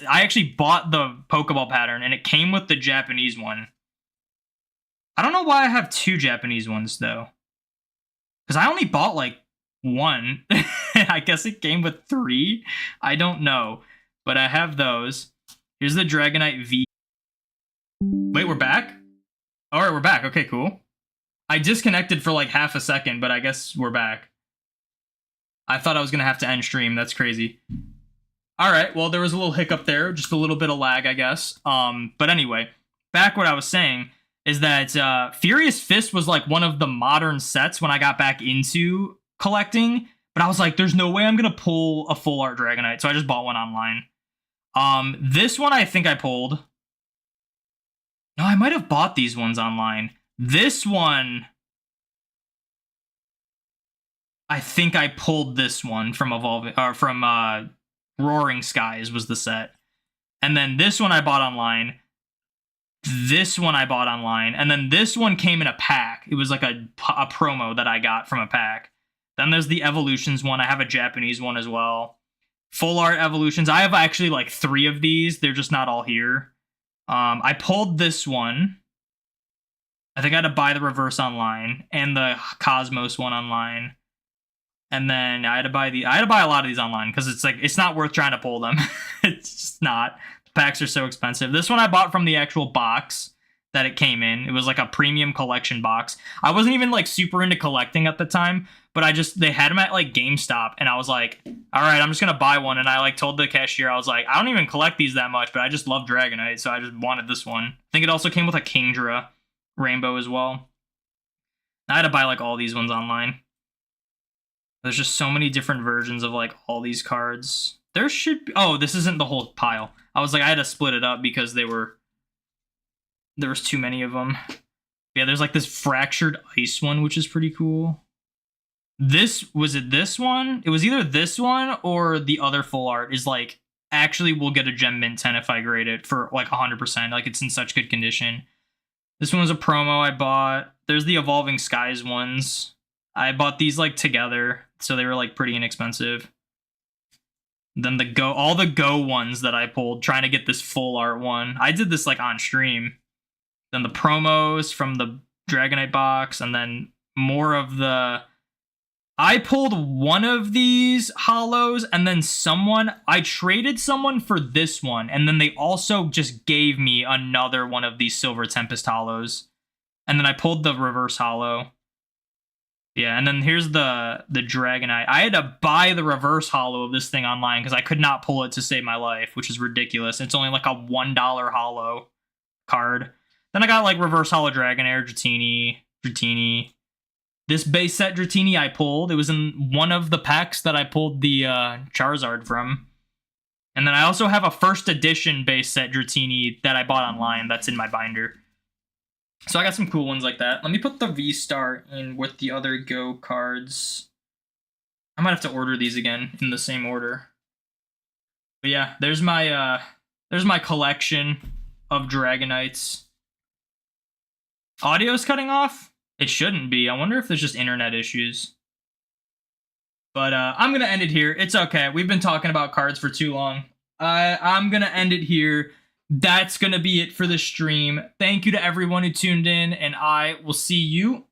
C: actually bought the Pokeball pattern and it came with the Japanese one. I don't know why I have 2 Japanese ones though. Because I only bought like 1. I guess it came with 3. I don't know. But I have those. Here's the Dragonite V. Wait, we're back? Alright, we're back. Okay, cool. I disconnected for like half a second, but I guess we're back. I thought I was going to have to end stream. That's crazy. Alright, well, there was a little hiccup there. Just a little bit of lag, I guess. But anyway, back what I was saying is that Furious Fist was like one of the modern sets when I got back into collecting. But I was like, there's no way I'm going to pull a full art Dragonite. So I just bought one online. This one I think I pulled. No, I might have bought these ones online. This one, I think I pulled this one from Roaring Skies was the set. And then this one I bought online. This one I bought online. And then this one came in a pack. It was like a promo that I got from a pack. Then there's the Evolutions one. I have a Japanese one as well. Full art Evolutions. I have actually like 3 of these. They're just not all here. I pulled this one. I think I had to buy the reverse online and the Cosmos one online. And then I had to buy a lot of these online because it's not worth trying to pull them. It's just not. The packs are so expensive. This one I bought from the actual box that it came in. It was like a premium collection box. I wasn't even like super into collecting at the time, but they had them at like GameStop, and I was like, all right, I'm just gonna buy one. And I like told the cashier, I was like, I don't even collect these that much, but I just love Dragonite, so I just wanted this one. I think it also came with a Kingdra Rainbow as well. I had to buy like all these ones online. There's just so many different versions of like all these cards. There should be, oh, this isn't the whole pile. I was like, I had to split it up because there was too many of them. Yeah, there's like this Fractured Ice one, which is pretty cool. Was it this one? It was either this one or the other full art is like, actually will get a Gem Mint 10 if I grade it for like 100%. Like it's in such good condition. This one was a promo I bought. There's the Evolving Skies ones. I bought these like together, so they were like pretty inexpensive. Then all the Go ones that I pulled, trying to get this full art one. I did this like on stream. Then the promos from the Dragonite box, and then more of the... I pulled one of these hollows, and then I traded someone for this one, and then they also just gave me another one of these Silver Tempest hollows. And then I pulled the reverse hollow. Yeah, and then here's the Dragonite. I had to buy the reverse hollow of this thing online because I could not pull it to save my life, which is ridiculous. It's only like a $1 hollow card. Then I got like reverse hollow Dragonair, Dratini. This base set Dratini I pulled. It was in one of the packs that I pulled the Charizard from. And then I also have a first edition base set Dratini that I bought online that's in my binder. So I got some cool ones like that. Let me put the V-Star in with the other Go cards. I might have to order these again in the same order. But yeah, there's my collection of Dragonites. Audio's cutting off? It shouldn't be. I wonder if there's just internet issues. But I'm going to end it here. It's okay. We've been talking about cards for too long. I'm going to end it here. That's going to be it for the stream. Thank you to everyone who tuned in, and I will see you